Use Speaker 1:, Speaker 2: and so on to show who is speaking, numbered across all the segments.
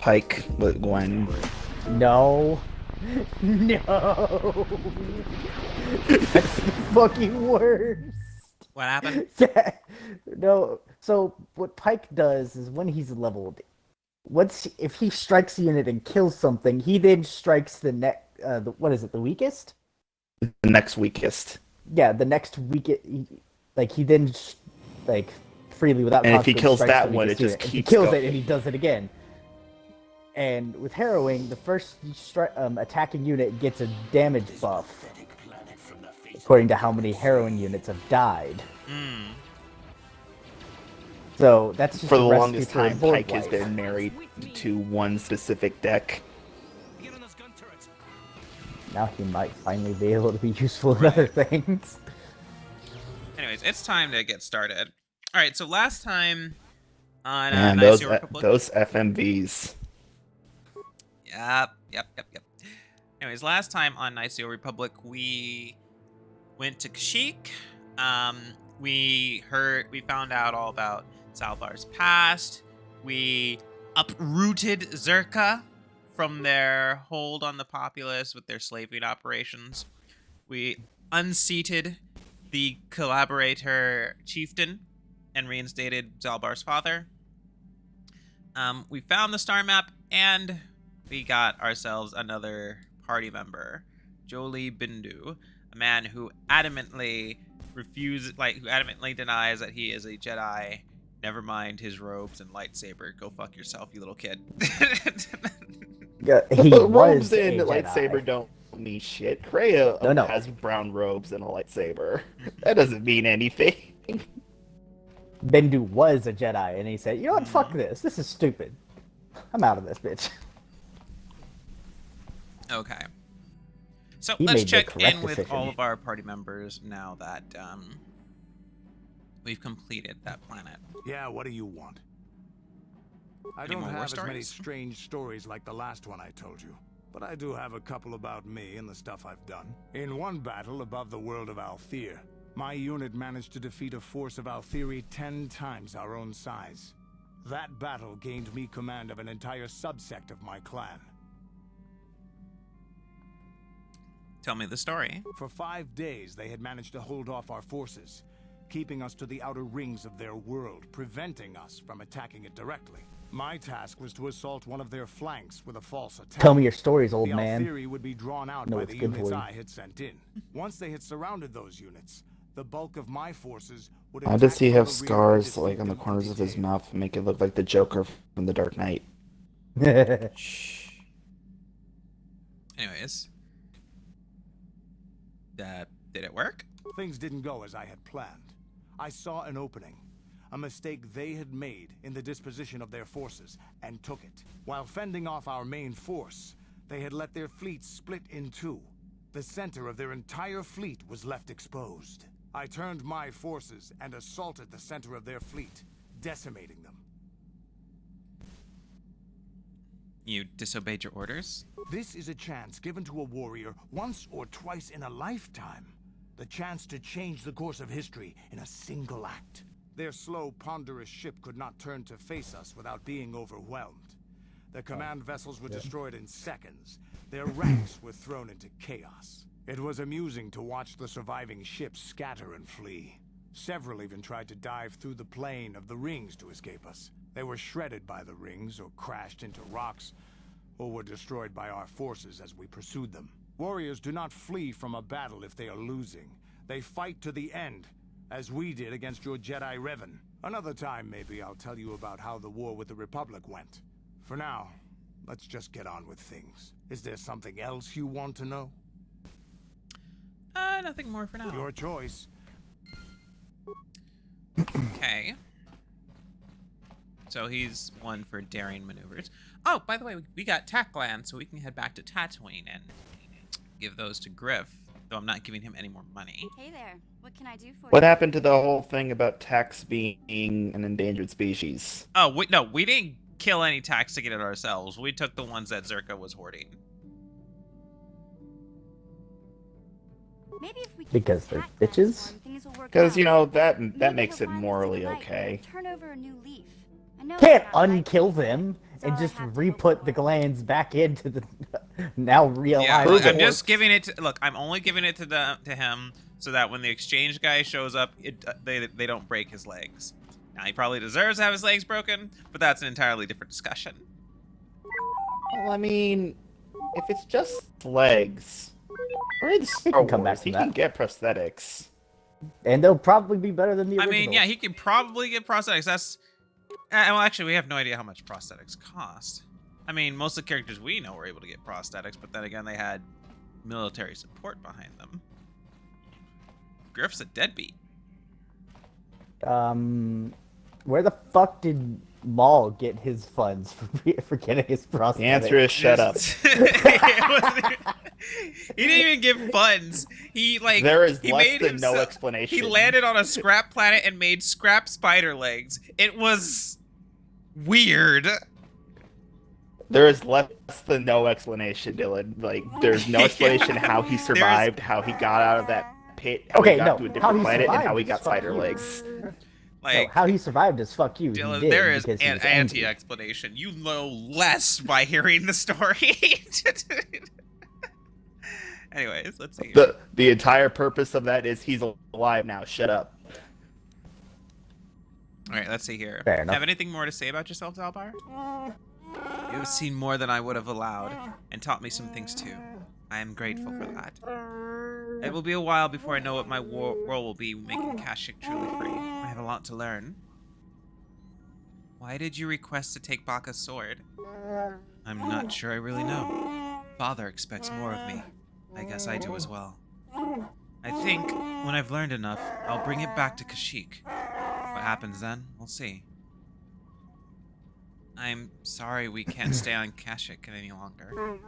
Speaker 1: Pike with Gwen.
Speaker 2: No. No. That's the fucking worst.
Speaker 3: What happened?
Speaker 2: Yeah. No. So what Pike does is when he's leveled, if he strikes a unit and kills something, he then strikes the next. What is it? The weakest?
Speaker 1: The next weakest.
Speaker 2: Yeah, the next weakest. Like he then like freely without.
Speaker 1: And if he
Speaker 2: consequence
Speaker 1: kills
Speaker 2: strikes
Speaker 1: that
Speaker 2: the
Speaker 1: one, it
Speaker 2: weakest
Speaker 1: just
Speaker 2: unit. If
Speaker 1: keeps
Speaker 2: he kills
Speaker 1: going.
Speaker 2: it and he does it again. And with harrowing, the first attacking unit gets a damage buff, according to how many harrowing units have died.
Speaker 3: Mm.
Speaker 2: So that's just
Speaker 1: For the
Speaker 2: a recipe
Speaker 1: longest
Speaker 2: for
Speaker 1: time,
Speaker 2: board
Speaker 1: Pike has
Speaker 2: wipe.
Speaker 1: been married to one specific deck.
Speaker 2: Now he might finally be able to be useful in other things.
Speaker 3: Anyways, it's time to get started. All right, so last time on
Speaker 1: And
Speaker 3: Nice
Speaker 1: those FMVs.
Speaker 3: Yep. Anyways, last time on Niceo Republic, we went to Kashyyyk. We found out all about Zalbar's past. We uprooted Zerka from their hold on the populace with their slaving operations. We unseated the collaborator chieftain and reinstated Zalbar's father. We found the star map, and we got ourselves another party member, Jolie Bindu, a man who adamantly denies that he is a Jedi. Never mind his robes and lightsaber. Go fuck yourself, you little kid.
Speaker 2: Yeah, he
Speaker 1: Robes
Speaker 2: was a
Speaker 1: and the
Speaker 2: Jedi.
Speaker 1: lightsaber don't mean shit. Kreia
Speaker 2: No.
Speaker 1: has brown robes and a lightsaber. That doesn't mean anything.
Speaker 2: Bendu was a Jedi, and he said, "You know what? Fuck this. This is stupid. I'm out of this bitch."
Speaker 3: Okay. So
Speaker 2: He
Speaker 3: let's
Speaker 2: made the
Speaker 3: check
Speaker 2: correct
Speaker 3: in with
Speaker 2: decision.
Speaker 3: all of our party members now that we've completed that planet.
Speaker 4: Yeah, what do you want? I
Speaker 3: Any
Speaker 4: don't
Speaker 3: more war
Speaker 4: have as many
Speaker 3: stories?
Speaker 4: strange stories like the last one I told you, but I do have a couple about me and the stuff I've done. In one battle above the world of Althir, my unit managed to defeat a force of Althiri 10 times our own size. That battle gained me command of an entire subsect of my clan.
Speaker 3: Tell me the story.
Speaker 4: For 5 days, they had managed to hold off our forces, keeping us to the outer rings of their world, preventing us from attacking it directly. My task was to assault one of their flanks with a false attack.
Speaker 2: Tell me your stories, old
Speaker 4: The
Speaker 2: man.
Speaker 4: Althiri would be drawn out
Speaker 2: No,
Speaker 4: by
Speaker 2: it's
Speaker 4: the
Speaker 2: good for
Speaker 4: units
Speaker 2: you.
Speaker 4: I had sent in. Once they had surrounded those units, the bulk of my forces would
Speaker 1: Why
Speaker 4: attack
Speaker 1: does he
Speaker 4: from
Speaker 1: have
Speaker 4: the rear and
Speaker 1: scars
Speaker 4: defeat
Speaker 1: like on the
Speaker 4: them
Speaker 1: corners of his
Speaker 4: detail.
Speaker 1: mouth and make it look like the Joker from The Dark Knight?
Speaker 3: Shh. Anyways. Did it work?
Speaker 4: Things didn't go as I had planned. I saw an opening, a mistake they had made in the disposition of their forces, and took it. While fending off our main force, they had let their fleet split in two. The center of their entire fleet was left exposed. I turned my forces and assaulted the center of their fleet, decimating them.
Speaker 3: You disobeyed your orders?
Speaker 4: This is a chance given to a warrior once or twice in a lifetime. The chance to change the course of history in a single act. Their slow, ponderous ship could not turn to face us without being overwhelmed. The command vessels were destroyed in seconds. Their ranks were thrown into chaos. It was amusing to watch the surviving ships scatter and flee. Several even tried to dive through the plane of the rings to escape us. They were shredded by the rings, or crashed into rocks, or were destroyed by our forces as we pursued them. Warriors do not flee from a battle if they are losing. They fight to the end, as we did against your Jedi Revan. Another time, maybe, I'll tell you about how the war with the Republic went. For now, let's just get on with things. Is there something else you want to know?
Speaker 3: Nothing more for now.
Speaker 4: Your choice.
Speaker 3: Okay. So he's one for daring maneuvers. Oh, by the way, we got tack land, so we can head back to Tatooine and give those to Griff. Though I'm not giving him any more money.
Speaker 5: Hey there, what can I do for
Speaker 1: What
Speaker 5: you?
Speaker 1: happened to the whole thing about tax being an endangered species?
Speaker 3: Oh, no, we didn't kill any tax to get it ourselves. We took the ones that Zerka was hoarding.
Speaker 5: Maybe if we keep
Speaker 2: Because
Speaker 5: the
Speaker 2: they're
Speaker 5: tack plans
Speaker 2: bitches?
Speaker 5: going, things will work
Speaker 1: Because,
Speaker 5: out.
Speaker 1: you know, that
Speaker 5: Maybe
Speaker 1: makes
Speaker 5: he'll
Speaker 1: it
Speaker 5: finally see
Speaker 1: morally
Speaker 5: the light and
Speaker 1: okay.
Speaker 5: Turn over a new leaf. I know
Speaker 2: Can't
Speaker 5: it's not like-
Speaker 2: unkill them. and
Speaker 5: all I
Speaker 2: just
Speaker 5: had to hope
Speaker 2: re-put the
Speaker 5: for.
Speaker 2: glands back into the now realigned.
Speaker 3: Yeah,
Speaker 1: Prove
Speaker 3: I'm
Speaker 1: it.
Speaker 3: just giving it. Look, I'm only giving it to him so that when the exchange guy shows up, they don't break his legs. Now he probably deserves to have his legs broken, but that's an entirely different discussion.
Speaker 1: Well, I mean, if it's just legs, or in
Speaker 2: He
Speaker 1: Star
Speaker 2: can come back
Speaker 1: Wars,
Speaker 2: from
Speaker 1: he can
Speaker 2: that.
Speaker 1: get prosthetics.
Speaker 2: And they'll probably be better than the
Speaker 3: I
Speaker 2: original.
Speaker 3: mean, yeah, he can probably get prosthetics. That's well, actually, we have no idea how much prosthetics cost. I mean, most of the characters we know were able to get prosthetics, but then again, they had military support behind them. Griff's a deadbeat.
Speaker 2: Where the fuck did Maul get his funds for getting his prosthetic?
Speaker 1: The answer is shut up.
Speaker 3: He didn't even give funds. He like
Speaker 1: There is
Speaker 3: he
Speaker 1: less
Speaker 3: made
Speaker 1: than no
Speaker 3: himself-
Speaker 1: explanation.
Speaker 3: He landed on a scrap planet and made scrap spider legs. It was weird.
Speaker 1: There is less than no explanation, Dylan. Like, there's no explanation how he survived, how he got out of that pit, how
Speaker 2: Okay,
Speaker 1: he got
Speaker 2: no,
Speaker 1: to a
Speaker 2: how
Speaker 1: different
Speaker 2: he
Speaker 1: planet, and how
Speaker 2: survived
Speaker 1: he
Speaker 2: is
Speaker 1: got
Speaker 2: fuck
Speaker 1: spider
Speaker 2: you.
Speaker 1: legs.
Speaker 3: Like
Speaker 2: No, how he survived is fuck you.
Speaker 3: Dylan,
Speaker 2: he did
Speaker 3: there is
Speaker 2: because he
Speaker 3: an
Speaker 2: was angry.
Speaker 3: anti-explanation. You know less by hearing the story. Anyways, let's see.
Speaker 1: The entire purpose of that is he's alive now. Shut up.
Speaker 3: All right, let's see here.
Speaker 2: Fair enough.
Speaker 3: Have anything more to say about yourself, Zalbar? You have seen more than I would have allowed, and taught me some things too. I am grateful for that. It will be a while before I know what my role will be making Kashyyyk truly free. I have a lot to learn. Why did you request to take Baka's sword? I'm not sure I really know. Father expects more of me. I guess I do as well. I think, when I've learned enough, I'll bring it back to Kashyyyk. What happens then, we'll see. I'm sorry we can't stay on Kashyyyk any longer.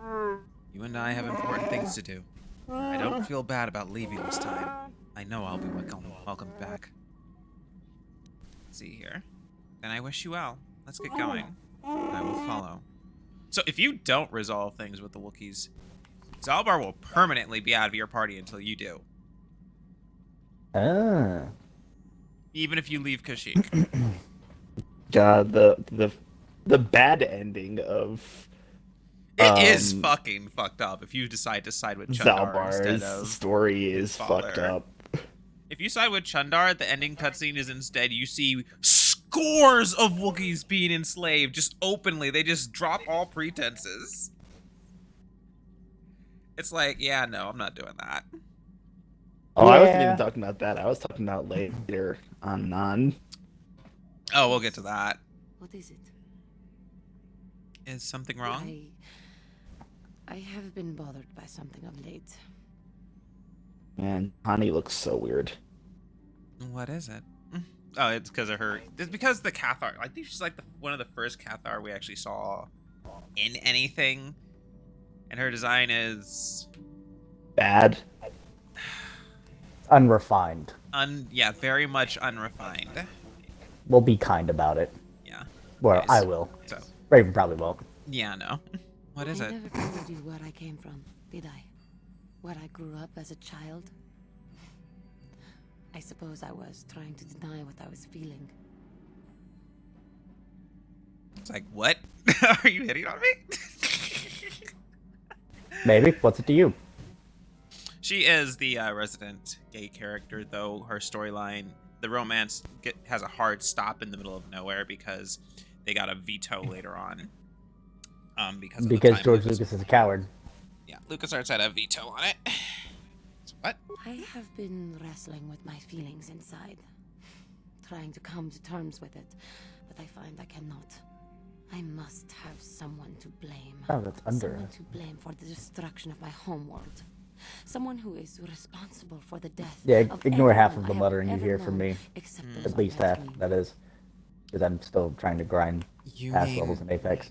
Speaker 3: You and I have important things to do. I don't feel bad about leaving this time. I know I'll be welcome back. Let's see here. Then I wish you well. Let's get going. I will follow. So if you don't resolve things with the Wookiees, Zalbar will permanently be out of your party until you do.
Speaker 2: Ah.
Speaker 3: Even if you leave Kashyyyk.
Speaker 1: God, the bad ending of
Speaker 3: It is fucking fucked up if you decide to side with Chundar instead of
Speaker 1: Zalbar's story
Speaker 3: his
Speaker 1: is fucked
Speaker 3: father.
Speaker 1: up.
Speaker 3: If you side with Chundar, the ending cutscene is instead you see scores of Wookiees being enslaved just openly. They just drop all pretenses. It's like, yeah, no, I'm not doing that.
Speaker 1: Oh, I wasn't
Speaker 2: Yeah.
Speaker 1: even talking about that. I was talking about later on Non.
Speaker 3: Oh, we'll get to that.
Speaker 6: What is it?
Speaker 3: Is something wrong?
Speaker 6: I have been bothered by something of late.
Speaker 1: Man, Honey looks so weird.
Speaker 3: What is it? Oh, it's because of her. It's because the Cathar. I think she's like one of the first Cathar we actually saw in anything. And her design is
Speaker 1: Bad.
Speaker 2: Unrefined.
Speaker 3: yeah, very much unrefined.
Speaker 2: We'll be kind about it.
Speaker 3: Yeah.
Speaker 2: Well,
Speaker 3: Nice.
Speaker 2: I will.
Speaker 3: So,
Speaker 2: Raven probably won't.
Speaker 3: yeah, no. What is
Speaker 6: I
Speaker 3: it?
Speaker 6: never told you where I came from, did I? Where I grew up as a child? I suppose I was trying to deny what I was feeling.
Speaker 3: It's like, what? Are you hitting on me?
Speaker 2: Maybe. What's it to you?
Speaker 3: She is the resident gay character, though her storyline, the romance has a hard stop in the middle of nowhere because they got a veto later on. Because
Speaker 2: George Lucas is a coward.
Speaker 3: Yeah, LucasArts had a veto on it. What?
Speaker 6: I have been wrestling with my feelings inside, trying to come to terms with it, but I find I cannot. I must have someone to blame.
Speaker 2: Oh, that's under.
Speaker 6: Someone to blame for the destruction of my homeworld. Someone who is responsible for the death.
Speaker 2: Yeah,
Speaker 6: of
Speaker 2: ignore half
Speaker 6: everyone
Speaker 2: of the
Speaker 6: I have
Speaker 2: muttering you
Speaker 6: ever
Speaker 2: hear from
Speaker 6: known,
Speaker 2: me.
Speaker 6: except
Speaker 3: Mm.
Speaker 6: those
Speaker 2: At
Speaker 6: on
Speaker 2: least
Speaker 6: my
Speaker 2: half,
Speaker 6: screen.
Speaker 2: that is. Because I'm still trying to grind
Speaker 3: You
Speaker 2: pass
Speaker 3: mean
Speaker 2: levels in Apex.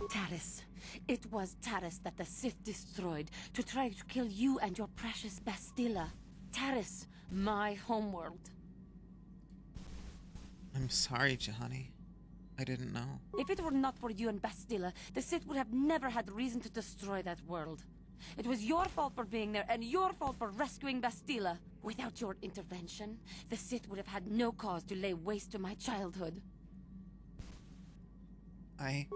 Speaker 6: Taris. It was Taris that the Sith destroyed to try to kill you and your precious Bastilla. Taris, my homeworld.
Speaker 3: I'm sorry, Johnny. I didn't know.
Speaker 6: If it were not for you and Bastilla, the Sith would have never had reason to destroy that world. It was your fault for being there, and your fault for rescuing Bastilla. Without your intervention, the Sith would have had no cause to lay waste to my childhood.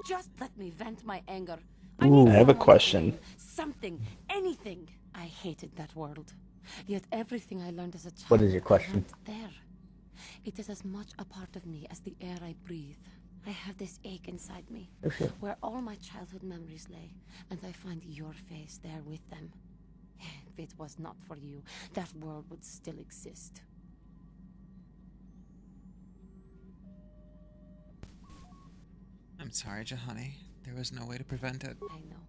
Speaker 6: Just let me vent my anger.
Speaker 2: Ooh.
Speaker 1: I have a
Speaker 6: someone to
Speaker 1: question.
Speaker 6: blame. Something, anything. I hated that world. Yet everything I learned as a child,
Speaker 2: What is your
Speaker 6: I
Speaker 2: question?
Speaker 6: learned there. It is as much a part of me as the air I breathe. I have this ache inside me,
Speaker 2: Oh, shit.
Speaker 6: where all my childhood memories lay, and I find your face there with them. If it was not for you, that world would still exist.
Speaker 3: I'm sorry, Jahani. There was no way to prevent it.
Speaker 6: I know.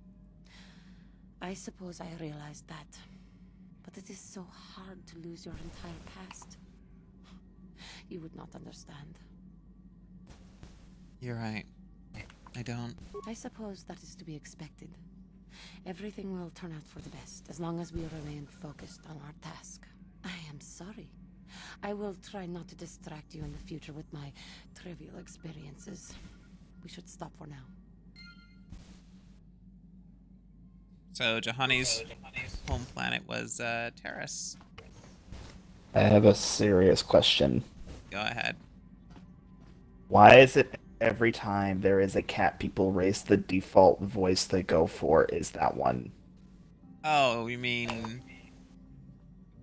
Speaker 6: I suppose I realized that. But it is so hard to lose your entire past. You would not understand.
Speaker 3: You're right. I don't.
Speaker 6: I suppose that is to be expected. Everything will turn out for the best, as long as we remain focused on our task. I am sorry. I will try not to distract you in the future with my trivial experiences. We should stop for now.
Speaker 3: So Jahani's home planet was Terrace.
Speaker 1: I have a serious question.
Speaker 3: Go ahead.
Speaker 1: Why is it every time there is a cat people race, the default voice they go for is that one?
Speaker 3: Oh, you mean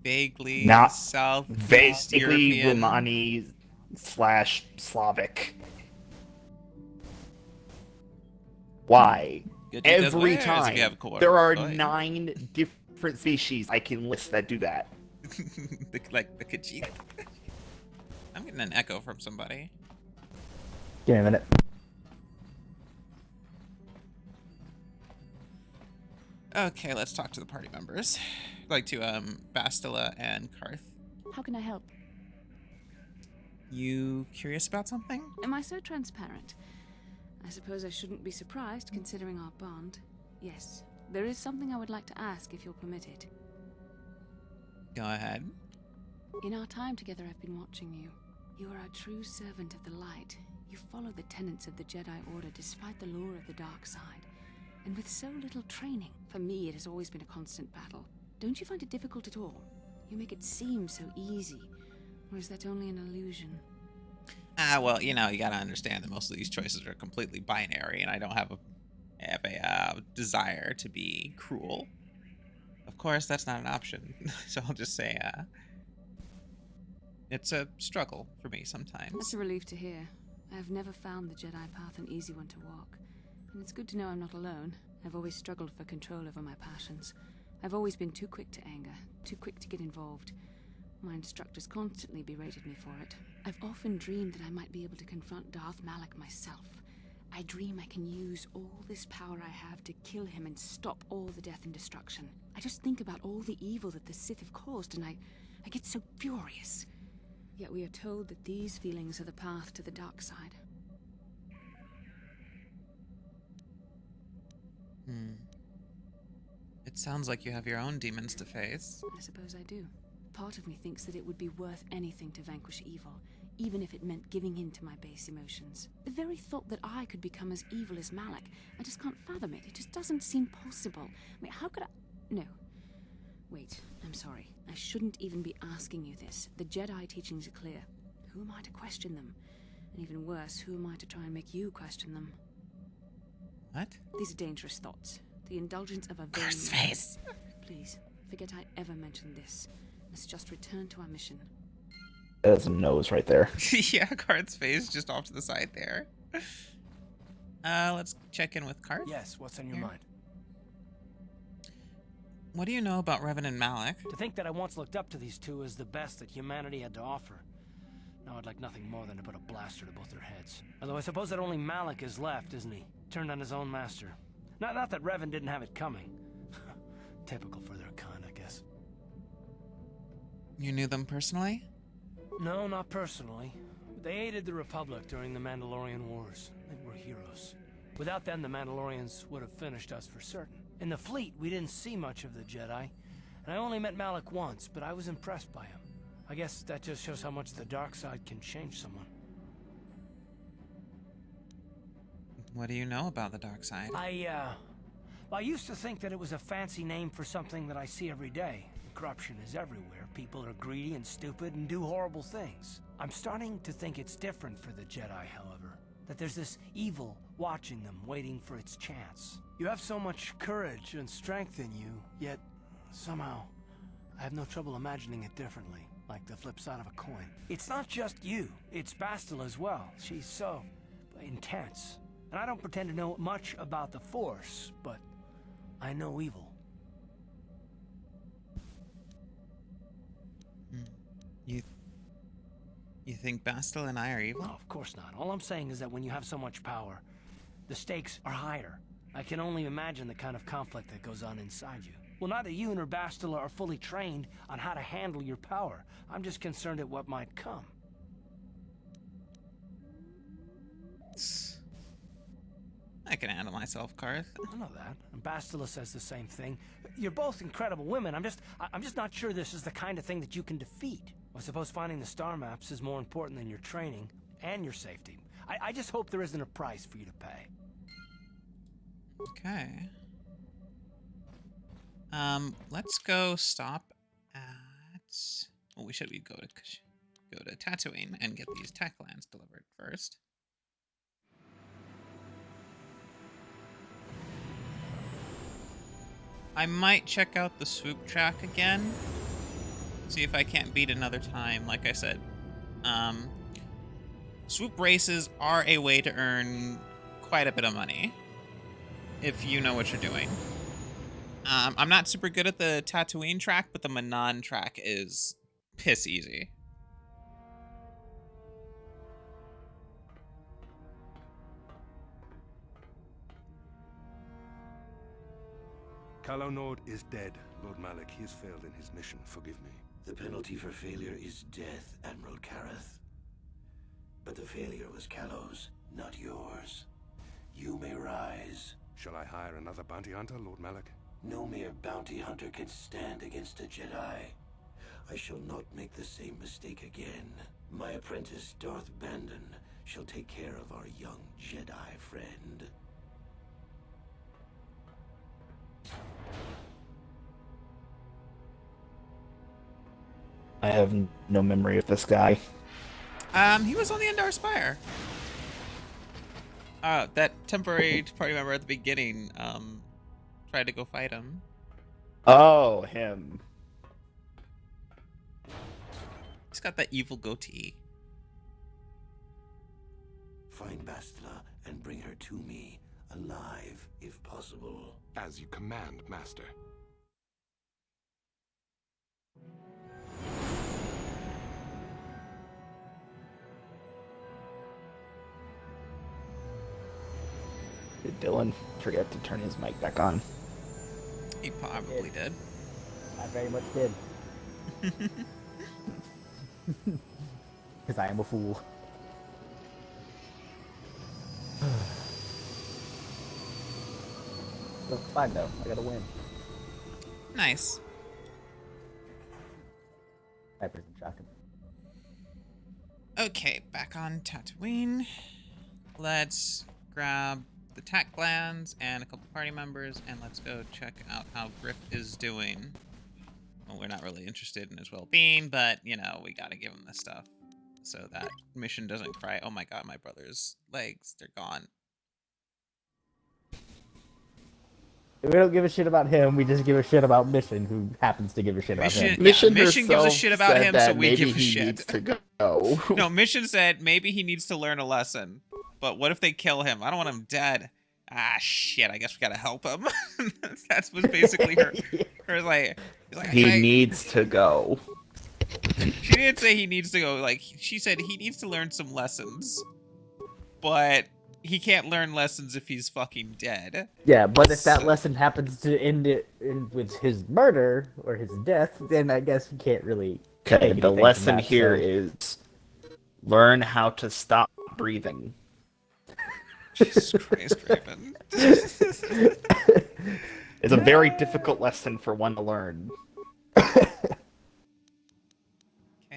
Speaker 3: vaguely
Speaker 1: Not
Speaker 3: Southeast
Speaker 1: Vaguely
Speaker 3: European?
Speaker 1: Romani / Slavic. Why?
Speaker 3: Good to go
Speaker 1: Every
Speaker 3: there, as if
Speaker 1: time.
Speaker 3: you have a core.
Speaker 1: There are
Speaker 3: Go ahead.
Speaker 1: 9 different species I can list that do that.
Speaker 3: like the Khajiit. I'm getting an echo from somebody.
Speaker 2: Give me a minute.
Speaker 3: Okay, let's talk to the party members. Like to Bastila and Karth.
Speaker 7: How can I help?
Speaker 3: You curious about something?
Speaker 7: Am I so transparent? I suppose I shouldn't be surprised, considering our bond. Yes, there is something I would like to ask, if you'll permit it.
Speaker 3: Go ahead.
Speaker 7: In our time together, I've been watching you. You are a true servant of the light. You follow the tenets of the Jedi Order despite the lure of the dark side. And with so little training, for me it has always been a constant battle. Don't you find it difficult at all? You make it seem so easy. Or is that only an illusion?
Speaker 3: Well, you know, you gotta understand that most of these choices are completely binary, and I don't have a desire to be cruel. Of course, that's not an option. So I'll just say, it's a struggle for me sometimes.
Speaker 7: That's a relief to hear. I have never found the Jedi path an easy one to walk. And it's good to know I'm not alone. I've always struggled for control over my passions. I've always been too quick to anger, too quick to get involved. My instructors constantly berated me for it. I've often dreamed that I might be able to confront Darth Malak myself. I dream I can use all this power I have to kill him and stop all the death and destruction. I just think about all the evil that the Sith have caused, and I get so furious. Yet we are told that these feelings are the path to the dark side.
Speaker 3: It sounds like you have your own demons to face.
Speaker 7: I suppose I do. Part of me thinks that it would be worth anything to vanquish evil, even if it meant giving in to my base emotions. The very thought that I could become as evil as Malak, I just can't fathom it. It just doesn't seem possible. I mean, how could I... No. Wait, I'm sorry. I shouldn't even be asking you this. The Jedi teachings are clear. Who am I to question them? And even worse, who am I to try and make you question them?
Speaker 3: What?
Speaker 7: These are dangerous thoughts. The indulgence of a vain...
Speaker 3: Curse face!
Speaker 7: Please, forget I ever mentioned this. Let's just return to our mission.
Speaker 1: There's a nose right there.
Speaker 3: Yeah, Karth's face just off to the side there. Let's check in with Karth.
Speaker 8: Yes, what's on your
Speaker 3: Here.
Speaker 8: mind?
Speaker 3: What do you know about Revan and Malak?
Speaker 8: To think that I once looked up to these two as the best that humanity had to offer. Now I'd like nothing more than to put a blaster to both their heads. Although I suppose that only Malak is left, isn't he? Turned on his own master. Not that Revan didn't have it coming. Typical for their kind, I guess.
Speaker 3: You knew them personally?
Speaker 8: No, not personally. They aided the Republic during the Mandalorian Wars. They were heroes. Without them, the Mandalorians would have finished us for certain. In the fleet, we didn't see much of the Jedi, and I only met Malak once, but I was impressed by him. I guess that just shows how much the dark side can change someone.
Speaker 3: What do you know about the dark side?
Speaker 8: I used to think that it was a fancy name for something that I see every day. Corruption is everywhere. People are greedy and stupid and do horrible things. I'm starting to think it's different for the Jedi, however. that there's this evil watching them, waiting for its chance. You have so much courage and strength in you, yet somehow I have no trouble imagining it differently, like the flip side of a coin. It's not just you, it's Bastila as well. She's so intense. And I don't pretend to know much about the Force, but I know evil.
Speaker 3: You think Bastila and I are evil?
Speaker 8: No, of course not. All I'm saying is that when you have so much power, the stakes are higher. I can only imagine the kind of conflict that goes on inside you. Well, neither you nor Bastila are fully trained on how to handle your power. I'm just concerned at what might come.
Speaker 3: I can handle myself, Karth.
Speaker 8: I know that. And Bastila says the same thing. You're both incredible women. I'm just not sure this is the kind of thing that you can defeat. I suppose finding the star maps is more important than your training and your safety. I just hope there isn't a price for you to pay.
Speaker 3: Okay. Let's go stop at. Well, we should go to Tatooine and get these tech lands delivered first. I might check out the swoop track again. See if I can't beat another time. Like I said, swoop races are a way to earn quite a bit of money if you know what you're doing. I'm not super good at the Tatooine track, but the Manan track is piss easy.
Speaker 9: Calo Nord is dead, Lord Malik. He has failed in his mission. Forgive me.
Speaker 10: The penalty for failure is death, Admiral Kareth. But the failure was Calo's, not yours. You may rise.
Speaker 9: Shall I hire another bounty hunter, Lord Malik?
Speaker 10: No mere bounty hunter can stand against a Jedi. I shall not make the same mistake again. My apprentice, Darth Bandon, shall take care of our young Jedi friend.
Speaker 1: I have no memory of this guy.
Speaker 3: He was on the Endar Spire. That temporary party member at the beginning, tried to go fight him.
Speaker 1: Oh, him.
Speaker 3: He's got that evil goatee.
Speaker 10: Find Bastila and bring her to me, alive, if possible.
Speaker 9: As you command, Master.
Speaker 1: Did Dylan forget to turn his mic back on?
Speaker 3: He probably did.
Speaker 2: I very much did. Because I am a fool. That's fine though. I gotta win.
Speaker 3: Nice.
Speaker 2: Hyper's shocking.
Speaker 3: Okay, back on Tatooine. Let's grab the tack glands and a couple party members, and let's go check out how Griff is doing. Well, we're not really interested in his well-being, but, you know, we gotta give him this stuff so that mission doesn't cry. Oh my god, my brother's legs, they're gone.
Speaker 2: We don't give a shit about him, we just give a shit about Mission, who happens to give a shit about him.
Speaker 3: Mission gives a shit about him, so we give a shit.
Speaker 1: Needs to go.
Speaker 3: No, Mission said maybe he needs to learn a lesson. But what if they kill him? I don't want him dead. Ah, shit, I guess we gotta help him. That's was basically her like
Speaker 1: he needs to go.
Speaker 3: She didn't say he needs to go. Like, she said he needs to learn some lessons. But he can't learn lessons if he's fucking dead.
Speaker 2: Yeah, but if that lesson happens to end with his murder or his death, then I guess he can't really.
Speaker 1: Okay, the lesson here is learn how to stop breathing.
Speaker 3: Jesus Christ, Raven.
Speaker 1: It's a very difficult lesson for one to learn.
Speaker 3: Okay,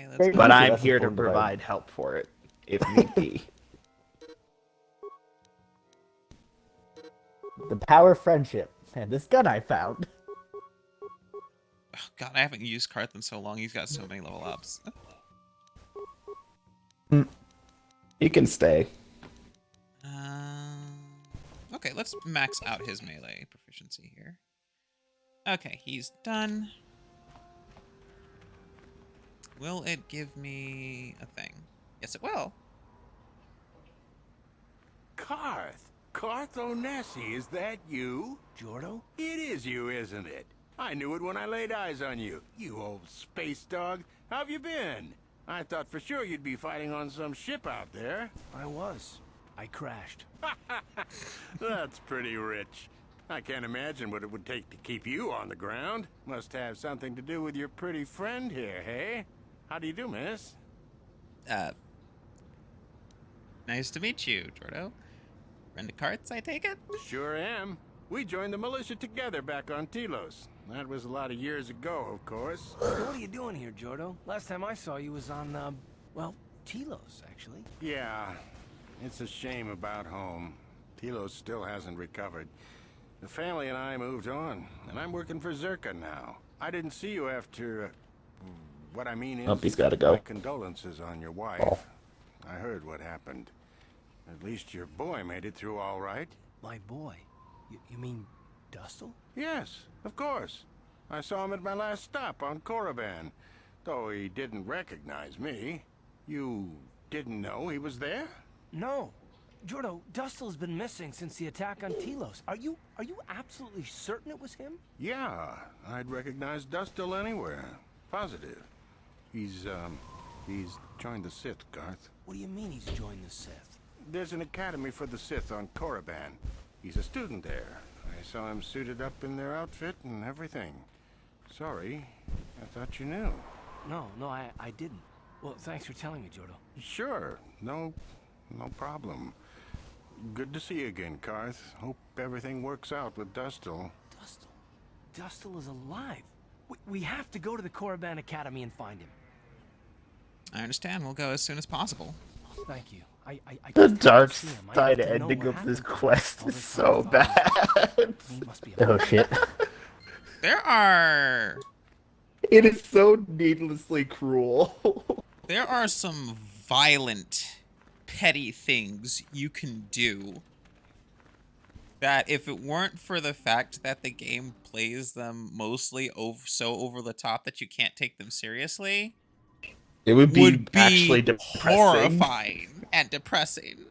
Speaker 3: let's
Speaker 1: but I'm here to provide help for it, if need be.
Speaker 2: The power of friendship. And this gun I found.
Speaker 3: Oh, God, I haven't used Karth in so long. He's got so many level ups.
Speaker 1: You can stay.
Speaker 3: Okay, let's max out his melee proficiency here. Okay, he's done. Will it give me a thing? Yes, it will.
Speaker 4: Karth Onesi, is that you?
Speaker 8: Jordo?
Speaker 4: It is you, isn't it? I knew it when I laid eyes on you. You old space dog. How have you been? I thought for sure you'd be fighting on some ship out there.
Speaker 8: I was. I crashed.
Speaker 4: That's pretty rich. I can't imagine what it would take to keep you on the ground. Must have something to do with your pretty friend here, hey? How do you do, miss?
Speaker 3: Nice to meet you, Jordo. Friend of Karth's, I take it?
Speaker 4: Sure am. We joined the militia together back on Telos. That was a lot of years ago, of course.
Speaker 8: What are you doing here, Jordo? Last time I saw you was on, well, Telos, actually.
Speaker 4: Yeah, it's a shame about home. Telos still hasn't recovered. The family and I moved on, and I'm working for Zerka now. I didn't see you after... what I mean is...
Speaker 2: Oh, he's gotta go.
Speaker 4: My condolences on your wife. I heard what happened. At least your boy made it through all right.
Speaker 8: My boy? You mean Dustle?
Speaker 4: Yes, of course. I saw him at my last stop on Korriban. Though he didn't recognize me. You didn't know he was there?
Speaker 8: No. Jordo, Dustle's been missing since the attack on Telos. Are you absolutely certain it was him?
Speaker 4: Yeah, I'd recognize Dustle anywhere. Positive. He's joined the Sith, Garth.
Speaker 8: What do you mean he's joined the Sith?
Speaker 4: There's an academy for the Sith on Korriban. He's a student there. I saw him suited up in their outfit and everything. Sorry, I thought you knew.
Speaker 8: No, I didn't. Well, thanks for telling me, Jordo.
Speaker 4: Sure, no problem. Good to see you again, Karth. Hope everything works out with Dustle.
Speaker 8: Dustle is alive. We have to go to the Korriban Academy and find him.
Speaker 3: I understand. We'll go as soon as possible.
Speaker 8: Thank you. I
Speaker 2: The
Speaker 8: just
Speaker 2: dark
Speaker 8: have to see him. I
Speaker 2: side
Speaker 8: have to know
Speaker 2: ending
Speaker 8: what
Speaker 2: of this
Speaker 8: happened.
Speaker 2: quest
Speaker 8: All
Speaker 2: is
Speaker 8: this
Speaker 2: so
Speaker 8: time I thought
Speaker 2: bad.
Speaker 8: he must be alive.
Speaker 2: Oh shit.
Speaker 3: There are
Speaker 1: It is so needlessly cruel.
Speaker 3: there are some violent, petty things you can do that if it weren't for the fact that the game plays them mostly so over the top that you can't take them seriously,
Speaker 1: It would be actually depressing.
Speaker 3: horrifying and depressing.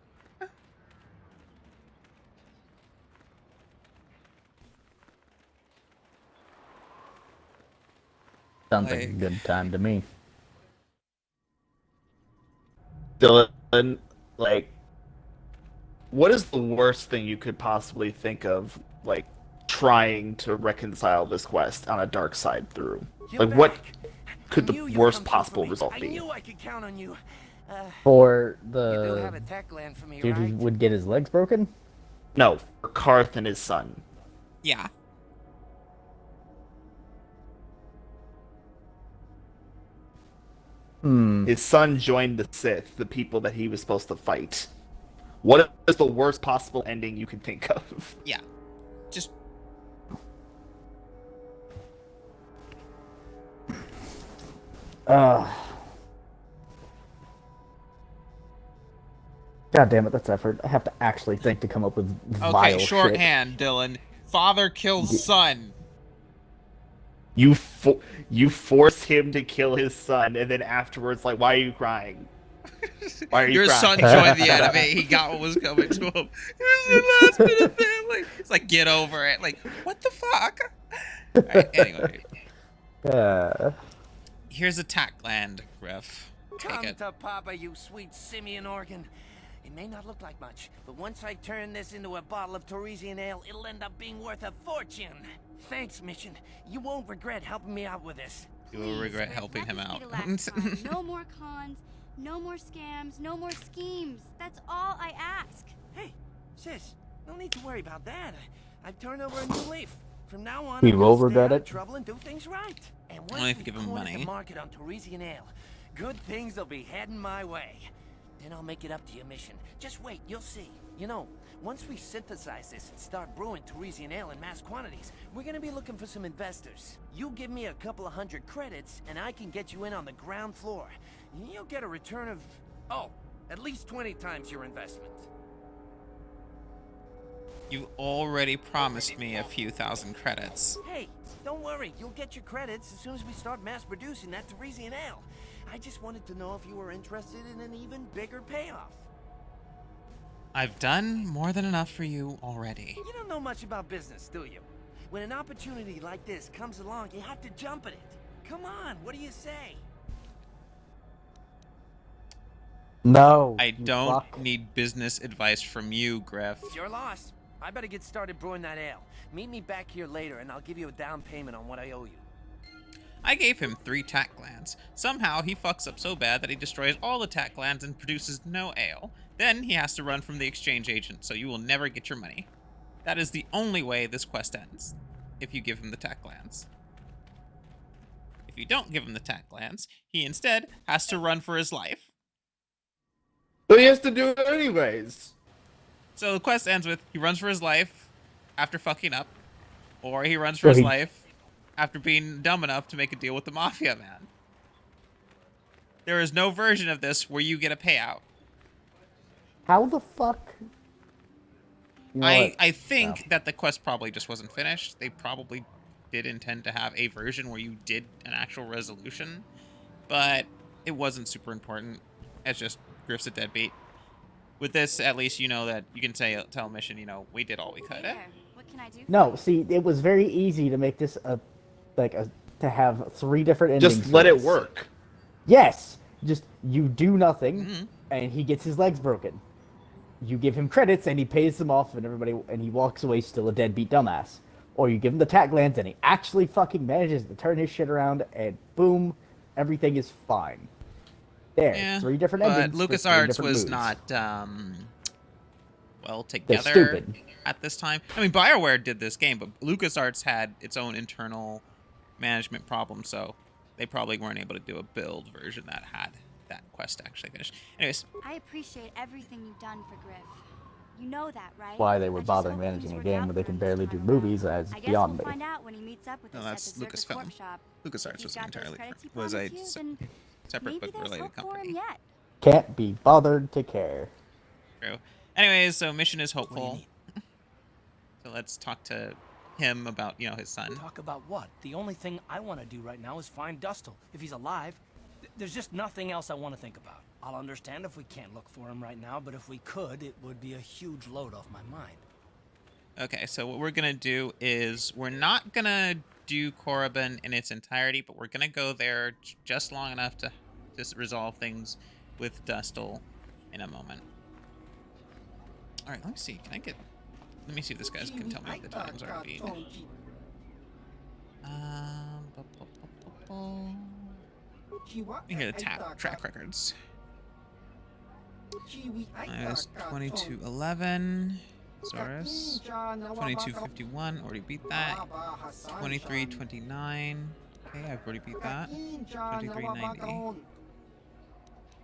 Speaker 2: Sounds like a good time to me.
Speaker 1: Dylan, like, what is the worst thing you could possibly think of, like, trying to reconcile this quest on a dark side through? Like, what could the worst possible result
Speaker 11: I
Speaker 1: be?
Speaker 11: knew I could count on you.
Speaker 2: For
Speaker 11: You do have a
Speaker 2: the
Speaker 11: tech land for me,
Speaker 2: dude who
Speaker 11: right?
Speaker 2: would get his legs broken?
Speaker 1: No, for Karth and his son.
Speaker 3: Yeah.
Speaker 1: His son joined the Sith, the people that he was supposed to fight. What is the worst possible ending you can think of?
Speaker 3: Yeah. Just
Speaker 2: God damn it, that's effort. I have to actually think to come up with vile
Speaker 3: okay,
Speaker 2: shit.
Speaker 3: shorthand, Dylan. Father kills son.
Speaker 1: You force him to kill his son, and then afterwards, like, why are you crying? Why are you
Speaker 3: Your
Speaker 1: crying?
Speaker 3: son joined the enemy. He got what was coming to him. Here's the last bit of family. It's like, get over it. Like, what the fuck? All right, anyway. Here's a tack land, Griff. Take
Speaker 11: Come
Speaker 3: it.
Speaker 11: to Papa, you sweet simian organ. It may not look like much, but once I turn this into a bottle of Torresian ale, it'll end up being worth a fortune. Thanks, Mission. You won't regret helping me out with this.
Speaker 3: You will regret helping him out.
Speaker 5: No more cons, no more scams, no more schemes. That's all I ask.
Speaker 11: Hey, sis, no need to worry about that. I've turned over a new leaf. From now on,
Speaker 2: We
Speaker 11: I'm
Speaker 2: will
Speaker 11: gonna stay
Speaker 2: regret
Speaker 11: out of
Speaker 2: it.
Speaker 11: trouble and do things right. And once
Speaker 3: Only if
Speaker 11: we
Speaker 3: you give him
Speaker 11: corner
Speaker 3: money.
Speaker 11: the market on Torresian ale, good things will be heading my way. Then I'll make it up to your Mission. Just wait, you'll see. You know, once we synthesize this and start brewing Torresian ale in mass quantities, we're gonna be looking for some investors. You give me a couple of 100 credits, and I can get you in on the ground floor. You'll get a return of, at least 20 times your investment.
Speaker 3: You already promised me a few thousand credits.
Speaker 11: Hey, don't worry. You'll get your credits as soon as we start mass producing that Teresian ale. I just wanted to know if you were interested in an even bigger payoff.
Speaker 3: I've done more than enough for you already.
Speaker 11: You don't know much about business, do you? When an opportunity like this comes along, you have to jump at it. Come on, what do you say?
Speaker 2: No.
Speaker 3: I
Speaker 2: you
Speaker 3: don't
Speaker 2: fuck.
Speaker 3: need business advice from you, Griff.
Speaker 11: It's your loss. I better get started brewing that ale. Meet me back here later, and I'll give you a down payment on what I owe you.
Speaker 3: I gave him 3 tack glands. Somehow he fucks up so bad that he destroys all the tack glands and produces no ale. Then he has to run from the exchange agent, so you will never get your money. That is the only way this quest ends, if you give him the tack glands. If you don't give him the tack glands, he instead has to run for his life.
Speaker 1: But he has to do it anyways.
Speaker 3: So the quest ends with he runs for his life after fucking up, or he runs for his life after being dumb enough to make a deal with the Mafia Man. There is no version of this where you get a payout.
Speaker 2: How the fuck? You know
Speaker 3: I think that the quest probably just wasn't finished. They probably did intend to have a version where you did an actual resolution, but it wasn't super important. It's just Griff's a deadbeat. With this, at least you know that you can tell mission, you know, we did all we could.
Speaker 5: What can I do?
Speaker 2: No, see, it was very easy to make this to have 3 different endings.
Speaker 1: Just let it work.
Speaker 2: Yes, just you do nothing, and he gets his legs broken. You give him credits, and he pays them off, and he walks away still a deadbeat dumbass. Or you give him the tack glands, and he actually fucking manages to turn his shit around, and boom, everything is fine. There,
Speaker 3: Yeah,
Speaker 2: 3 different
Speaker 3: but
Speaker 2: endings. with 3
Speaker 3: LucasArts
Speaker 2: different
Speaker 3: was
Speaker 2: moods.
Speaker 3: not well
Speaker 2: They're
Speaker 3: together
Speaker 2: stupid.
Speaker 3: at this time. I mean, BioWare did this game, but LucasArts had its own internal management problems, so they probably weren't able to do a build version that had that quest actually finished. Anyways,
Speaker 5: I appreciate everything you've done for Griff. You know that, right?
Speaker 2: Why they were
Speaker 5: I just
Speaker 2: bothering
Speaker 5: hope
Speaker 2: managing
Speaker 5: things
Speaker 2: a
Speaker 5: work
Speaker 2: game
Speaker 5: out
Speaker 2: where they
Speaker 5: for
Speaker 2: can
Speaker 5: him
Speaker 2: barely
Speaker 5: this
Speaker 2: do
Speaker 5: time around.
Speaker 2: movies is
Speaker 5: I guess
Speaker 2: beyond
Speaker 5: we'll
Speaker 2: me.
Speaker 5: find out when he meets up with
Speaker 3: no,
Speaker 5: us
Speaker 3: that's
Speaker 5: at the Circus
Speaker 3: Lucasfilm.
Speaker 5: Corp shop.
Speaker 3: LucasArts
Speaker 5: If
Speaker 3: was
Speaker 5: he's
Speaker 3: an
Speaker 5: got those
Speaker 3: entirely
Speaker 5: credits he
Speaker 3: was a
Speaker 5: promised you, then
Speaker 3: separate
Speaker 5: maybe
Speaker 3: but
Speaker 5: there's
Speaker 3: related
Speaker 5: hope for
Speaker 3: company.
Speaker 5: him yet.
Speaker 2: Can't be bothered to care.
Speaker 3: True. Anyways, so mission is hopeful. So let's talk to him about, you know, his son.
Speaker 8: Talk about what? The only thing I want to do right now is find Dustle. If he's alive, there's just nothing else I want to think about. I'll understand if we can't look for him right now, but if we could, it would be a huge load off my mind.
Speaker 3: Okay, so what we're gonna do is we're not gonna do Korriban in its entirety, but we're gonna go there just long enough to just resolve things with Dustle in a moment. All right, let me see. Let me see if this guy can tell me what the times are being. Let me hear the track records. Minus 2211. Saurus. 2251. Already beat that. 2329. Okay, I've already beat that. 2390.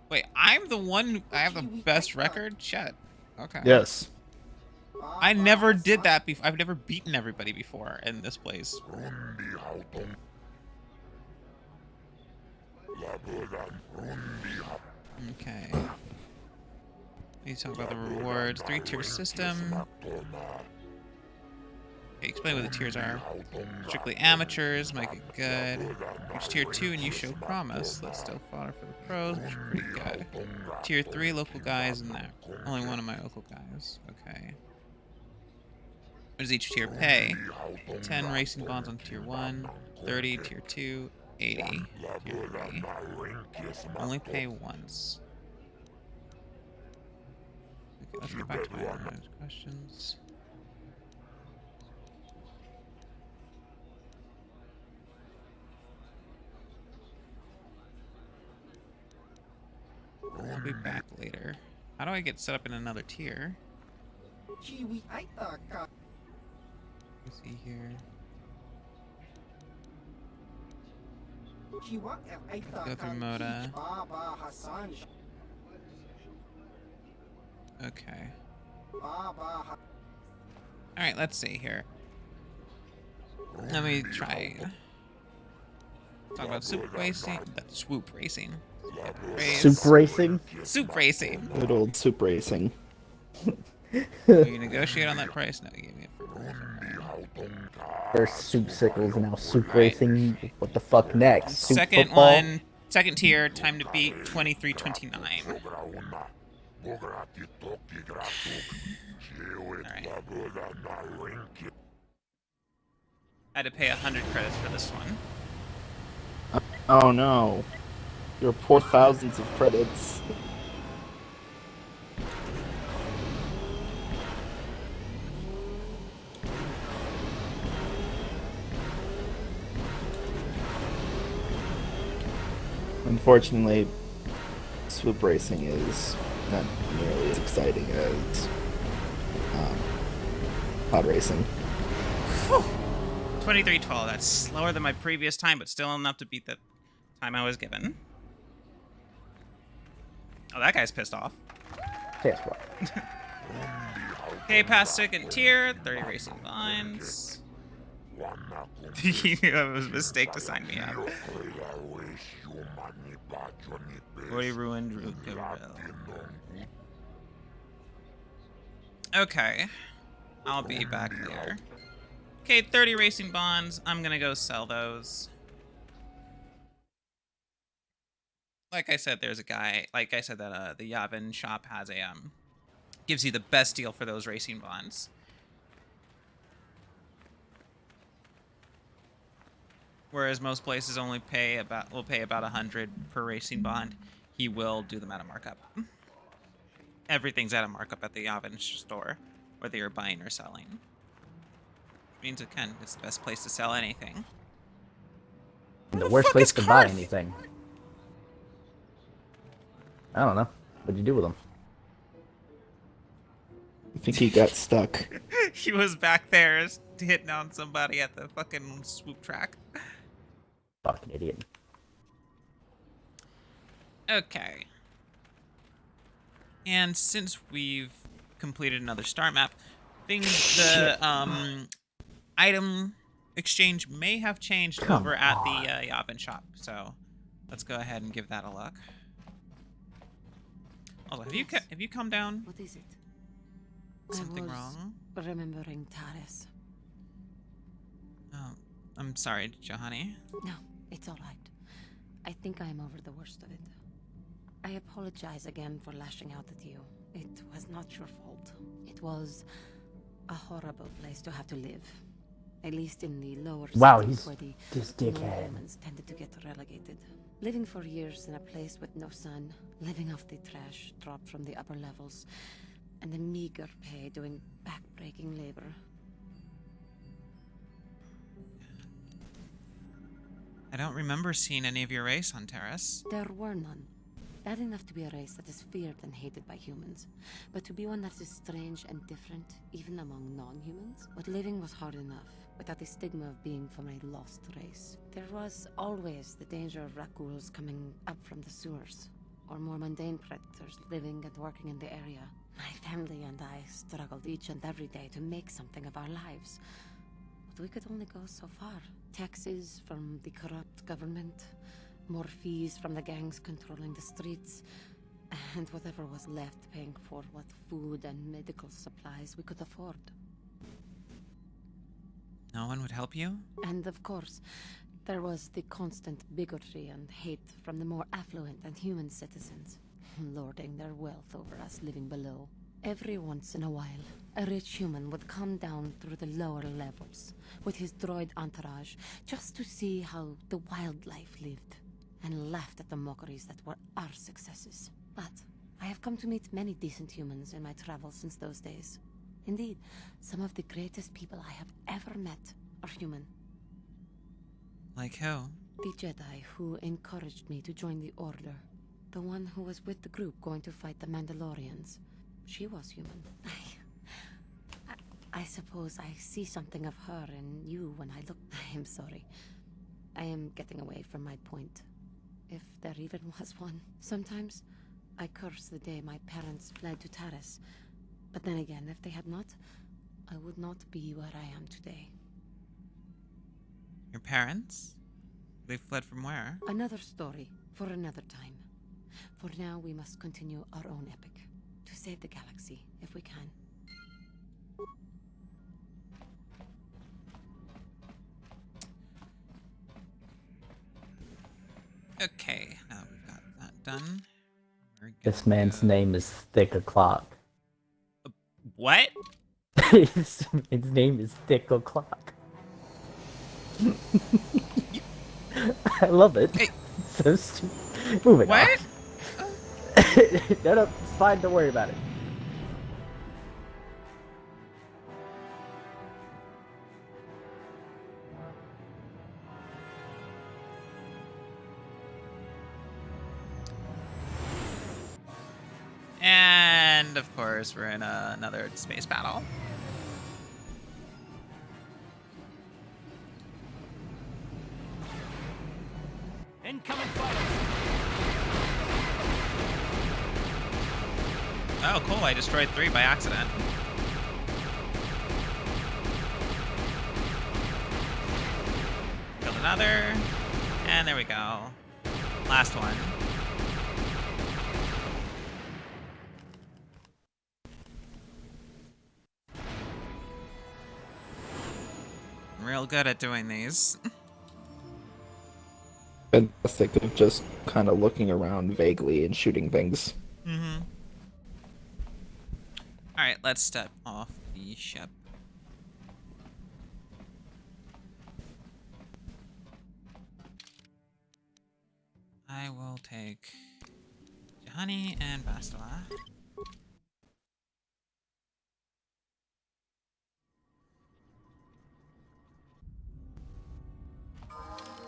Speaker 3: Wait, I'm the one. I have the best record? Shit. Okay.
Speaker 1: Yes.
Speaker 3: I never did that before. I've never beaten everybody before in this place. Okay. We need to talk about the rewards. 3-tier system. Okay, explain what the tiers are. Strictly amateurs, make it good. Reach tier 2 and you show promise. Let's still fodder for the pros, which are pretty good. Tier 3, local guys in there. Only one of my local guys. Okay. What does each tier pay? 10 racing bonds on tier 1, 30 tier 2, 80 tier 3. Only pay once. Okay, let's get back to my questions. I'll be back later. How do I get set up in another tier? Let's see here. Go through Moda. Okay. Alright, let's see here. Let me try. Talk about swoop racing. Swoop racing.
Speaker 2: Soup racing?
Speaker 3: Soup racing.
Speaker 1: Good old soup racing.
Speaker 3: Will you negotiate on that price? No, you gave me it for
Speaker 2: There's soup sickles and now soup
Speaker 3: Alright.
Speaker 2: racing. What the fuck next? Soup
Speaker 3: Second
Speaker 2: football?
Speaker 3: one, second tier, time to beat 2329. Alright. I had to pay 100 credits for this one.
Speaker 1: Oh no. Your poor thousands of credits. Unfortunately, swoop racing is not nearly as exciting as pod racing.
Speaker 3: 2312, that's slower than my previous time, but still enough to beat the time I was given. Oh, that guy's pissed off.
Speaker 2: Yes, bro.
Speaker 3: Okay, past second tier, 30 racing lines. It was a mistake to sign me up. 40 ruined root. Okay. I'll be back there. Okay, 30 racing bonds. I'm gonna go sell those. Like I said, there's a guy. Like I said, that the Yavin shop has a gives you the best deal for those racing bonds. Whereas most places only will pay about 100 per racing bond. He will do them at a markup. Everything's at a markup at the Yavin store, whether you're buying or selling. Which means again, it's the best place to sell anything.
Speaker 2: The worst place to buy anything. I don't know. What'd you do with them?
Speaker 1: I think he got stuck.
Speaker 3: He was back there hitting on somebody at the fucking swoop track.
Speaker 2: Fucking idiot.
Speaker 3: Okay. And since we've completed another star map, the item exchange may have changed over at the Yavin shop. So let's go ahead and give that a look. Also, have you come down?
Speaker 6: What is it?
Speaker 3: Something wrong?
Speaker 6: Remembering Taris.
Speaker 3: Oh, I'm sorry, Johanny.
Speaker 6: No, it's all right. I think I am over the worst of it. I apologize again for lashing out at you. It was not your fault. It was a horrible place to have to live. At least in the lower cities where the humans tended to get relegated. Living for years in a place with no sun, living off the trash dropped from the upper levels, and the meager pay doing back-breaking labor.
Speaker 3: I don't remember seeing any of your race on Terrace.
Speaker 6: There were none. Bad enough to be a race that is feared and hated by humans, but to be one that is strange and different, even among non-humans, but living was hard enough, without the stigma of being from a lost race. There was always the danger of Rakuls coming up from the sewers, or more mundane predators living and working in the area. My family and I struggled each and every day to make something of our lives, but we could only go so far. Taxes from the corrupt government, more fees from the gangs controlling the streets, and whatever was left paying for what food and medical supplies we could afford.
Speaker 3: No one would help you?
Speaker 6: And of course, there was the constant bigotry and hate from the more affluent and human citizens, lording their wealth over us living below. Every once in a while, a rich human would come down through the lower levels with his droid entourage just to see how the wildlife lived, and laughed at the mockeries that were our successes. But I have come to meet many decent humans in my travels since those days. Indeed, some of the greatest people I have ever met are human.
Speaker 3: Like who?
Speaker 6: The Jedi who encouraged me to join the Order. The one who was with the group going to fight the Mandalorians. She was human. I suppose I see something of her in you when I look. I am sorry. I am getting away from my point. If there even was one. Sometimes I curse the day my parents fled to Taris. But then again, if they had not, I would not be where I am today.
Speaker 3: Your parents? They fled from where?
Speaker 6: Another story for another time. For now, we must continue our own epic. To save the galaxy, if we can.
Speaker 3: Okay, now we've got that done.
Speaker 2: This man's name is Thick O'Clock.
Speaker 3: What?
Speaker 2: His name is Thick O'Clock. I love it.
Speaker 3: Hey.
Speaker 2: It's so stupid. Moving on.
Speaker 3: What?
Speaker 2: No, it's fine. Don't worry about it.
Speaker 3: And of course, we're in another space battle.
Speaker 8: Incoming fire!
Speaker 3: Oh, cool. I destroyed 3 by accident. Killed another. And there we go. Last one. I'm real good at doing these.
Speaker 1: Fantastic of just kind of looking around vaguely and shooting things.
Speaker 3: Mm-hmm. Alright, let's step off the ship. I will take Honey and Bastila.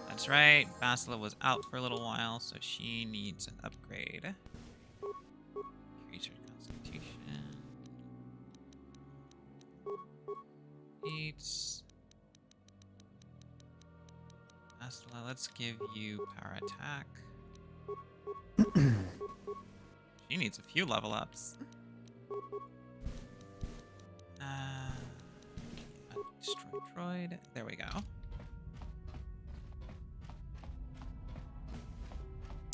Speaker 3: That's right, Bastila was out for a little while, so she needs an upgrade. Increase her constitution. 8. Bastila, let's give you power attack. She needs a few level ups. Destroy droid. There we go.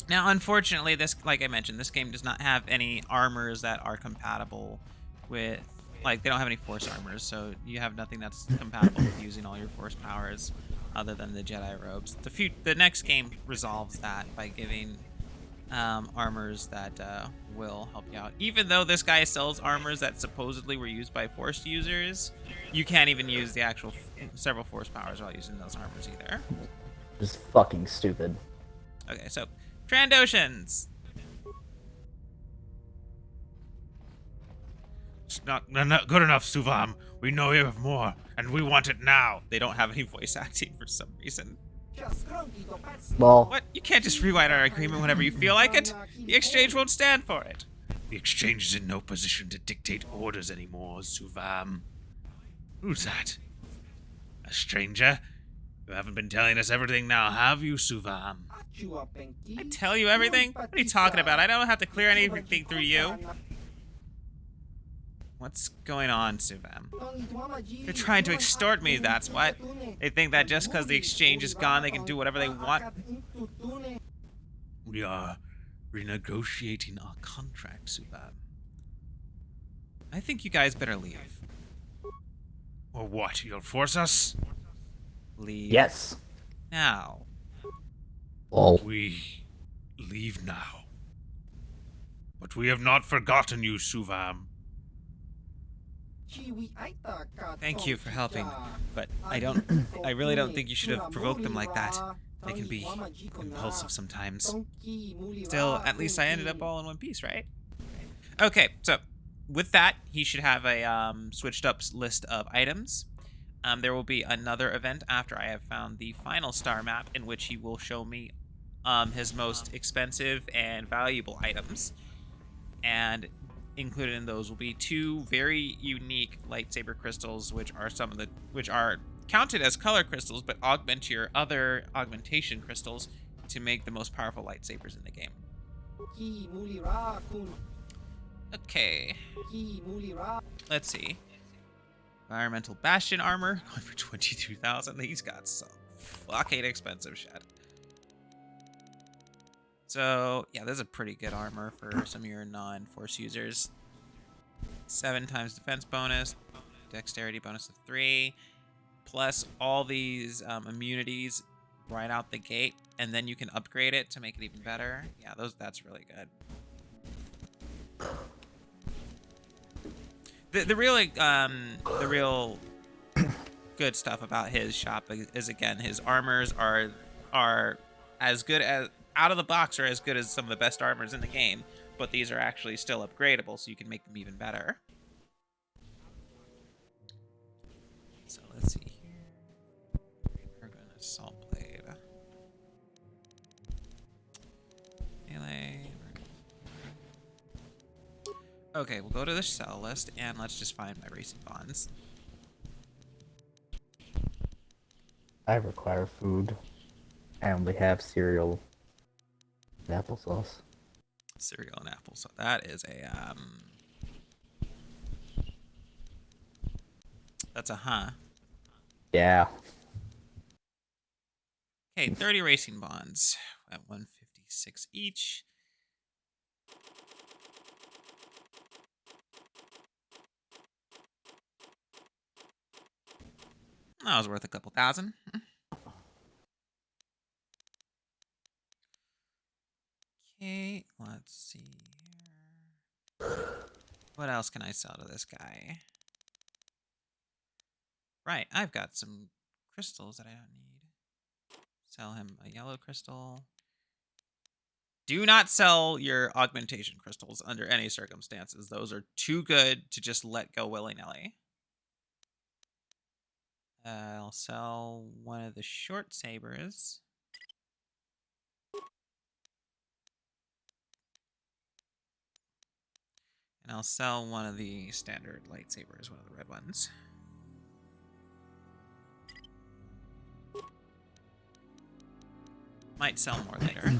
Speaker 3: Now, unfortunately, this, like I mentioned, this game does not have any armors that are compatible with, like, they don't have any force armors, so you have nothing that's compatible with using all your force powers other than the Jedi robes. The next game resolves that by giving armors that will help you out. Even though this guy sells armors that supposedly were used by force users, you can't even use the actual several force powers while using those armors either.
Speaker 2: Just fucking stupid.
Speaker 3: Okay, so Trandoshans.
Speaker 12: It's not good enough, Suvam. We know you have more, and we want it now.
Speaker 3: They don't have any voice acting for some reason.
Speaker 2: Well,
Speaker 3: What? You can't just rewrite our agreement whenever you feel like it. The exchange won't stand for it.
Speaker 12: The exchange is in no position to dictate orders anymore, Suvam. Who's that? A stranger? You haven't been telling us everything now, have you, Suvam?
Speaker 3: I tell you everything? What are you talking about? I don't have to clear anything through you. What's going on, Suvam? They're trying to extort me, that's what. They think that just because the exchange is gone, they can do whatever they want.
Speaker 12: We are renegotiating our contract, Suvam.
Speaker 3: I think you guys better leave.
Speaker 12: Or what? You'll force us?
Speaker 3: Leave.
Speaker 2: yes.
Speaker 3: Now.
Speaker 2: Well,
Speaker 12: We leave now. But we have not forgotten you, Suvam.
Speaker 3: Thank you for helping, but I really don't think you should have provoked them like that. They can be impulsive sometimes. Still, at least I ended up all in one piece, right? Okay, so with that, he should have a switched up list of items. There will be another event after I have found the final star map in which he will show me his most expensive and valuable items. And included in those will be 2 very unique lightsaber crystals, which are counted as color crystals, but augment your other augmentation crystals to make the most powerful lightsabers in the game. Okay. Let's see. Environmental Bastion armor going for 22,000. He's got some fucking expensive shit. So, yeah, this is a pretty good armor for some of your non-force users. 7 times defense bonus, dexterity bonus of 3, plus all these immunities right out the gate. and then you can upgrade it to make it even better. Yeah, that's really good. The real good stuff about his shop is again his armors are as good as out of the box are as good as some of the best armors in the game, but these are actually still upgradable, so you can make them even better. So let's see here. We're going to salt blade. Melee. Okay, we'll go to the sell list and let's just find my racing bonds.
Speaker 2: I require food. I only have cereal and applesauce.
Speaker 3: Cereal and apple. So that is a that's a huh.
Speaker 2: Yeah.
Speaker 3: Okay, 30 racing bonds at 156 each. That was worth a couple thousand. Okay, let's see here. What else can I sell to this guy? Right, I've got some crystals that I don't need. Sell him a yellow crystal. Do not sell your augmentation crystals under any circumstances. Those are too good to just let go willy-nilly. I'll sell one of the short sabers. And I'll sell one of the standard lightsabers, one of the red ones. Might sell more later.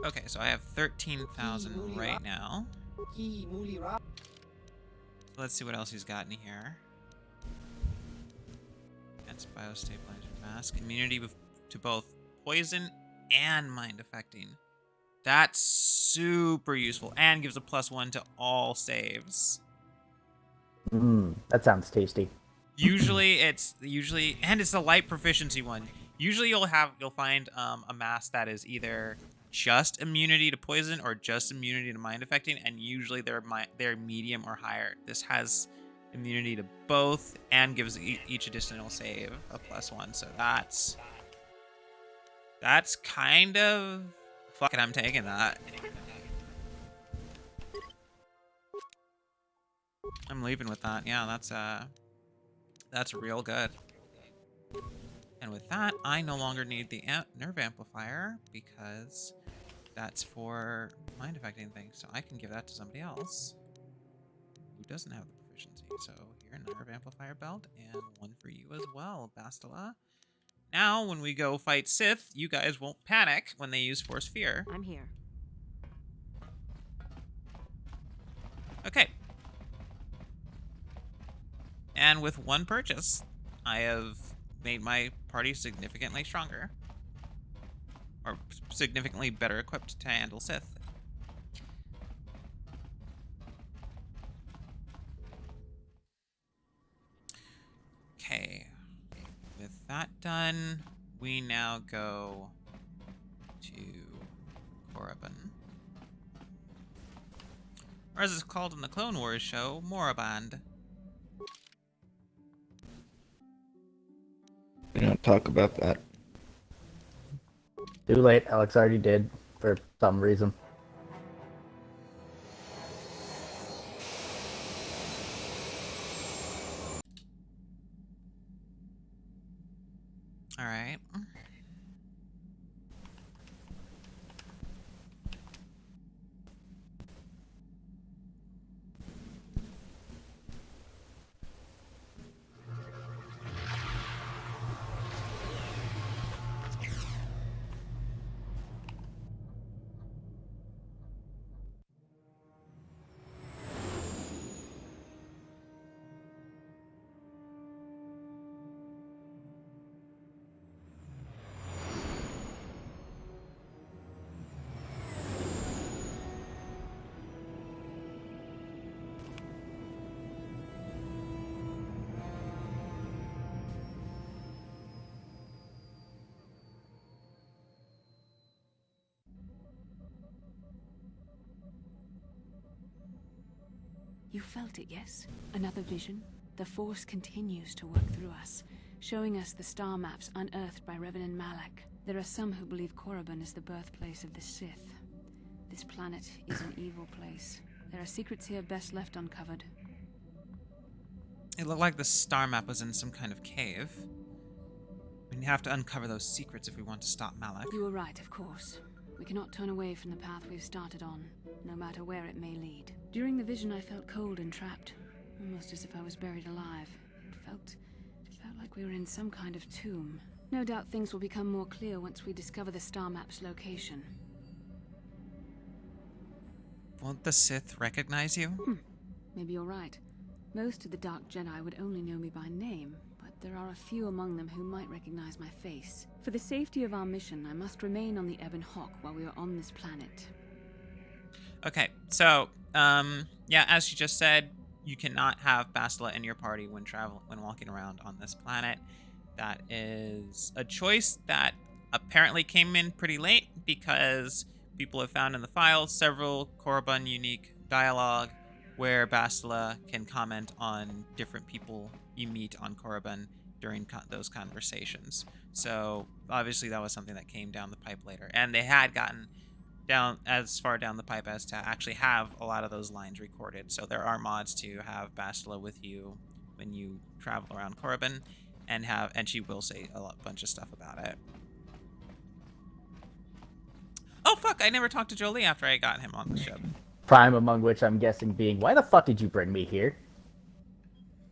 Speaker 3: Okay, so I have 13,000 right now. So let's see what else he's got in here. Against biostabilizer mask. Immunity to both poison and mind affecting. That's super useful. And gives a +1 to all saves.
Speaker 2: That sounds tasty.
Speaker 3: Usually it's a light proficiency one. Usually you'll find a mask that is either just immunity to poison or just immunity to mind affecting, and usually they're medium or higher. This has immunity to both and gives each additional save a +1. So that's kind of fuck it. I'm taking that. I'm leaving with that. Yeah, that's real good. And with that, I no longer need the nerve amplifier because that's for mind affecting things. So I can give that to somebody else who doesn't have the proficiency. So here, nerve amplifier belt, and one for you as well, Bastila. Now, when we go fight Sith, you guys won't panic when they use Force Fear.
Speaker 6: I'm here.
Speaker 3: Okay. And with one purchase, I have made my party significantly stronger. Or significantly better equipped to handle Sith. Okay. With that done, we now go to Korriban. Or as it's called in the Clone Wars show, Moraband.
Speaker 1: We don't talk about that.
Speaker 2: Too late. Alex already did for some reason.
Speaker 3: All right.
Speaker 7: You felt it, yes? Another vision? The Force continues to work through us, showing us the star maps unearthed by Reverend Malak. There are some who believe Korriban is the birthplace of the Sith. This planet is an evil place. There are secrets here best left uncovered.
Speaker 3: It looked like the star map was in some kind of cave. We have to uncover those secrets if we want to stop Malak.
Speaker 7: You were right, of course. We cannot turn away from the path we've started on, no matter where it may lead. During the vision, I felt cold and trapped, almost as if I was buried alive. It felt like we were in some kind of tomb. No doubt things will become more clear once we discover the star map's location.
Speaker 3: Won't the Sith recognize you?
Speaker 7: Maybe you're right. Most of the Dark Jedi would only know me by name, but there are a few among them who might recognize my face. For the safety of our mission, I must remain on the Ebon Hawk while we are on this planet.
Speaker 3: Okay, so, yeah, as you just said, you cannot have Bastila in your party when walking around on this planet. That is a choice that apparently came in pretty late because people have found in the files several Korriban unique dialogue where Bastila can comment on different people you meet on Korriban during those conversations. So obviously that was something that came down the pipe later, and they had gotten down as far down the pipe as to actually have a lot of those lines recorded. So there are mods to have Bastila with you when you travel around Korriban, and she will say a bunch of stuff about it. Oh fuck! I never talked to Jolie after I got him on the ship.
Speaker 2: Prime among which I'm guessing being, why the fuck did you bring me here?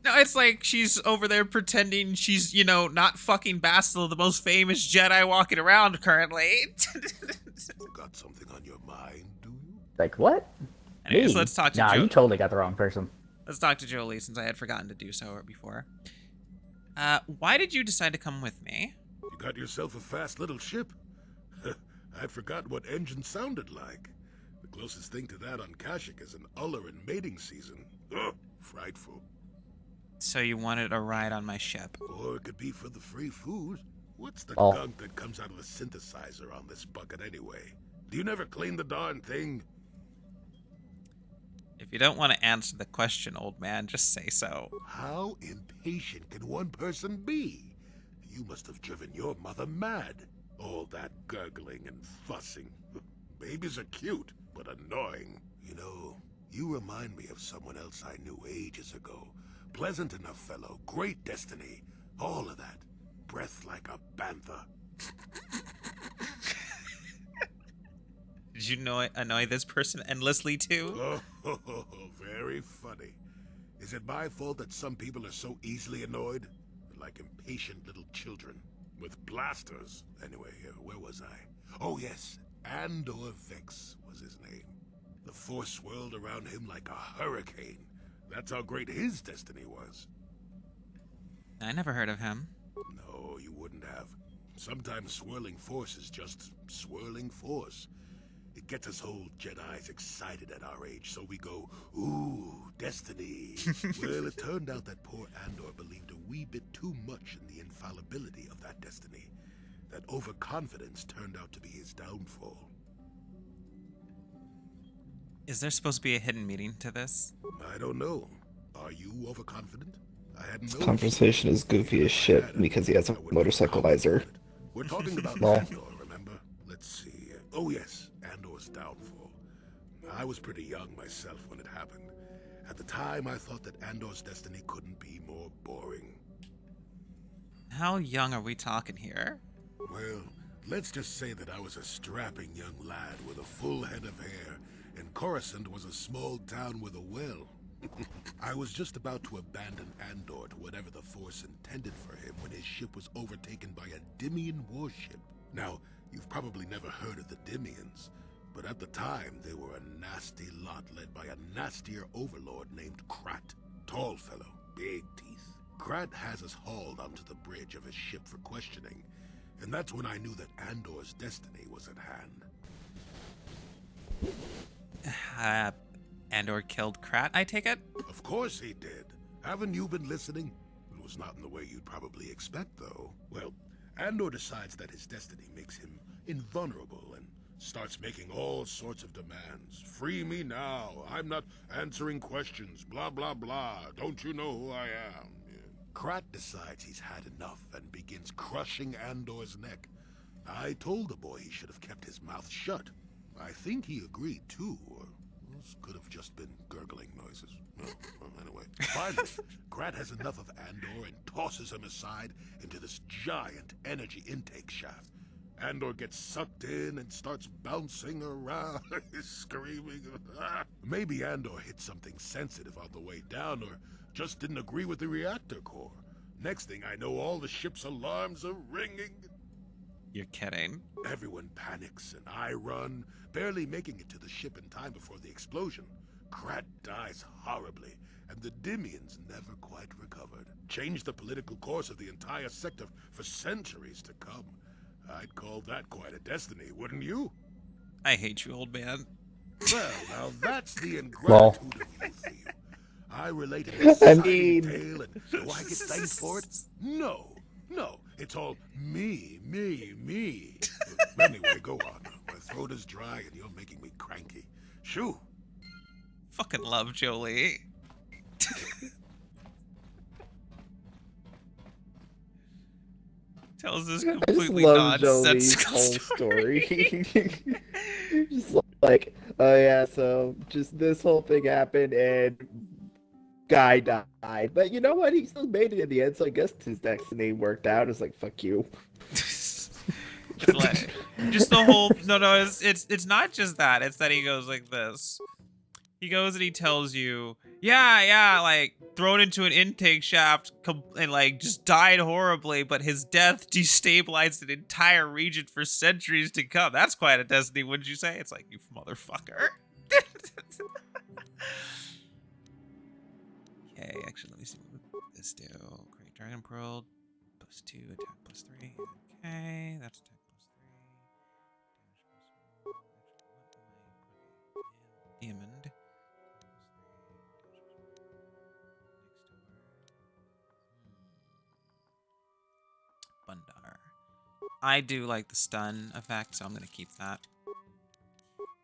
Speaker 3: No, it's like she's over there pretending she's, you know, not fucking Bastila, the most famous Jedi walking around currently.
Speaker 9: Got something on your mind, do you?
Speaker 2: Like, what?
Speaker 3: Anyways,
Speaker 2: Me?
Speaker 3: let's talk to
Speaker 2: Nah,
Speaker 3: Jolie.
Speaker 2: you totally got the wrong person.
Speaker 3: Let's talk to Jolie, since I had forgotten to do so before. Why did you decide to come with me?
Speaker 9: You got yourself a fast little ship. I'd forgotten what engine sounded like. The closest thing to that on Kashyyyk is an Uller in mating season. Ugh, frightful.
Speaker 3: So you wanted a ride on my ship.
Speaker 9: Or it could be for the free food. What's the
Speaker 2: Oh.
Speaker 9: gunk that comes out of the synthesizer on this bucket anyway? Do you never clean the darn thing?
Speaker 3: If you don't want to answer the question, old man, just say so.
Speaker 9: How impatient can one person be? You must have driven your mother mad. All that gurgling and fussing. Babies are cute, but annoying. You know, you remind me of someone else I knew ages ago. Pleasant enough fellow, great destiny, all of that. Breath like a bantha.
Speaker 3: Did you annoy this person endlessly too?
Speaker 9: Oh, very funny. Is it my fault that some people are so easily annoyed? They're like impatient little children. With blasters. Anyway, where was I? Oh yes, Andor Vex was his name. The Force swirled around him like a hurricane. That's how great his destiny was.
Speaker 3: I never heard of him.
Speaker 9: No, you wouldn't have. Sometimes swirling force is just swirling force. It gets us old Jedis excited at our age, so we go, ooh, destiny. Well, it turned out that poor Andor believed a wee bit too much in the infallibility of that destiny. That overconfidence turned out to be his downfall.
Speaker 3: Is there supposed to be a hidden meaning to this?
Speaker 9: I don't know. Are you overconfident? I hadn't
Speaker 13: This
Speaker 9: noticed.
Speaker 13: conversation is goofy as shit because he has a motorcycle visor.
Speaker 9: We're talking about
Speaker 13: Lol.
Speaker 9: Andor, remember? Let's see. Oh yes, Andor's downfall. I was pretty young myself when it happened. At the time, I thought that Andor's destiny couldn't be more boring.
Speaker 3: How young are we talking here?
Speaker 9: Well, let's just say that I was a strapping young lad with a full head of hair, and Coruscant was a small town with a well. I was just about to abandon Andor to whatever the Force intended for him when his ship was overtaken by a Dimian warship. Now, you've probably never heard of the Dimians, but at the time they were a nasty lot led by a nastier overlord named Krat. Tall fellow, big teeth. Krat has us hauled onto the bridge of his ship for questioning, and that's when I knew that Andor's destiny was at hand.
Speaker 3: Andor killed Krat, I take it?
Speaker 9: Of course he did. Haven't you been listening? It was not in the way you'd probably expect, though. Well, Andor decides that his destiny makes him invulnerable and Starts making all sorts of demands. Free me now. I'm not answering questions. Blah, blah, blah. Don't you know who I am? Krat decides he's had enough and begins crushing Andor's neck. I told the boy he should have kept his mouth shut. I think he agreed too, or this could have just been gurgling noises. Well, anyway, finally, Krat has enough of Andor and tosses him aside into this giant energy intake shaft. Andor gets sucked in and starts bouncing around, screaming. Maybe Andor hit something sensitive on the way down, or just didn't agree with the reactor core. Next thing I know, all the ship's alarms are ringing.
Speaker 3: You're kidding.
Speaker 9: Everyone panics, and I run, barely making it to the ship in time before the explosion. Krat dies horribly, and the Dimians never quite recovered. Changed the political course of the entire sector for centuries to come. I'd call that quite a destiny, wouldn't you?
Speaker 3: I hate you, old man.
Speaker 9: Well, now that's the ingratitude of youth for you. I related a exciting tale, and do I get thanked for it? No. No, it's all me. Anyway, go on. My throat is dry and you're making me cranky. Shoo!
Speaker 3: Fucking love Jolie. Tells this completely nonsensical
Speaker 13: story. Just like, oh yeah, so just this whole thing happened and guy died. But you know what? He still made it in the end, so I guess his destiny worked out. It's like, fuck you.
Speaker 3: Just the whole it's not just that. It's that he goes like this. He goes and he tells you, yeah, like thrown into an intake shaft and like just died horribly, but his death destabilized an entire region for centuries to come. That's quite a destiny, wouldn't you say? It's like, you motherfucker. Okay, actually, let me see what this do. Great Dragon Pearl, +2, attack +3. Okay, that's attack +3. Diamond. Bundar. I do like the stun effect, so I'm gonna keep that.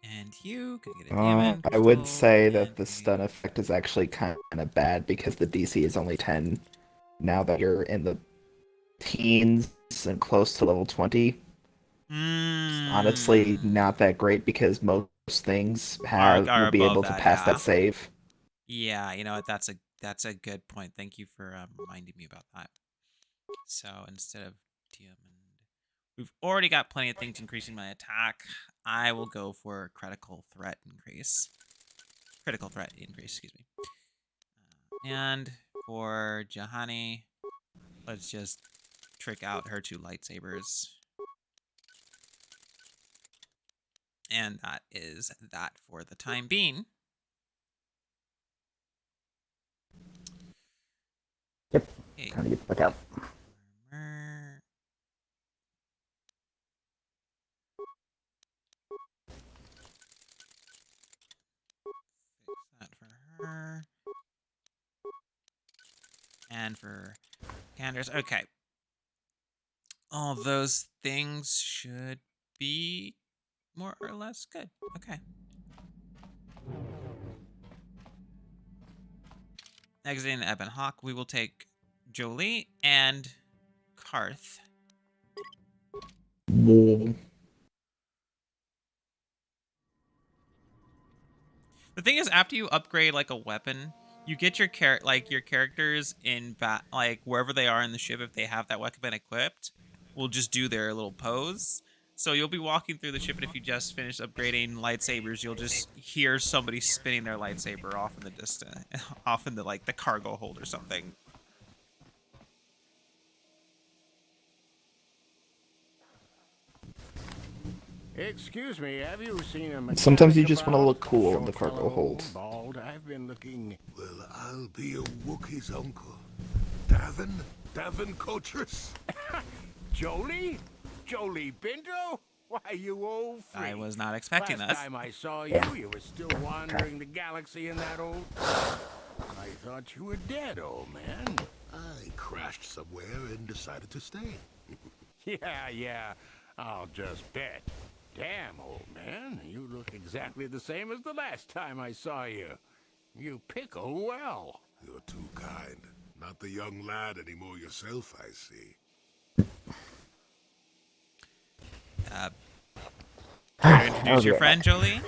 Speaker 3: And you can get a diamond.
Speaker 13: I would say that the stun effect is actually kind of bad because the DC is only 10. Now that you're in the teens and close to level 20, honestly, not that great because most things will be able to pass that save.
Speaker 3: Yeah, you know what? That's a good point. Thank you for reminding me about that. So instead of diamond, we've already got plenty of things increasing my attack. I will go for critical threat increase. Excuse me. And for Jahani, let's just trick out her 2 lightsabers. And that is that for the time being.
Speaker 2: Yep. Time to get the fuck out. Her. And for Candace. Okay. All those things should be more or less good. Okay. Exiting Ebon Hawk, we will take Jolie and Karth.
Speaker 13: Whoa.
Speaker 3: The thing is, after you upgrade like a weapon, you get your characters in like wherever they are in the ship. If they have that weapon equipped, will just do their little pose. So you'll be walking through the ship, and if you just finished upgrading lightsabers, you'll just hear somebody spinning their lightsaber off in the distance, off in the like the cargo hold or something.
Speaker 4: Excuse me, have you seen a
Speaker 13: Sometimes you just want to look cool in the cargo hold.
Speaker 4: Bald, I've been looking.
Speaker 9: Well, I'll be a Wookiee's uncle. Davin Coatress.
Speaker 4: Jolie Pinto? Why, you old freak.
Speaker 3: I was not expecting
Speaker 4: Last
Speaker 3: this.
Speaker 4: time I saw you, you were still wandering the galaxy in that old... I thought you were dead, old man.
Speaker 9: I crashed somewhere and decided to stay.
Speaker 4: Yeah, I'll just bet. Damn, old man, you look exactly the same as the last time I saw you. You pickle well.
Speaker 9: You're too kind. Not the young lad anymore yourself, I see.
Speaker 3: Care to introduce your friend, Jolie?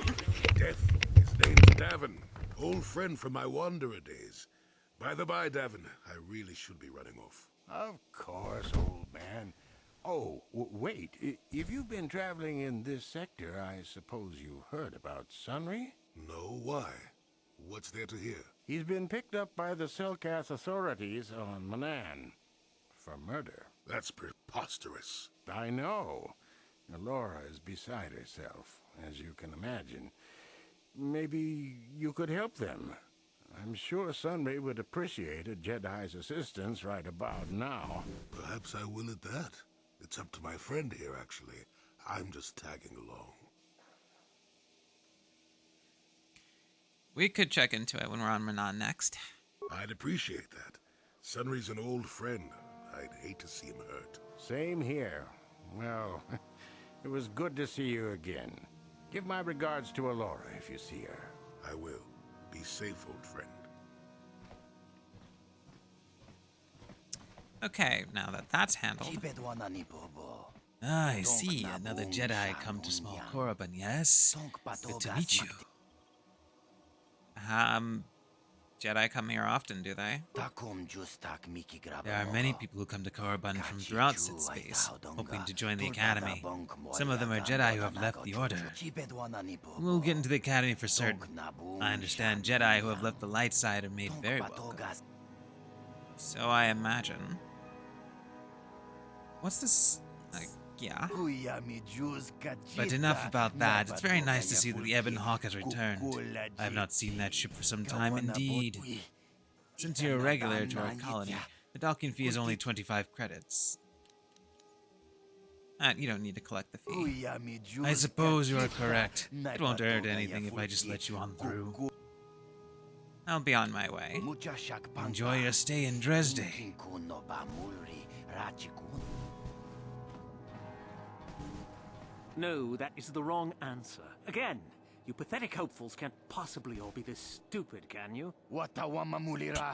Speaker 9: Death. His name's Davin. Old friend from my wanderer days. By the by, Davin, I really should be running off.
Speaker 4: Of course, old man. Oh, wait. If you've been traveling in this sector, I suppose you heard about Sunry?
Speaker 9: No, why? What's there to hear?
Speaker 4: He's been picked up by the Selkath authorities on Manan for murder.
Speaker 9: That's preposterous.
Speaker 4: I know. Laura is beside herself, as you can imagine. Maybe you could help them. I'm sure Sunray would appreciate a Jedi's assistance right about now.
Speaker 9: Perhaps I will at that. It's up to my friend here, actually. I'm just tagging along.
Speaker 3: We could check into it when we're on Manan next.
Speaker 9: I'd appreciate that. Sunry's an old friend. I'd hate to see him hurt.
Speaker 4: Same here. Well, it was good to see you again. Give my regards to Alora if you see her.
Speaker 9: I will. Be safe, old friend.
Speaker 3: Okay, now that that's handled.
Speaker 12: Ah, I see. Another Jedi come to small Korriban, yes? Good to meet you.
Speaker 3: Jedi come here often, do they?
Speaker 12: There are many people who come to Korriban from throughout Sith space, hoping to join the Academy. Some of them are Jedi who have left the Order. We'll get into the Academy for certain. I understand Jedi who have left the light side are made very welcome.
Speaker 3: So I imagine. What's this? Yeah.
Speaker 12: But enough about that. It's very nice to see that the Ebon Hawk has returned. I have not seen that ship for some time indeed. Since you're a regular to our colony, the docking fee is only 25 credits.
Speaker 3: You don't need to collect the fee.
Speaker 12: I suppose you are correct. It won't hurt anything if I just let you on through.
Speaker 3: I'll be on my way.
Speaker 12: Enjoy your stay in Dresde.
Speaker 11: No, that is the wrong answer. Again, you pathetic hopefuls can't possibly all be this stupid, can you?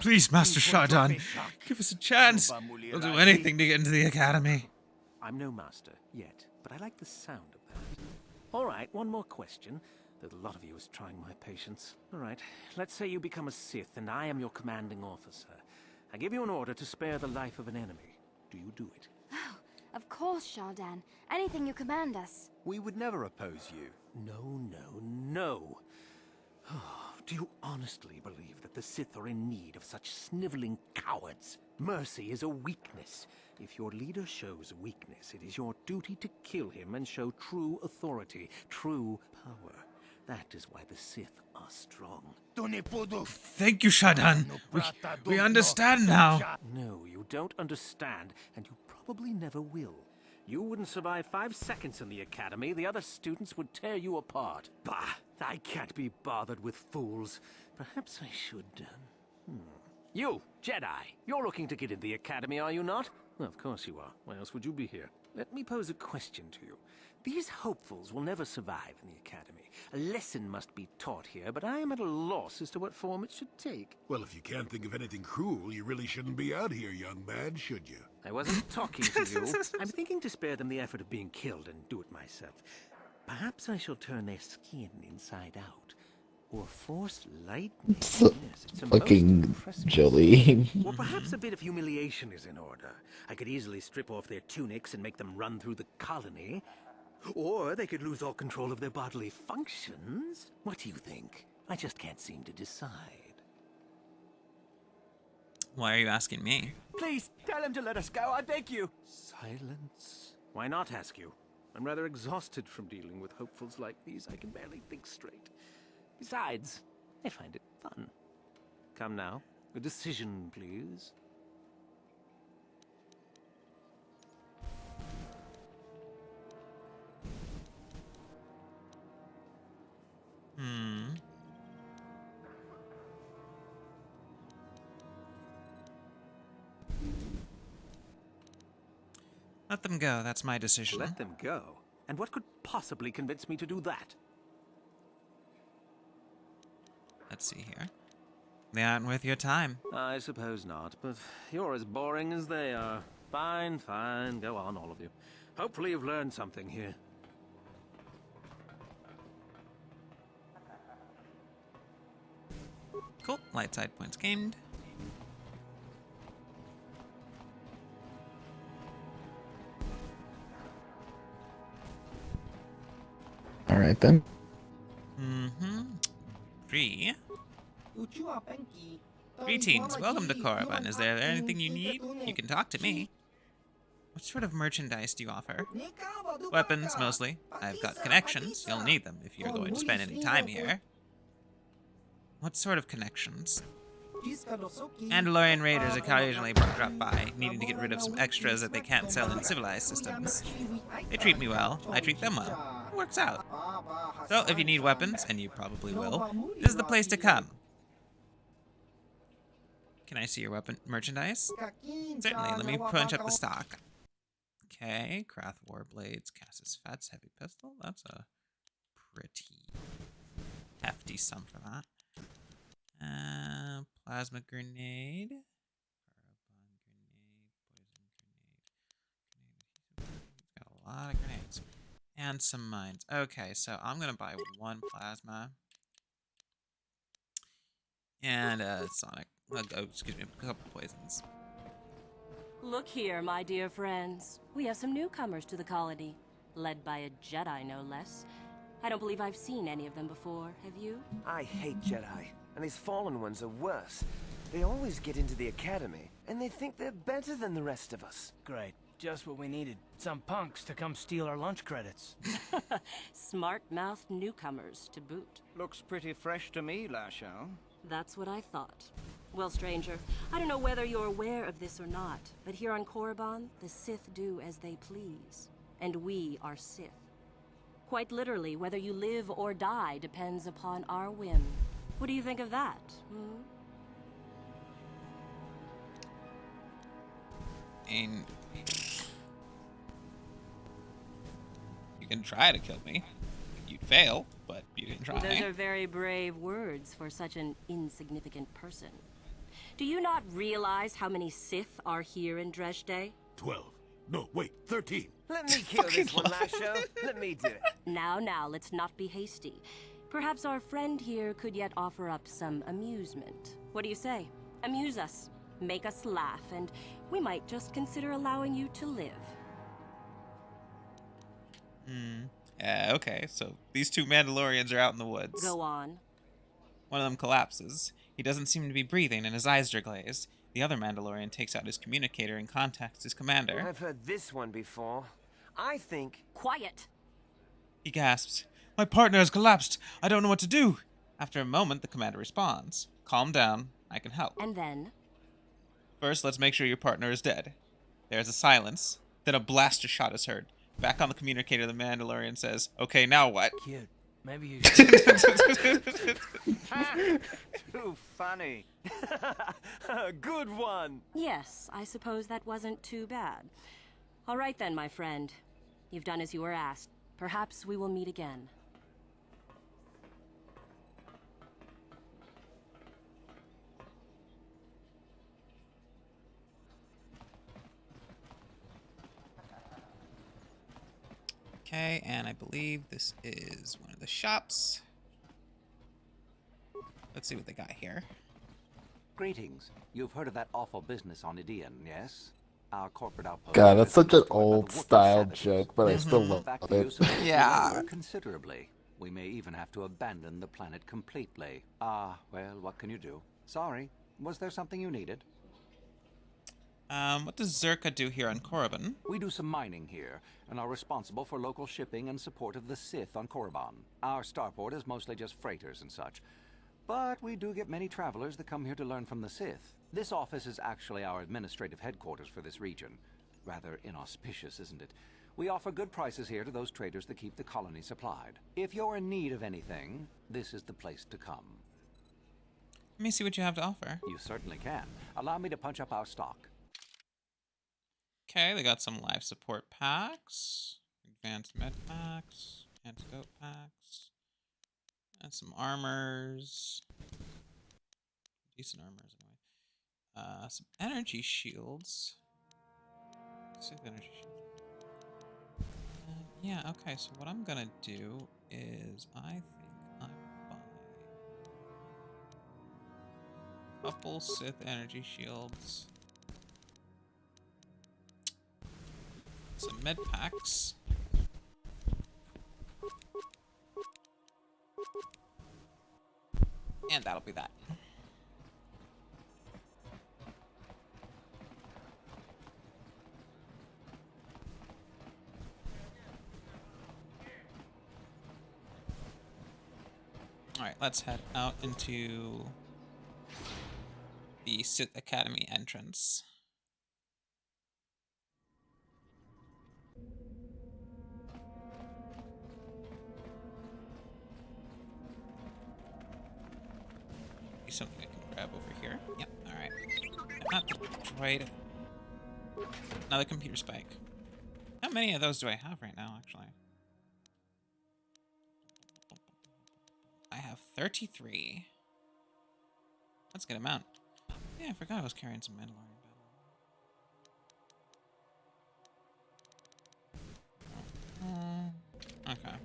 Speaker 12: Please, Master Shardan, give us a chance. We'll do anything to get into the Academy.
Speaker 11: I'm no master, yet, but I like the sound of that. All right, one more question. Though a lot of you is trying my patience. All right, let's say you become a Sith and I am your commanding officer. I give you an order to spare the life of an enemy. Do you do it?
Speaker 5: Oh, of course, Shardan. Anything you command us.
Speaker 14: We would never oppose you.
Speaker 11: No. Do you honestly believe that the Sith are in need of such sniveling cowards? Mercy is a weakness. If your leader shows weakness, it is your duty to kill him and show true authority, true power. That is why the Sith are strong.
Speaker 12: Thank you, Shardan. We understand now.
Speaker 11: No, you don't understand, and you probably never will. You wouldn't survive 5 seconds in the Academy. The other students would tear you apart. Bah! I can't be bothered with fools. Perhaps I should... You, Jedi, you're looking to get in the Academy, are you not? Well, of course you are. Why else would you be here? Let me pose a question to you. These hopefuls will never survive in the Academy. A lesson must be taught here, but I am at a loss as to what form it should take.
Speaker 9: Well, if you can't think of anything cruel, you really shouldn't be out here, young man, should you?
Speaker 11: I wasn't talking to you. I'm thinking to spare them the effort of being killed and do it myself. Perhaps I shall turn their skin inside out. Or force lightning. Yes, it's a
Speaker 13: Fucking Jolie.
Speaker 11: Or perhaps a bit of humiliation is in order. I could easily strip off their tunics and make them run through the colony. Or they could lose all control of their bodily functions. What do you think? I just can't seem to decide.
Speaker 3: Why are you asking me?
Speaker 11: Please, tell him to let us go, I beg you. Silence. Why not ask you? I'm rather exhausted from dealing with hopefuls like these. I can barely think straight. Besides, I find it fun. Come now, a decision, please.
Speaker 3: Let them go. That's my decision.
Speaker 11: Let them go? And what could possibly convince me to do that?
Speaker 12: Let's see here. They aren't worth your time.
Speaker 11: I suppose not, but you're as boring as they are. Fine, fine. Go on, all of you. Hopefully you've learned something here.
Speaker 12: Cool. Light side points gained.
Speaker 13: All right then.
Speaker 12: Mm-hmm. Greetings. Welcome to Korriban. Is there anything you need? You can talk to me. What sort of merchandise do you offer? Weapons, mostly. I've got connections. You'll need them if you're going to spend any time here. What sort of connections? Mandalorian raiders occasionally drop by, needing to get rid of some extras that they can't sell in civilized systems. They treat me well. I treat them well. It works out. So, if you need weapons, and you probably will, this is the place to come. Can I see your weapon merchandise? Certainly. Let me punch up the stock. Okay, Krath Warblades, Cassis Fats, Heavy Pistol. That's a pretty hefty sum for that. Plasma Grenade. Carbon Grenade, Poison Grenade. Got a lot of grenades. And some mines. Okay, so I'm gonna buy one plasma. And Sonic. Excuse me, a couple poisons.
Speaker 15: Look here, my dear friends. We have some newcomers to the colony, led by a Jedi, no less. I don't believe I've seen any of them before, have you?
Speaker 11: I hate Jedi, and these fallen ones are worse. They always get into the academy, and they think they're better than the rest of us.
Speaker 8: Great. Just what we needed. Some punks to come steal our lunch credits.
Speaker 15: Smart-mouthed newcomers, to boot.
Speaker 14: Looks pretty fresh to me, Lasho.
Speaker 15: That's what I thought. Well, stranger, I don't know whether you're aware of this or not, but here on Korriban, the Sith do as they please. And we are Sith. Quite literally, whether you live or die depends upon our whim. What do you think of that,
Speaker 12: And you can try to kill me. You'd fail, but you can try.
Speaker 15: Those are very brave words for such an insignificant person. Do you not realize how many Sith are here in Dresde?
Speaker 9: 12. No, wait, 13.
Speaker 11: Let me kill this one, Lasho. Let me do it.
Speaker 15: Now, let's not be hasty. Perhaps our friend here could yet offer up some amusement. What do you say? Amuse us, make us laugh, and we might just consider allowing you to live.
Speaker 12: Okay, so these two Mandalorians are out in the woods.
Speaker 15: Go on.
Speaker 12: One of them collapses. He doesn't seem to be breathing, and his eyes are glazed. The other Mandalorian takes out his communicator and contacts his commander.
Speaker 11: I've heard this one before. I think...
Speaker 15: Quiet!
Speaker 12: He gasps. My partner has collapsed. I don't know what to do. After a moment, the commander responds. Calm down. I can help.
Speaker 15: And then?
Speaker 12: First, let's make sure your partner is dead. There's a silence. Then a blaster shot is heard. Back on the communicator, the Mandalorian says, okay, now what?
Speaker 8: Cute. Maybe you
Speaker 14: Too funny.
Speaker 11: Good one.
Speaker 15: Yes, I suppose that wasn't too bad. All right then, my friend. You've done as you were asked. Perhaps we will meet again.
Speaker 12: Okay, and I believe this is one of the shops. Let's see what they got here.
Speaker 16: Greetings. You've heard of that awful business on Idian, yes? Our corporate outpost.
Speaker 13: God, that's such an old style joke, but I still love it.
Speaker 16: Yeah. Considerably. We may even have to abandon the planet completely. Well, what can you do? Sorry. Was there something you needed?
Speaker 12: What does Zerka do here on Korriban?
Speaker 16: We do some mining here, and are responsible for local shipping and support of the Sith on Korriban. Our starport is mostly just freighters and such. But we do get many travelers that come here to learn from the Sith. This office is actually our administrative headquarters for this region. Rather inauspicious, isn't it? We offer good prices here to those traders that keep the colony supplied. If you're in need of anything, this is the place to come.
Speaker 12: Let me see what you have to offer.
Speaker 16: You certainly can. Allow me to punch up our stock.
Speaker 12: Okay, they got some life support packs.
Speaker 3: advanced med packs, antidote packs, and some armors. Decent armors, anyway. Some energy shields. Sith energy shields. Yeah, okay, so what I'm gonna do is I think I buy a couple Sith energy shields, some med packs, and that'll be that. Alright, let's head out into the Sith Academy entrance. Be something I can grab over here. Yep, alright. Not the droid. Another computer spike. How many of those do I have right now, actually? I have 33. That's a good amount. Yeah, I forgot I was carrying some Mandalorian battle. Okay.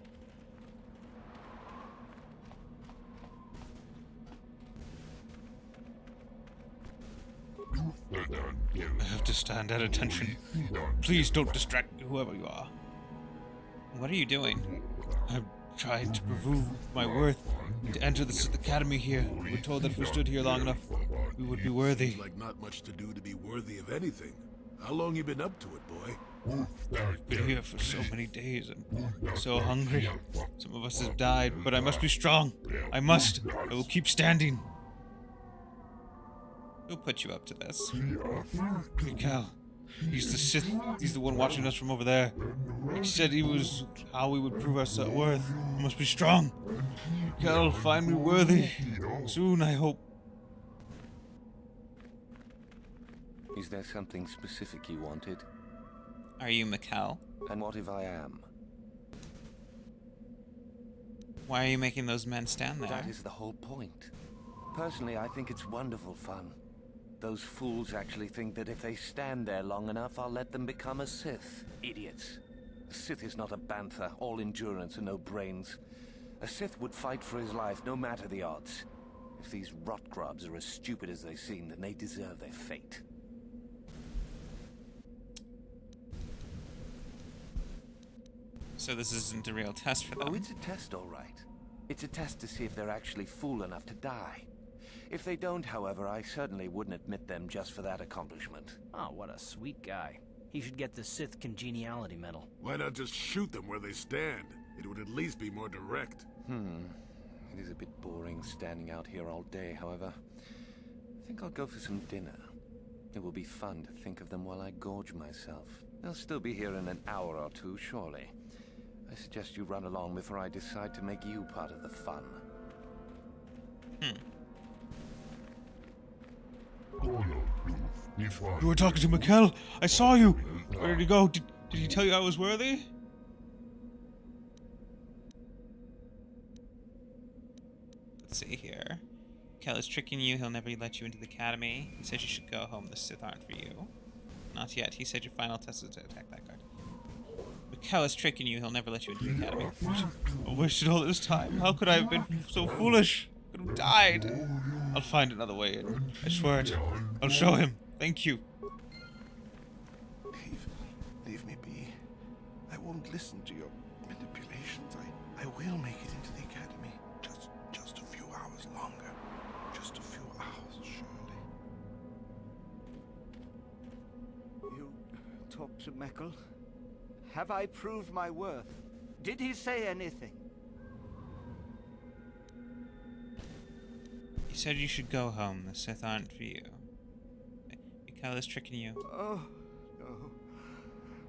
Speaker 3: I have to stand at attention. Please don't distract me, whoever you are. What are you doing? I'm trying to prove my worth to enter the Sith Academy here. We're told that if we stood here long enough, we would be worthy.
Speaker 9: Seems like not much to do to be worthy of anything. How long you been up to it, boy?
Speaker 3: I've been here for so many days and so hungry. Some of us have died, but I must be strong. I must. I will keep standing. Who put you up to this? Mikhail. He's the Sith. He's the one watching us from over there. He said he was how we would prove our worth. We must be strong. Mikhail, find me worthy. Soon, I hope.
Speaker 10: Is there something specific you wanted?
Speaker 3: Are you Mikhail?
Speaker 10: And what if I am?
Speaker 3: Why are you making those men stand there?
Speaker 10: That is the whole point. Personally, I think it's wonderful fun. Those fools actually think that if they stand there long enough, I'll let them become a Sith. Idiots. A Sith is not a bantha, all endurance and no brains. A Sith would fight for his life, no matter the odds. If these rot grubs are as stupid as they seem, then they deserve their fate.
Speaker 3: So this isn't a real test for them?
Speaker 10: Oh, it's a test, all right. It's a test to see if they're actually fool enough to die. If they don't, however, I certainly wouldn't admit them just for that accomplishment.
Speaker 17: Oh, what a sweet guy. He should get the Sith Congeniality Medal.
Speaker 9: Why not just shoot them where they stand? It would at least be more direct.
Speaker 10: It is a bit boring standing out here all day, however. I think I'll go for some dinner. It will be fun to think of them while I gorge myself. They'll still be here in an hour or two, surely. I suggest you run along before I decide to make you part of the fun.
Speaker 3: You were talking to Mikhail? I saw you! Where did he go? Did he tell you I was worthy? Let's see here. Mikhail is tricking you. He'll never let you into the academy. He said you should go home. The Sith aren't for you. Not yet. He said your final test is to attack that guard. Mikhail is tricking you. He'll never let you into the academy. I wasted all this time. How could I have been so foolish? I could have died. I'll find another way in. I swear it. I'll show him. Thank you.
Speaker 4: Leave me be. I won't listen to your manipulations. I will make it into the academy. Just a few hours longer. Just a few hours, surely.
Speaker 14: You talked to Meckel? Have I proved my worth? Did he say anything?
Speaker 3: He said you should go home. The Sith aren't for you. Mikhail is tricking you.
Speaker 14: Oh, no.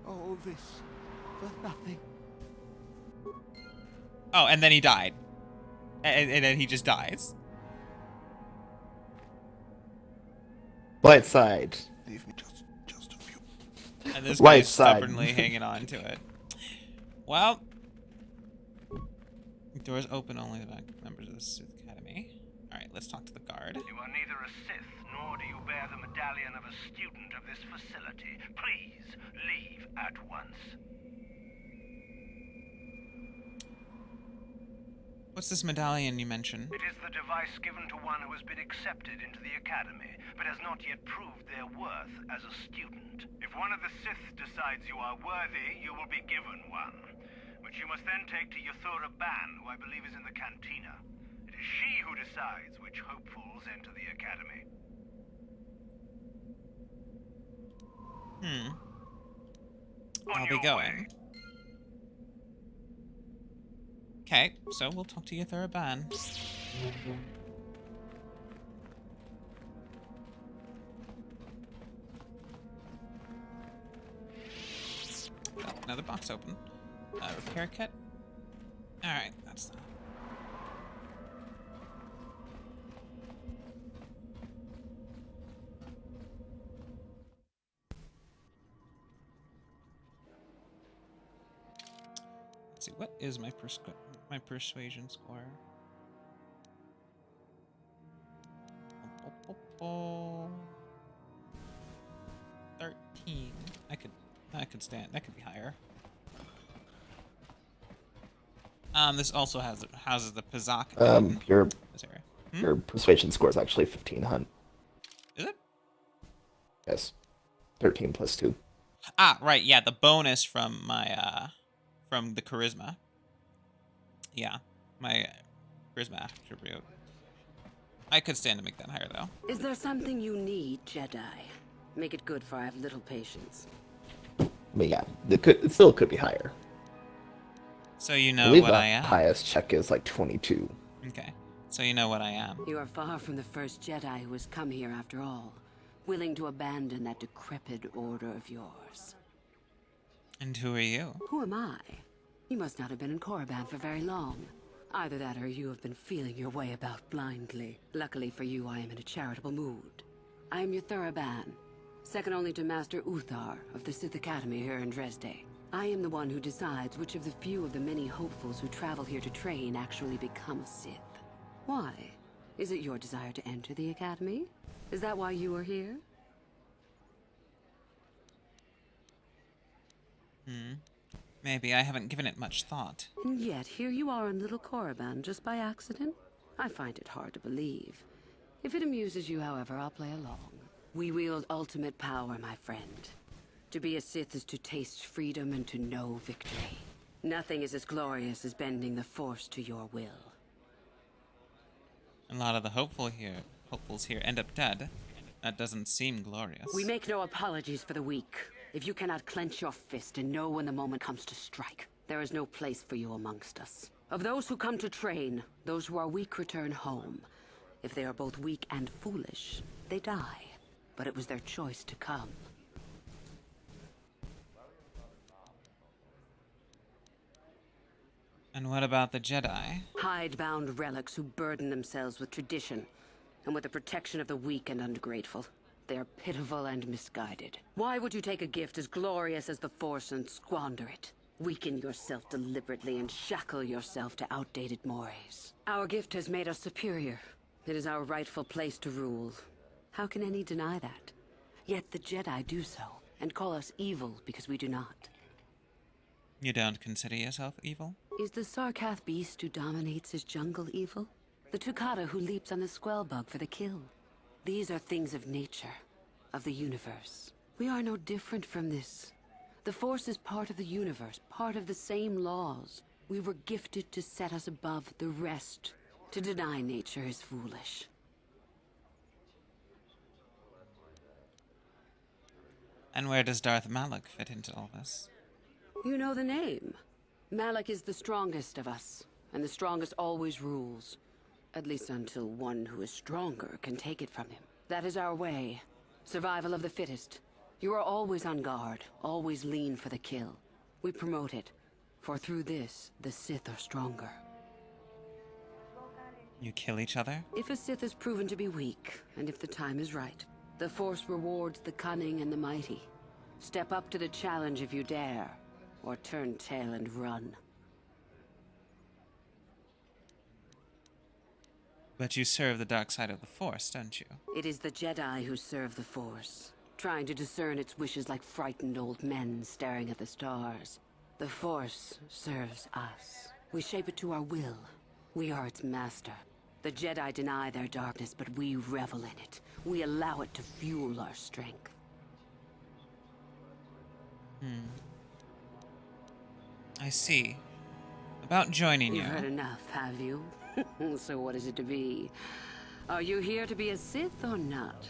Speaker 14: All this for nothing.
Speaker 3: Oh, and then he died. And then he just dies.
Speaker 13: Light side.
Speaker 4: Leave me just a few.
Speaker 3: And this
Speaker 13: Light
Speaker 3: guy's
Speaker 13: side.
Speaker 3: stubbornly hanging on to it. Well, doors open only to members of the Sith Academy. All right, let's talk to the guard.
Speaker 18: You are neither a Sith, nor do you bear the medallion of a student of this facility. Please, leave at once.
Speaker 3: What's this medallion you mentioned?
Speaker 18: It is the device given to one who has been accepted into the Academy, but has not yet proved their worth as a student. If one of the Sith decides you are worthy, you will be given one, which you must then take to Yathura Ban, who I believe is in the cantina. It is she who decides which hopefuls enter the Academy.
Speaker 3: I'll be going. Okay, so we'll talk to Yathura Ban. Oh, another box open. Repair kit. Alright, that's that. Let's see, what is my persuasion score? 13. I could stand. That could be higher. This also houses the Pazak.
Speaker 13: Your persuasion score is actually 1500.
Speaker 3: Is it?
Speaker 13: Yes. 13 plus 2.
Speaker 3: Ah, right. Yeah, the bonus from my from the charisma. Yeah, my charisma attribute. I could stand to make that higher though.
Speaker 6: Is there something you need, Jedi? Make it good, for I have little patience.
Speaker 13: But yeah, it still could be higher.
Speaker 3: So you know what I am.
Speaker 13: The highest check is like 22.
Speaker 3: Okay, so you know what I am.
Speaker 6: You are far from the first Jedi who has come here after all, willing to abandon that decrepit order of yours.
Speaker 3: And who are you?
Speaker 6: Who am I? You must not have been in Korriban for very long. Either that or you have been feeling your way about blindly. Luckily for you, I am in a charitable mood. I am Yathura Ban, second only to Master Uthar of the Sith Academy here in Dresde. I am the one who decides which of the few of the many hopefuls who travel here to train actually become a Sith. Why? Is it your desire to enter the Academy? Is that why you are here?
Speaker 3: Maybe. I haven't given it much thought.
Speaker 6: And yet, here you are in Little Korriban just by accident? I find it hard to believe. If it amuses you, however, I'll play along. We wield ultimate power, my friend. To be a Sith is to taste freedom and to know victory. Nothing is as glorious as bending the Force to your will.
Speaker 3: A lot of the hopefuls here end up dead. That doesn't seem glorious.
Speaker 6: We make no apologies for the weak. If you cannot clench your fist and know when the moment comes to strike, there is no place for you amongst us. Of those who come to train, those who are weak return home. If they are both weak and foolish, they die. But it was their choice to come.
Speaker 3: And what about the Jedi?
Speaker 6: Hidebound relics who burden themselves with tradition and with the protection of the weak and ungrateful. They are pitiful and misguided. Why would you take a gift as glorious as the Force and squander it? Weaken yourself deliberately and shackle yourself to outdated mores. Our gift has made us superior. It is our rightful place to rule. How can any deny that? Yet the Jedi do so, and call us evil because we do not.
Speaker 3: You don't consider yourself evil?
Speaker 6: Is the Sarkath beast who dominates his jungle evil? The Tukata who leaps on the Squellbug for the kill? These are things of nature, of the universe. We are no different from this. The Force is part of the universe, part of the same laws. We were gifted to set us above the rest. To deny nature is foolish.
Speaker 3: And where does Darth Malak fit into all this?
Speaker 6: You know the name. Malak is the strongest of us, and the strongest always rules. At least until one who is stronger can take it from him. That is our way. Survival of the fittest. You are always on guard, always lean for the kill. We promote it, for through this, the Sith are stronger.
Speaker 3: You kill each other?
Speaker 6: If a Sith is proven to be weak, and if the time is right, the Force rewards the cunning and the mighty. Step up to the challenge if you dare, or turn tail and run.
Speaker 12: But you serve the dark side of the Force, don't you?
Speaker 6: It is the Jedi who serve the Force, trying to discern its wishes like frightened old men staring at the stars. The Force serves us. We shape it to our will. We are its master. The Jedi deny their darkness, but we revel in it. We allow it to fuel our strength.
Speaker 12: I see. About joining you.
Speaker 6: You've heard enough, have you? So what is it to be? Are you here to be a Sith or not?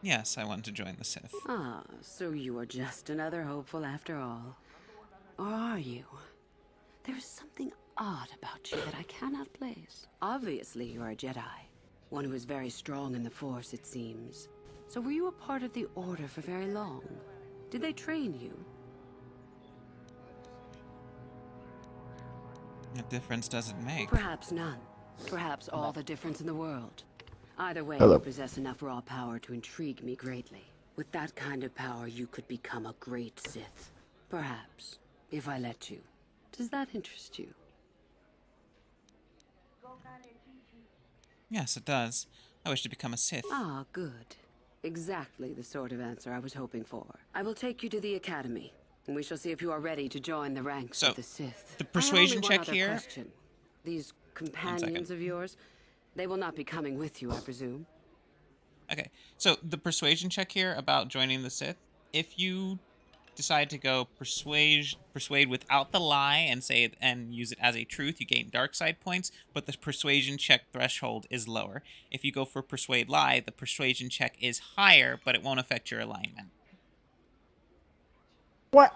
Speaker 12: Yes, I want to join the Sith.
Speaker 6: Ah, so you are just another hopeful after all. Or are you? There is something odd about you that I cannot place. Obviously, you are a Jedi. One who is very strong in the Force, it seems. So were you a part of the Order for very long? Did they train you?
Speaker 12: What difference does it make?
Speaker 6: Perhaps none. Perhaps all the difference in the world. Either way,
Speaker 13: Hello.
Speaker 6: you possess enough raw power to intrigue me greatly. With that kind of power, you could become a great Sith. Perhaps, if I let you. Does that interest you?
Speaker 12: Yes, it does. I wish to become a Sith.
Speaker 6: Ah, good. Exactly the sort of answer I was hoping for. I will take you to the Academy, and we shall see if you are ready to join the ranks of the Sith.
Speaker 12: The persuasion
Speaker 6: I have only
Speaker 12: check
Speaker 6: one other
Speaker 12: here.
Speaker 6: question. These companions of yours, they will not be coming with you, I presume.
Speaker 12: Okay, so the persuasion check here about joining the Sith. If you decide to go persuade without the lie and use it as a truth, you gain dark side points, but the persuasion check threshold is lower. If you go for persuade lie, the persuasion check is higher, but it won't affect your alignment.
Speaker 2: What?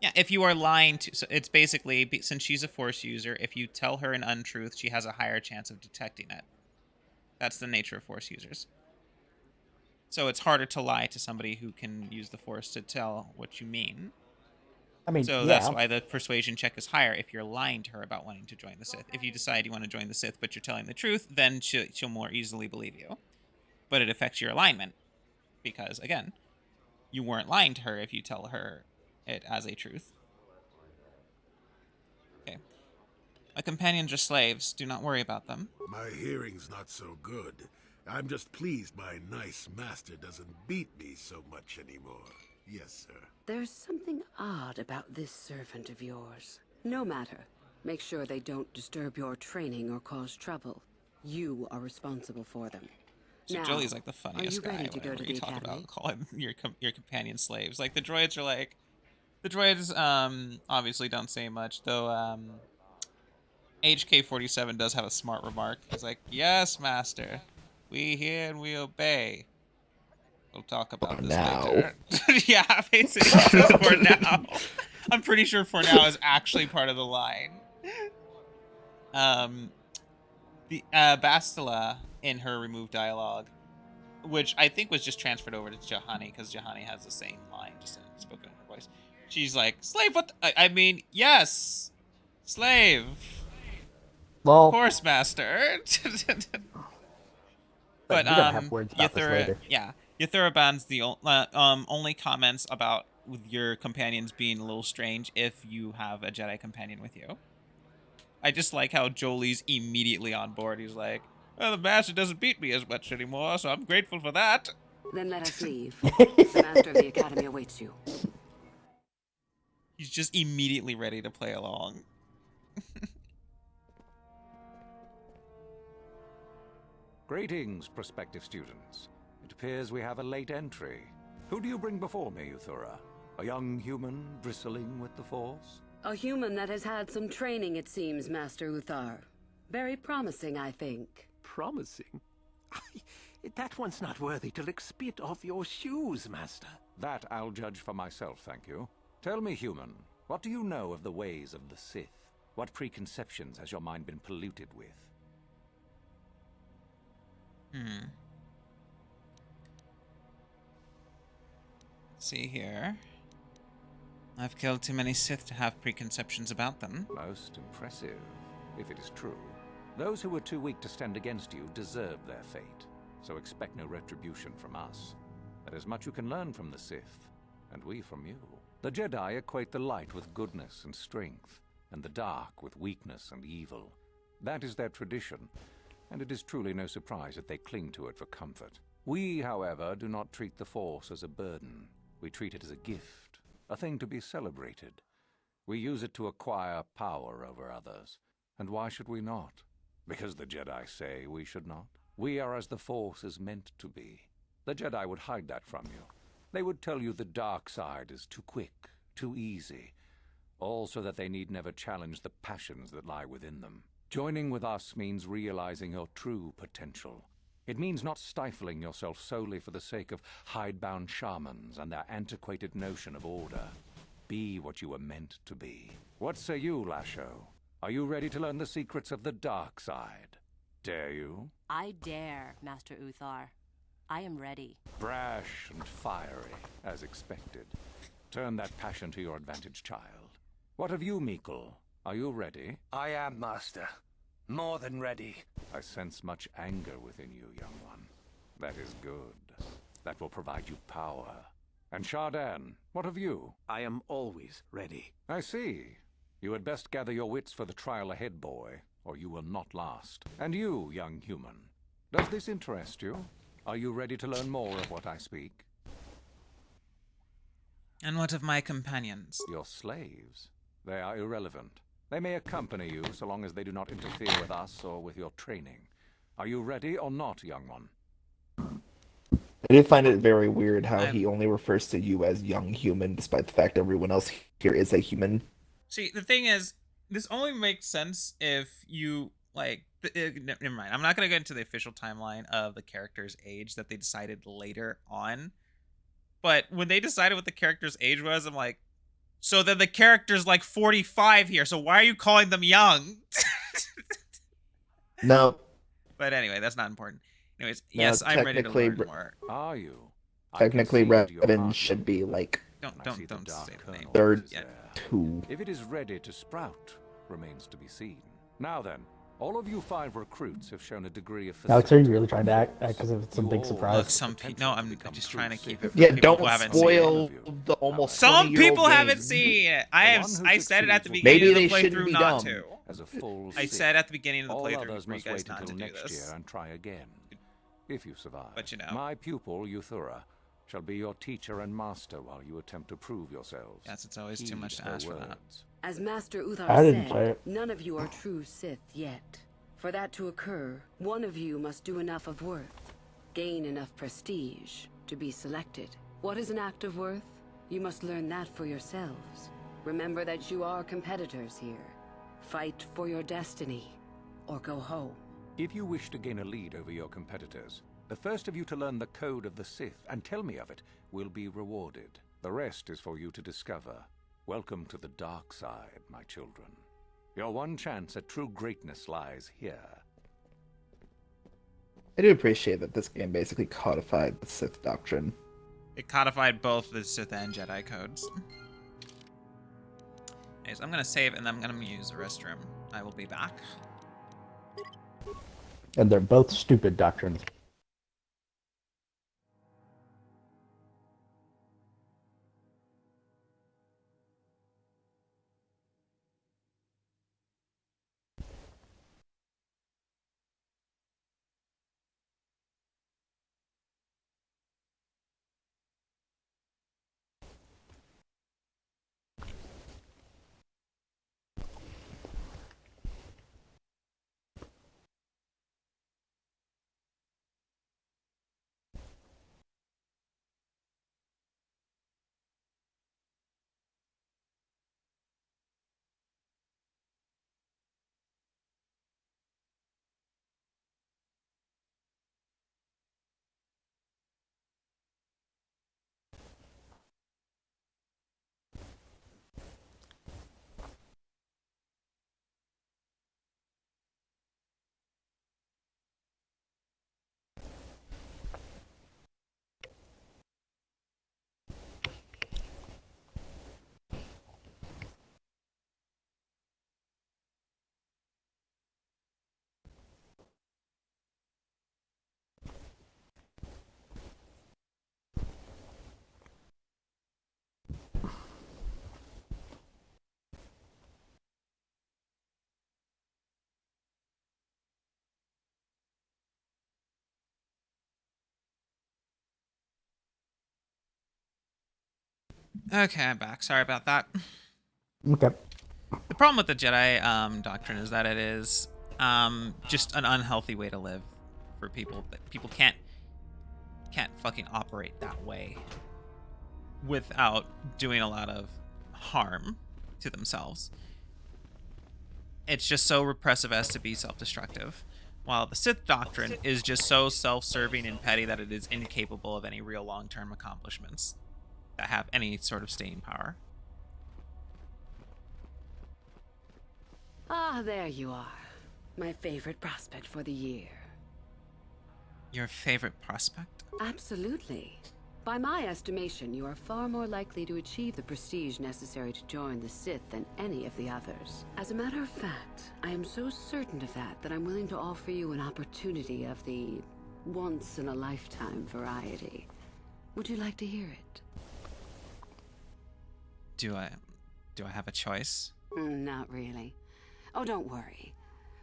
Speaker 12: Yeah, if you are lying to... So it's basically, since she's a Force user, if you tell her an untruth, she has a higher chance of detecting it. That's the nature of Force users. So it's harder to lie to somebody who can use the Force to tell what you mean.
Speaker 2: I mean,
Speaker 12: so
Speaker 2: yeah.
Speaker 12: that's why the persuasion check is higher if you're lying to her about wanting to join the Sith. If you decide you want to join the Sith but you're telling the truth, then she'll more easily believe you. But it affects your alignment because, again, you weren't lying to her if you tell her it as a truth. Okay. My companions are slaves. Do not worry about them.
Speaker 9: My hearing's not so good. I'm just pleased my nice master doesn't beat me so much anymore. Yes, sir.
Speaker 6: There's something odd about this servant of yours. No matter. Make sure they don't disturb your training or cause trouble. You are responsible for them.
Speaker 12: So
Speaker 6: now,
Speaker 12: Jolie's like the funniest guy
Speaker 6: ready to go
Speaker 12: whenever
Speaker 6: to
Speaker 12: you
Speaker 6: the
Speaker 12: talk
Speaker 6: academy?
Speaker 12: about calling your companion slaves. Like the droids are like... The droids obviously don't say much, though HK-47 does have a smart remark. He's like, yes, master. We hear and we obey. We'll talk about this later. Yeah, basically, it says for now. I'm pretty sure for now is actually part of the line. The Bastila in her removed dialogue, which I think was just transferred over to Juhani because Juhani has the same line, just spoken in her voice. She's like, slave, what the... I mean, yes, slave.
Speaker 2: Well,
Speaker 12: of course, master. But Yuthuraban's the only comments about with your companions being a little strange if you have a Jedi companion with you. I just like how Jolie's immediately on board. He's like, well, the master doesn't beat me as much anymore, so I'm grateful for that.
Speaker 6: Then let us leave. The master of the academy awaits you.
Speaker 12: He's just immediately ready to play along.
Speaker 16: Greetings, prospective students. It appears we have a late entry. Who do you bring before me, Uthura? A young human bristling with the Force?
Speaker 6: A human that has had some training, it seems, Master Uthar. Very promising, I think.
Speaker 11: Promising? That one's not worthy to lick spit off your shoes, Master.
Speaker 16: That I'll judge for myself, thank you. Tell me, human, what do you know of the ways of the Sith? What preconceptions has your mind been polluted with?
Speaker 12: Let's see here. I've killed too many Sith to have preconceptions about them.
Speaker 16: Most impressive, if it is true. Those who were too weak to stand against you deserve their fate, so expect no retribution from us. There's much you can learn from the Sith, and we from you. The Jedi equate the light with goodness and strength, and the dark with weakness and evil. That is their tradition, and it is truly no surprise that they cling to it for comfort. We, however, do not treat the Force as a burden. We treat it as a gift, a thing to be celebrated. We use it to acquire power over others. And why should we not? Because the Jedi say we should not. We are as the Force is meant to be. The Jedi would hide that from you. They would tell you the dark side is too quick, too easy, all so that they need never challenge the passions that lie within them. Joining with us means realizing your true potential. It means not stifling yourself solely for the sake of hidebound shamans and their antiquated notion of order. Be what you were meant to be. What say you, Lasho? Are you ready to learn the secrets of the dark side? Dare you?
Speaker 15: I dare, Master Uthar. I am ready.
Speaker 16: Brash and fiery, as expected. Turn that passion to your advantage, child. What of you, Mikkel? Are you ready?
Speaker 11: I am, Master. More than ready.
Speaker 16: I sense much anger within you, young one. That is good. That will provide you power. And Shardan, what of you?
Speaker 11: I am always ready.
Speaker 16: I see. You had best gather your wits for the trial ahead, boy, or you will not last. And you, young human, does this interest you? Are you ready to learn more of what I speak?
Speaker 3: And what of my companions?
Speaker 16: Your slaves. They are irrelevant. They may accompany you so long as they do not interfere with us or with your training. Are you ready or not, young one?
Speaker 13: I did find it very weird how he only refers to you as young human, despite the fact everyone else here is a human.
Speaker 3: See, the thing is, this only makes sense if you, like, never mind. I'm not going to get into the official timeline of the character's age that they decided later on. But when they decided what the character's age was, I'm like, so then the character's like 45 here, so why are you calling them young?
Speaker 13: No.
Speaker 3: But anyway, that's not important. Anyways,
Speaker 13: No,
Speaker 3: yes, I'm ready to learn more.
Speaker 16: Are you?
Speaker 13: Technically, Revan should be like
Speaker 3: Don't say the name.
Speaker 13: 32.
Speaker 16: If it is ready to sprout, remains to be seen. Now then, all of you 5 recruits have shown a degree of
Speaker 2: Alex, are you really trying to act as if it's some big surprise?
Speaker 3: Look, some people. No, I'm just trying to keep it. For
Speaker 13: Yeah,
Speaker 3: people
Speaker 13: don't
Speaker 3: who haven't
Speaker 13: spoil
Speaker 3: seen it.
Speaker 13: the almost
Speaker 3: Some
Speaker 13: 20-year-old
Speaker 3: people haven't
Speaker 13: game.
Speaker 3: seen it. I said it at the
Speaker 13: Maybe
Speaker 3: beginning
Speaker 13: they
Speaker 3: of the
Speaker 13: shouldn't
Speaker 3: playthrough
Speaker 13: be
Speaker 3: not
Speaker 13: dumb.
Speaker 3: to.
Speaker 16: As a full
Speaker 3: I
Speaker 16: Sith.
Speaker 3: said at the beginning of the
Speaker 16: All
Speaker 3: playthrough
Speaker 16: others
Speaker 3: for you
Speaker 16: must
Speaker 3: guys
Speaker 16: wait
Speaker 3: not to
Speaker 16: until
Speaker 3: do
Speaker 16: next
Speaker 3: this.
Speaker 16: year and try again. If you survive.
Speaker 3: But you know.
Speaker 16: My pupil, Euthura, shall be your teacher and master while you attempt to prove yourselves.
Speaker 3: Yes, it's always too much to ask for that.
Speaker 6: As Master Uthar
Speaker 2: I didn't say
Speaker 6: said,
Speaker 2: it.
Speaker 6: none of you are true Sith yet. For that to occur, one of you must do enough of worth, gain enough prestige, to be selected. What is an act of worth? You must learn that for yourselves. Remember that you are competitors here. Fight for your destiny, or go home.
Speaker 16: If you wish to gain a lead over your competitors, the first of you to learn the code of the Sith and tell me of it will be rewarded. The rest is for you to discover. Welcome to the dark side, my children. Your one chance at true greatness lies here.
Speaker 13: I do appreciate that this game basically codified the Sith doctrine.
Speaker 3: It codified both the Sith and Jedi codes. Anyways, I'm gonna save and then I'm gonna use the restroom. I will be back.
Speaker 2: And they're both stupid doctrines.
Speaker 3: Okay, I'm back. Sorry about that.
Speaker 2: Okay.
Speaker 3: The problem with the Jedi doctrine is that it is just an unhealthy way to live for people. That people can't fucking operate that way without doing a lot of harm to themselves. It's just so repressive as to be self-destructive, while the Sith doctrine is just so self-serving and petty that it is incapable of any real long-term accomplishments that have any sort of staying power.
Speaker 6: Ah, there you are. My favorite prospect for the year.
Speaker 3: Your favorite prospect?
Speaker 6: Absolutely. By my estimation, you are far more likely to achieve the prestige necessary to join the Sith than any of the others. As a matter of fact, I am so certain of that I'm willing to offer you an opportunity of the once-in-a-lifetime variety. Would you like to hear it?
Speaker 3: Do I have a choice?
Speaker 6: Not really. Oh, don't worry.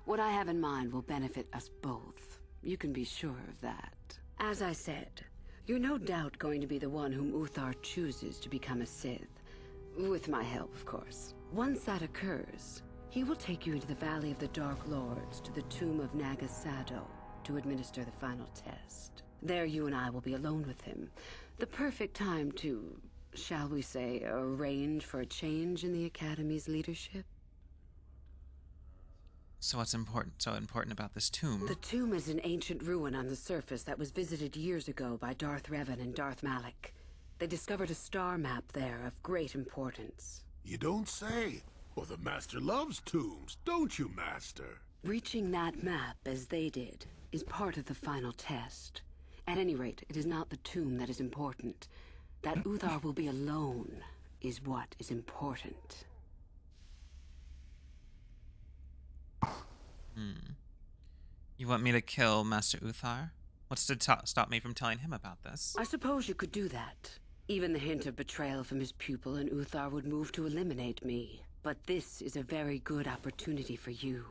Speaker 6: What I have in mind will benefit us both. You can be sure of that. As I said, you're no doubt going to be the one whom Uthar chooses to become a Sith. With my help, of course. Once that occurs, he will take you into the Valley of the Dark Lords to the tomb of Naga Sado to administer the final test. There you and I will be alone with him. The perfect time to, shall we say, arrange for a change in the Academy's leadership.
Speaker 3: So what's so important about this tomb?
Speaker 6: The tomb is an ancient ruin on the surface that was visited years ago by Darth Revan and Darth Malak. They discovered a star map there of great importance.
Speaker 9: You don't say. Well, the Master loves tombs, don't you, Master?
Speaker 6: Reaching that map, as they did, is part of the final test. At any rate, it is not the tomb that is important. That Uthar will be alone is what is important.
Speaker 3: You want me to kill Master Uthar? What's to stop me from telling him about this?
Speaker 6: I suppose you could do that. Even the hint of betrayal from his pupil and Uthar would move to eliminate me. But this is a very good opportunity for you.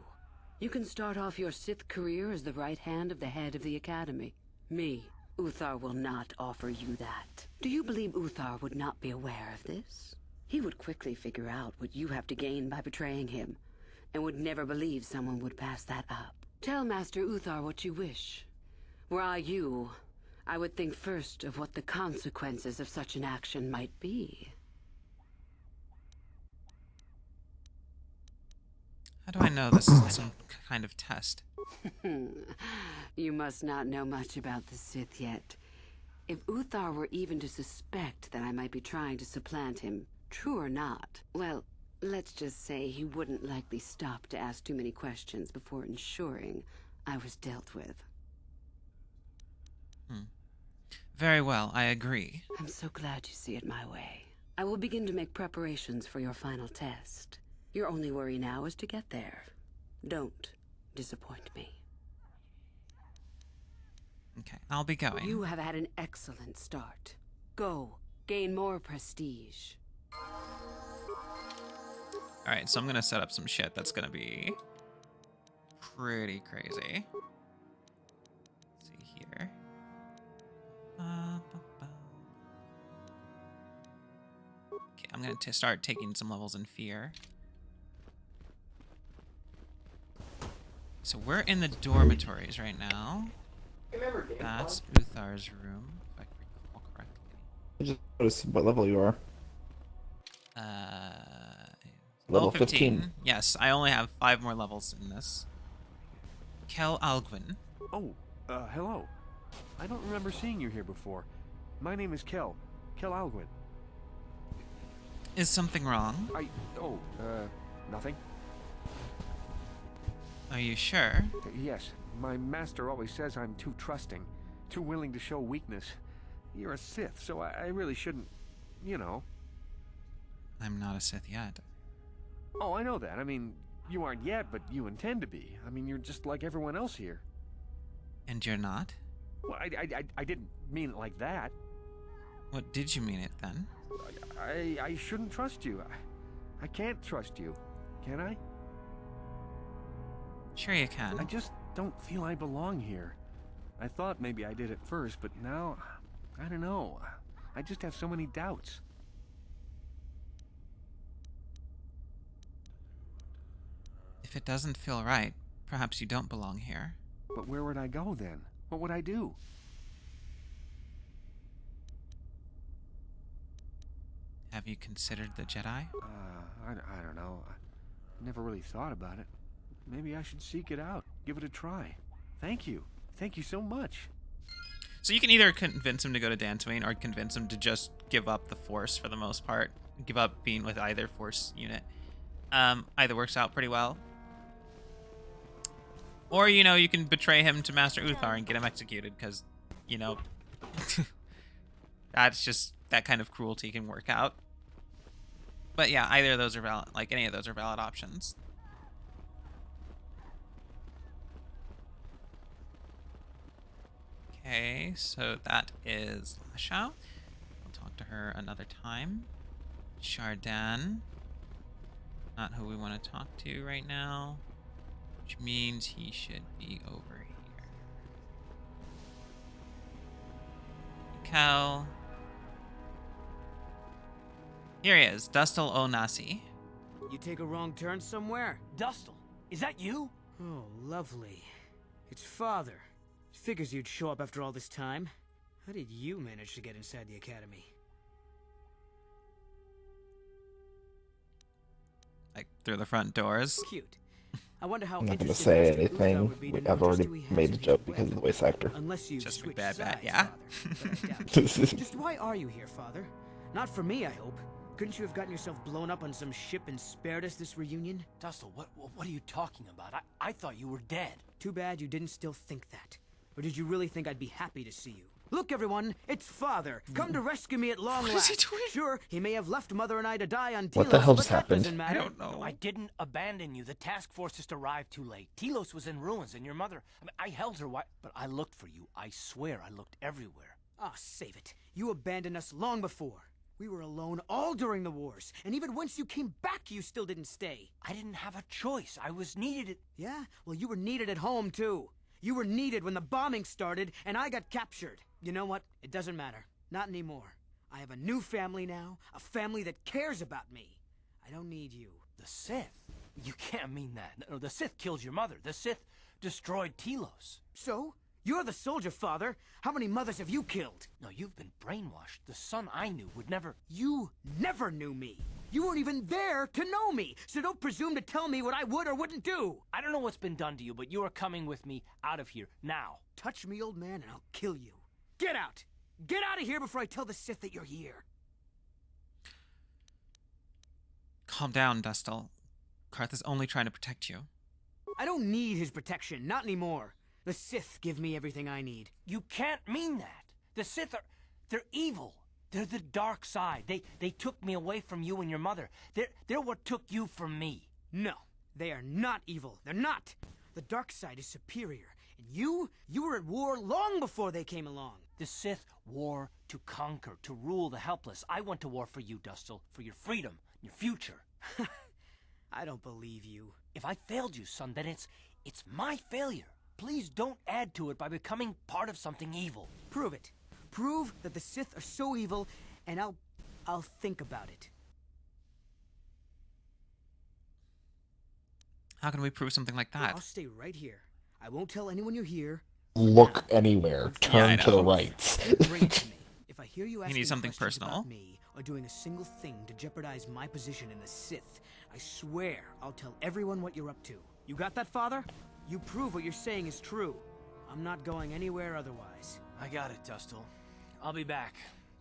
Speaker 6: You can start off your Sith career as the right hand of the head of the Academy. Me, Uthar will not offer you that. Do you believe Uthar would not be aware of this? He would quickly figure out what you have to gain by betraying him, and would never believe someone would pass that up. Tell Master Uthar what you wish. Were I you, I would think first of what the consequences of such an action might be.
Speaker 3: How do I know this isn't some kind of test?
Speaker 6: You must not know much about the Sith yet. If Uthar were even to suspect that I might be trying to supplant him, true or not, well, let's just say he wouldn't likely stop to ask too many questions before ensuring I was dealt with.
Speaker 3: Very well, I agree.
Speaker 6: I'm so glad you see it my way. I will begin to make preparations for your final test. Your only worry now is to get there. Don't disappoint me.
Speaker 3: Okay, I'll be going.
Speaker 6: You have had an excellent start. Go, gain more prestige.
Speaker 3: Alright, so I'm gonna set up some shit that's gonna be pretty crazy. Let's see here. Okay, I'm gonna start taking some levels in fear. So we're in the dormitories right now. That's Uthar's room, if I recall correctly.
Speaker 13: I just noticed what level you are.
Speaker 3: Level 15. Yes, I only have 5 more levels in this. Kel Alguin.
Speaker 19: Oh, hello. I don't remember seeing you here before. My name is Kel Alguin.
Speaker 3: Is something wrong?
Speaker 19: Nothing.
Speaker 3: Are you sure?
Speaker 19: Yes, my master always says I'm too trusting, too willing to show weakness. You're a Sith, so I really shouldn't, you know.
Speaker 3: I'm not a Sith yet.
Speaker 19: Oh, I know that. I mean, you aren't yet, but you intend to be. I mean, you're just like everyone else here.
Speaker 3: And you're not?
Speaker 19: Well, I didn't mean it like that.
Speaker 3: What did you mean it then?
Speaker 19: I shouldn't trust you. I can't trust you. Can I?
Speaker 3: Sure you can.
Speaker 19: I just don't feel I belong here. I thought maybe I did at first, but now, I don't know. I just have so many doubts.
Speaker 12: If it doesn't feel right, perhaps you don't belong here.
Speaker 19: But where would I go then? What would I do?
Speaker 12: Have you considered the Jedi?
Speaker 19: I don't know. I never really thought about it. Maybe I should seek it out. Give it a try. Thank you. Thank you so much.
Speaker 3: So you can either convince him to go to Dantooine or convince him to just give up the Force for the most part. Give up being with either Force unit. Either works out pretty well. Or, you know, you can betray him to Master Uthar and get him executed because, you know, that's just, that kind of cruelty can work out. But yeah, either of those are valid, like any of those are valid options. Okay, so that is Lasha. We'll talk to her another time. Shardan. Not who we want to talk to right now. Which means he should be over here. Cal. Here he is, Dustil Onasi.
Speaker 17: You take a wrong turn somewhere?
Speaker 11: Dustil, is that you?
Speaker 17: Oh, lovely. It's Father. Figures you'd show up after all this time. How did you manage to get inside the academy?
Speaker 3: Like, through the front doors.
Speaker 17: Cute. I wonder how
Speaker 13: I'm not gonna
Speaker 17: interested
Speaker 13: say
Speaker 17: Master Uthar
Speaker 13: anything.
Speaker 17: would be to know
Speaker 13: I've already
Speaker 17: just who he has
Speaker 13: made the
Speaker 17: in his
Speaker 13: joke because of the
Speaker 17: web.
Speaker 13: voice actor.
Speaker 17: Unless you
Speaker 3: Just
Speaker 17: switch
Speaker 3: bad,
Speaker 17: sides,
Speaker 3: yeah.
Speaker 17: Father, but I doubt it. Just why are you here, Father? Not for me, I hope. Couldn't you have gotten yourself blown up on some ship and spared us this reunion?
Speaker 11: Dustil, what are you talking about? I thought you were dead.
Speaker 17: Too bad you didn't still think that. Or did you really think I'd be happy to see you? Look, everyone, it's Father. Come to rescue me at long
Speaker 11: What
Speaker 17: last.
Speaker 11: is he doing?
Speaker 17: Sure, he may have left Mother and I to die on Telos,
Speaker 13: What the hell
Speaker 17: but
Speaker 13: just
Speaker 17: that
Speaker 13: happened?
Speaker 17: doesn't matter.
Speaker 3: I don't know.
Speaker 11: No, I didn't abandon you. The task force just arrived too late. Telos was in ruins, and your mother... I held her, but I looked for you. I swear I looked everywhere.
Speaker 17: Ah, save it. You abandoned us long before. We were alone all during the wars, and even once you came back, you still didn't stay.
Speaker 11: I didn't have a choice. I was needed.
Speaker 17: Yeah? Well, you were needed at home, too. You were needed when the bombing started, and I got captured. You know what? It doesn't matter. Not anymore. I have a new family now, a family that cares about me. I don't need you.
Speaker 11: The Sith? You can't mean that. No, the Sith killed your mother. The Sith destroyed Telos.
Speaker 17: So? You're the soldier, Father. How many mothers have you killed?
Speaker 11: No, you've been brainwashed. The son I knew would never...
Speaker 17: You never knew me. You weren't even there to know me, so don't presume to tell me what I would or wouldn't do.
Speaker 11: I don't know what's been done to you, but you are coming with me out of here, now.
Speaker 17: Touch me, old man, and I'll kill you. Get out! Get out of here before I tell the Sith that you're here.
Speaker 3: Calm down, Dustil. Karth is only trying to protect you.
Speaker 17: I don't need his protection, not anymore. The Sith give me everything I need.
Speaker 11: You can't mean that. The Sith are... they're evil. They're the dark side. They took me away from you and your mother. They're what took you from me.
Speaker 17: No, they are not evil. They're not. The dark side is superior. And you were at war long before they came along.
Speaker 11: The Sith war to conquer, to rule the helpless. I went to war for you, Dustil, for your freedom, your future.
Speaker 17: I don't believe you.
Speaker 11: If I failed you, son, then it's my failure. Please don't add to it by becoming part of something evil.
Speaker 17: Prove it. Prove that the Sith are so evil, and I'll think about it.
Speaker 3: How can we prove something like that?
Speaker 17: I'll stay right here. I won't tell anyone you're here.
Speaker 13: Look anywhere. Turn to the right.
Speaker 17: Bring it to me. If I hear you asking
Speaker 3: need something
Speaker 17: questions
Speaker 3: personal.
Speaker 17: about me or doing a single thing to jeopardize my position in the Sith, I swear I'll tell everyone what you're up to. You got that, Father? You prove what you're saying is true. I'm not going anywhere otherwise.
Speaker 11: I got it, Dustil. I'll be back.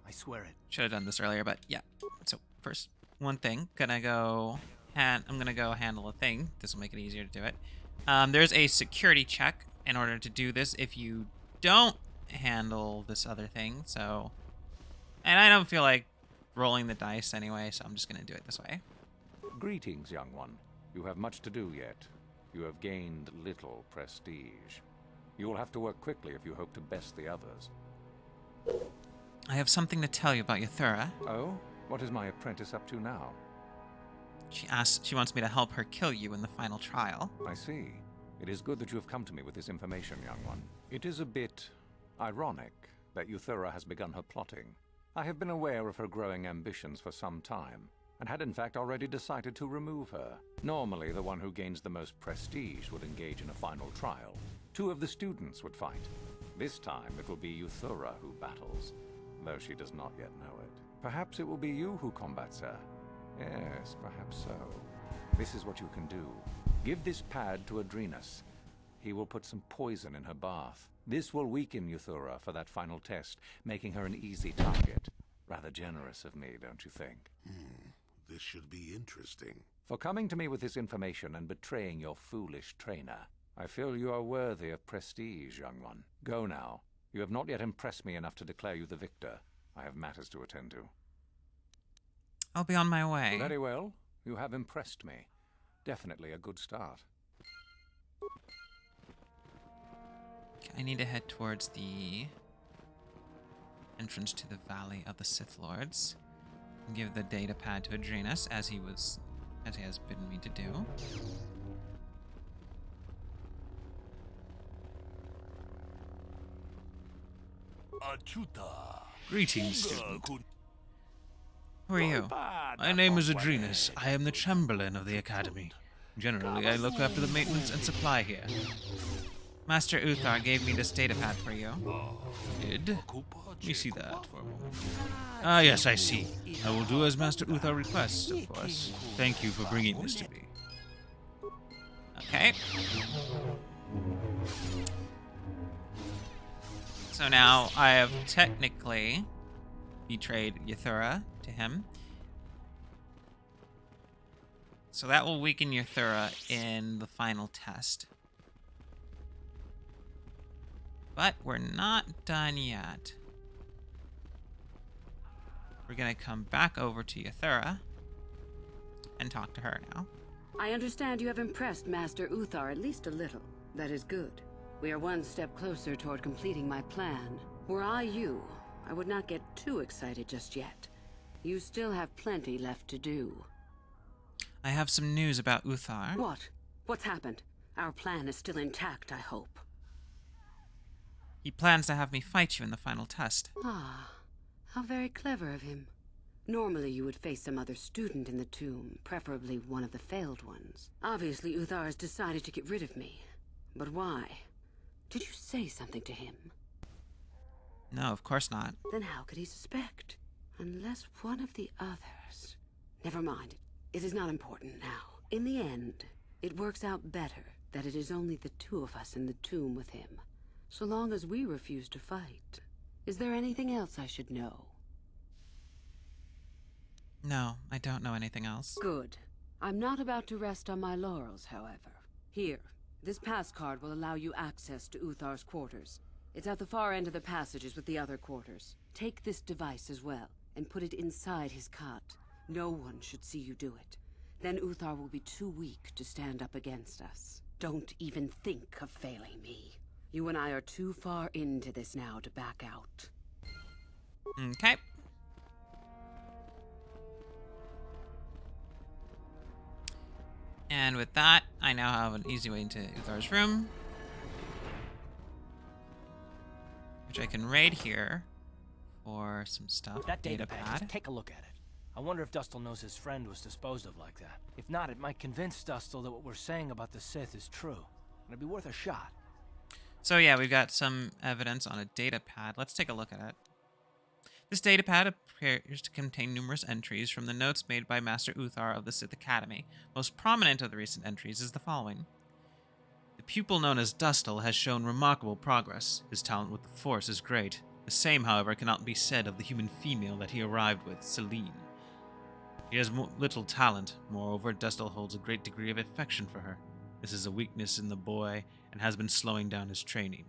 Speaker 11: I swear it.
Speaker 3: Should have done this earlier, but yeah. So first, one thing. I'm gonna go handle a thing. This will make it easier to do it. There's a security check in order to do this if you don't handle this other thing. So, and I don't feel like rolling the dice anyway, so I'm just gonna do it this way.
Speaker 16: Greetings, young one. You have much to do yet. You have gained little prestige. You will have to work quickly if you hope to best the others.
Speaker 3: I have something to tell you about Yathura.
Speaker 16: Oh? What is my apprentice up to now?
Speaker 3: She wants me to help her kill you in the final trial.
Speaker 16: I see. It is good that you have come to me with this information, young one. It is a bit ironic that Yathura has begun her plotting. I have been aware of her growing ambitions for some time. and had in fact already decided to remove her. Normally, the one who gains the most prestige would engage in a final trial. 2 of the students would fight. This time, it will be Euthura who battles, though she does not yet know it. Perhaps it will be you who combats her. Yes, perhaps so. This is what you can do. Give this pad to Adrenus. He will put some poison in her bath. This will weaken Euthura for that final test, making her an easy target. Rather generous of me, don't you think?
Speaker 9: This should be interesting.
Speaker 16: For coming to me with this information and betraying your foolish trainer, I feel you are worthy of prestige, young one. Go now. You have not yet impressed me enough to declare you the victor. I have matters to attend to.
Speaker 3: I'll be on my way.
Speaker 16: Very well. You have impressed me. Definitely a good start.
Speaker 3: I need to head towards the entrance to the Valley of the Sith Lords and give the data pad to Adrenus as he has bidden me to do.
Speaker 12: Greetings, student. Who are you? My name is Adrenus. I am the Chamberlain of the Academy. Generally, I look after the maintenance and supply here.
Speaker 3: Master Uthar gave me this data pad for you.
Speaker 12: Did? Let me see that for a moment. Ah, yes, I see. I will do as Master Uthar requests, of course. Thank you for bringing this to me.
Speaker 3: Okay. So now I have technically betrayed Euthura to him. So that will weaken Euthura in the final test. But we're not done yet. We're gonna come back over to Euthura and talk to her now.
Speaker 6: I understand you have impressed Master Uthar at least a little. That is good. We are one step closer toward completing my plan. Were I you, I would not get too excited just yet. You still have plenty left to do.
Speaker 3: I have some news about Uthar.
Speaker 6: What? What's happened? Our plan is still intact, I hope.
Speaker 3: He plans to have me fight you in the final test.
Speaker 6: Ah, how very clever of him. Normally you would face some other student in the tomb, preferably one of the failed ones. Obviously Uthar has decided to get rid of me. But why? Did you say something to him?
Speaker 3: No, of course not.
Speaker 6: Then how could he suspect? Unless one of the others... Never mind. It is not important now. In the end, it works out better that it is only the 2 of us in the tomb with him. So long as we refuse to fight. Is there anything else I should know?
Speaker 3: No, I don't know anything else.
Speaker 6: Good. I'm not about to rest on my laurels, however. Here, this pass card will allow you access to Uthar's quarters. It's at the far end of the passages with the other quarters. Take this device as well, and put it inside his cot. No one should see you do it. Then Uthar will be too weak to stand up against us. Don't even think of failing me. You and I are too far into this now to back out.
Speaker 3: Okay. And with that, I now have an easy way into Uthar's room, which I can raid here for some stuff.
Speaker 8: That data pad, just take a look at it. I wonder if Dustil knows his friend was disposed of like that. If not, it might convince Dustil that what we're saying about the Sith is true. It'd be worth a shot.
Speaker 3: So yeah, we've got some evidence on a data pad. Let's take a look at it. This data pad appears to contain numerous entries from the notes made by Master Uthar of the Sith Academy. Most prominent of the recent entries is the following. The pupil known as Dustil has shown remarkable progress. His talent with the Force is great. The same, however, cannot be said of the human female that he arrived with, Celine. He has little talent. Moreover, Dustil holds a great degree of affection for her. This is a weakness in the boy and has been slowing down his training.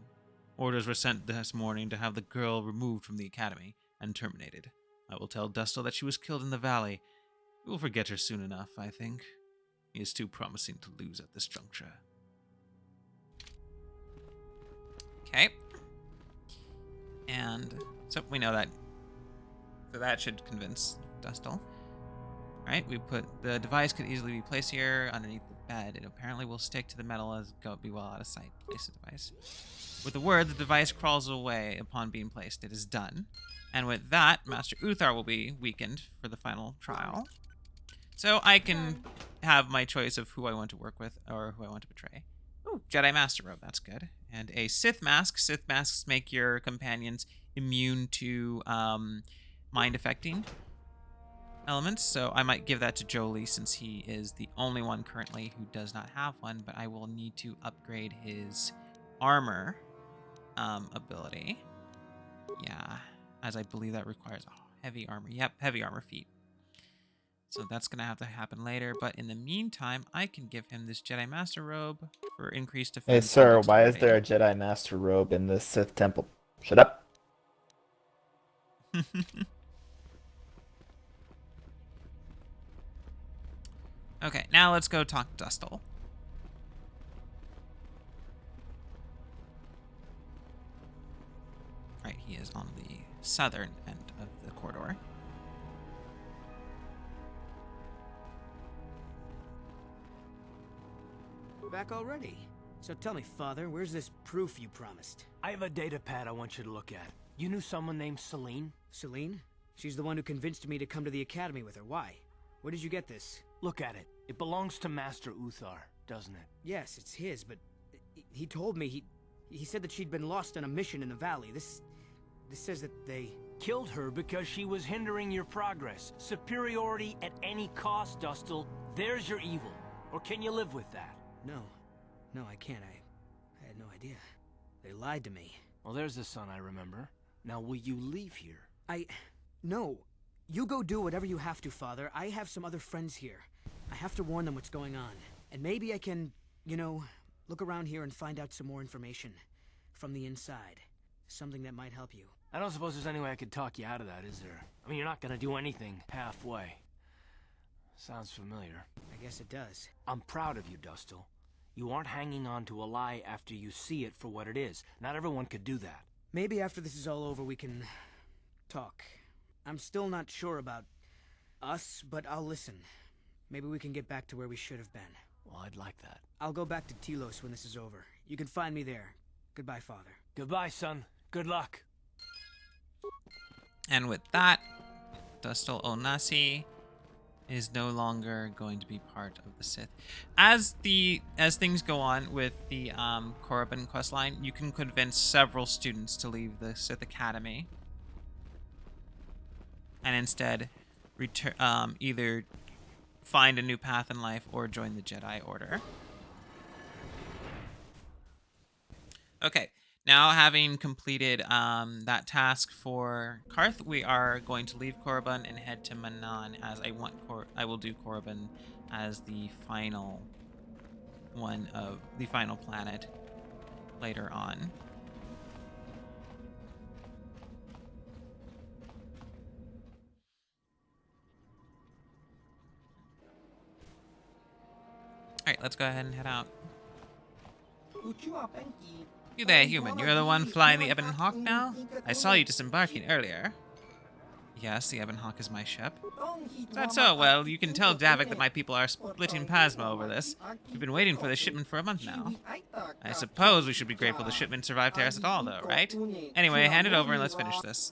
Speaker 3: Orders were sent this morning to have the girl removed from the academy and terminated. I will tell Dustil that she was killed in the valley. We will forget her soon enough, I think. He is too promising to lose at this juncture. Okay. And so we know that. So that should convince Dustil. Right, we put the device could easily be placed here underneath the bed. It apparently will stick to the metal as be well out of sight. Place the device. With the word, the device crawls away upon being placed. It is done. And with that, Master Uthar will be weakened for the final trial. So I can have my choice of who I want to work with or who I want to betray. Ooh, Jedi Master Robe, that's good. And a Sith Mask. Sith Masks make your companions immune to mind affecting elements, so I might give that to Jolie since he is the only one currently who does not have one, but I will need to upgrade his armor ability. Yeah, as I believe that requires heavy armor. Yep, heavy armor feat. So that's going to have to happen later, but in the meantime, I can give him this Jedi Master Robe for increased defense.
Speaker 1: Hey, sir, why is there a Jedi Master Robe in this Sith temple? Shut up.
Speaker 3: Okay, now let's go talk to Dustle. Right, he is on the southern end of the corridor.
Speaker 17: Back already? So tell me, Father, where's this proof you promised?
Speaker 8: I have a data pad I want you to look at. You knew someone named Celine?
Speaker 17: Celine? She's the one who convinced me to come to the academy with her. Why? Where did you get this?
Speaker 8: Look at it. It belongs to Master Uthar, doesn't it?
Speaker 17: Yes, it's his, but he told me he said that she'd been lost on a mission in the valley. This says that they
Speaker 8: killed her because she was hindering your progress. Superiority at any cost, Dustle. There's your evil. Or can you live with that?
Speaker 17: No, I can't. I had no idea. They lied to me.
Speaker 8: Well, there's the son I remember. Now, will you leave here?
Speaker 17: No. You go do whatever you have to, Father. I have some other friends here. I have to warn them what's going on. And maybe I can, look around here and find out some more information. From the inside. Something that might help you.
Speaker 8: I don't suppose there's any way I could talk you out of that, is there? I mean, you're not gonna do anything halfway. Sounds familiar.
Speaker 17: I guess it does.
Speaker 8: I'm proud of you, Dustle. You aren't hanging on to a lie after you see it for what it is. Not everyone could do that.
Speaker 17: Maybe after this is all over we can talk. I'm still not sure about us, but I'll listen. Maybe we can get back to where we should have been.
Speaker 8: Well, I'd like that.
Speaker 17: I'll go back to Telos when this is over. You can find me there. Goodbye, Father.
Speaker 8: Goodbye, son. Good luck.
Speaker 3: And with that, Dustle Onasi is no longer going to be part of the Sith. As things go on with the Korriban questline, you can convince several students to leave the Sith Academy and instead either find a new path in life or join the Jedi Order. Okay, now having completed that task for Karth, we are going to leave Korriban and head to Manan, as I will do Korriban as the final one of the final planet later on. Alright, let's go ahead and head out. You there, human. You're the one flying the Ebon Hawk now? I saw you disembarking earlier. Yes, the Ebon Hawk is my ship. Is that so? Well, you can tell Davik that my people are splitting plasma over this. We've been waiting for this shipment for a month now. I suppose we should be grateful the shipment survived Terrace at all, though, right? Anyway, hand it over and let's finish this.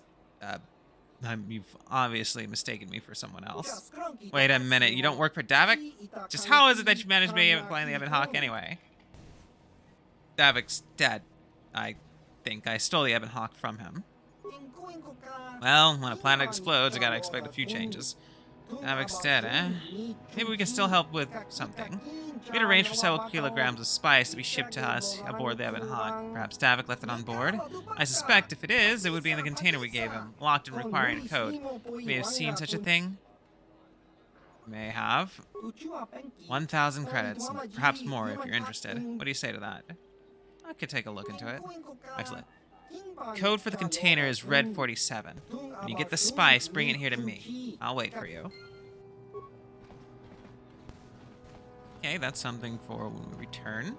Speaker 3: You've obviously mistaken me for someone else. Wait a minute, you don't work for Davik? Just how is it that you managed me flying the Ebon Hawk anyway? Davik's dead. I think I stole the Ebon Hawk from him. Well, when a planet explodes, I gotta expect a few changes. Davik's dead, eh? Maybe we can still help with something. We'd arranged for several kilograms of spice to be shipped to us aboard the Ebon Hawk. Perhaps Davik left it on board? I suspect if it is, it would be in the container we gave him, locked and requiring a code. You may have seen such a thing. May have. 1,000 credits, perhaps more if you're interested. What do you say to that? I could take a look into it. Excellent. Code for the container is Red 47. When you get the spice, bring it here to me. I'll wait for you. Okay, that's something for when we return.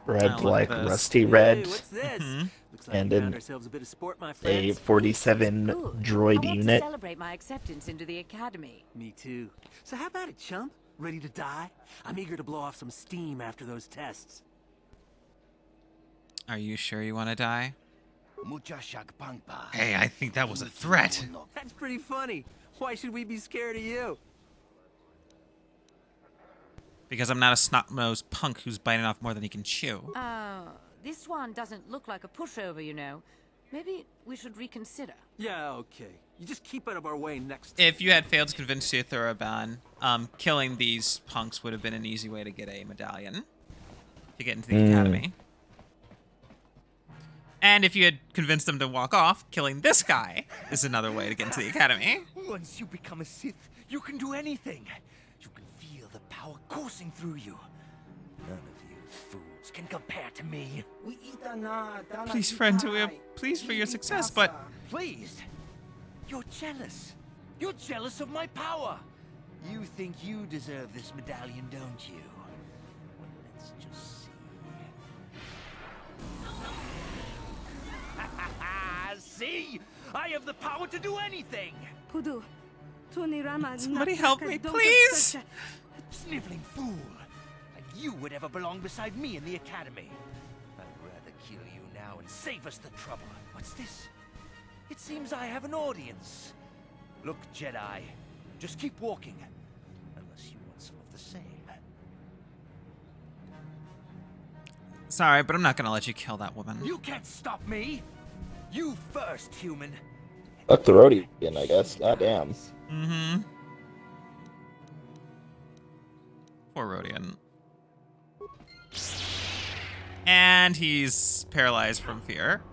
Speaker 1: Red, like rusty red.
Speaker 11: Hey, what's this? Looks like
Speaker 1: and
Speaker 11: we
Speaker 1: in
Speaker 11: found ourselves a bit of sport, my
Speaker 1: a
Speaker 11: friends.
Speaker 1: 47 droid
Speaker 20: I want
Speaker 1: unit.
Speaker 20: to celebrate my acceptance into the academy.
Speaker 11: Me too. So how about it, chump? Ready to die? I'm eager to blow off some steam after those tests.
Speaker 3: Are you sure you want to die?
Speaker 11: Mucha shagpangpa.
Speaker 3: Hey, I think that was a threat.
Speaker 11: That's pretty funny. Why should we be scared of you?
Speaker 3: Because I'm not a snot-nosed punk who's biting off more than he can chew.
Speaker 20: This one doesn't look like a pushover, you know. Maybe we should reconsider.
Speaker 21: Yeah, okay. You just keep out of our way next time.
Speaker 3: If you had failed to convince Theothoroban, killing these punks would have been an easy way to get a medallion to get into the academy. And if you had convinced them to walk off, killing this guy is another way to get into the academy.
Speaker 11: Once you become a Sith, you can do anything. You can feel the power coursing through you. None of you fools can compare to me.
Speaker 3: Please, friend, we are pleased for your success, but...
Speaker 11: Pleased? You're jealous. You're jealous of my power. You think you deserve this medallion, don't you? Well, let's just see. See? I have the power to do anything!
Speaker 3: Somebody help me, please!
Speaker 11: Sniveling fool! Like you would ever belong beside me in the academy. I'd rather kill you now and save us the trouble. What's this? It seems I have an audience. Look, Jedi, just keep walking. Unless you want some of the same.
Speaker 3: Sorry, but I'm not gonna let you kill that woman.
Speaker 11: You can't stop me! You first, human.
Speaker 13: Fuck the Rhodian, I guess. Goddamn.
Speaker 3: Mm-hmm. Poor Rhodian. And he's paralyzed from fear.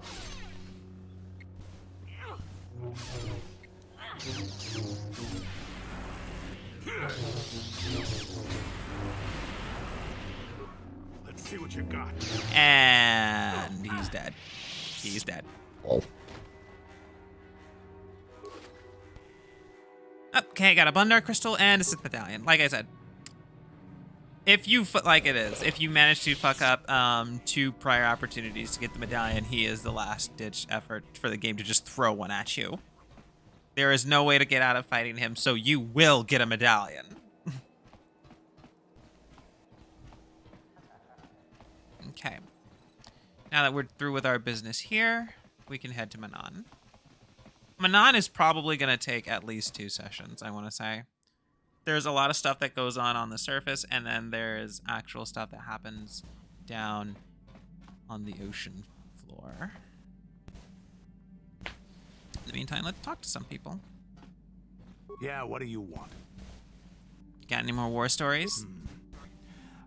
Speaker 9: Let's see what you got.
Speaker 3: And he's dead. He's dead.
Speaker 13: Oh.
Speaker 3: Okay, got a Bundar crystal and a Sith medallion. Like I said, if you if you manage to fuck up 2 prior opportunities to get the medallion, he is the last-ditch effort for the game to just throw one at you. There is no way to get out of fighting him, so you will get a medallion. Okay. Now that we're through with our business here, we can head to Manon. Manon is probably going to take at least 2 sessions, I want to say. There's a lot of stuff that goes on the surface, and then there's actual stuff that happens down on the ocean floor. In the meantime, let's talk to some people.
Speaker 4: Yeah, what do you want?
Speaker 3: Got any more war stories?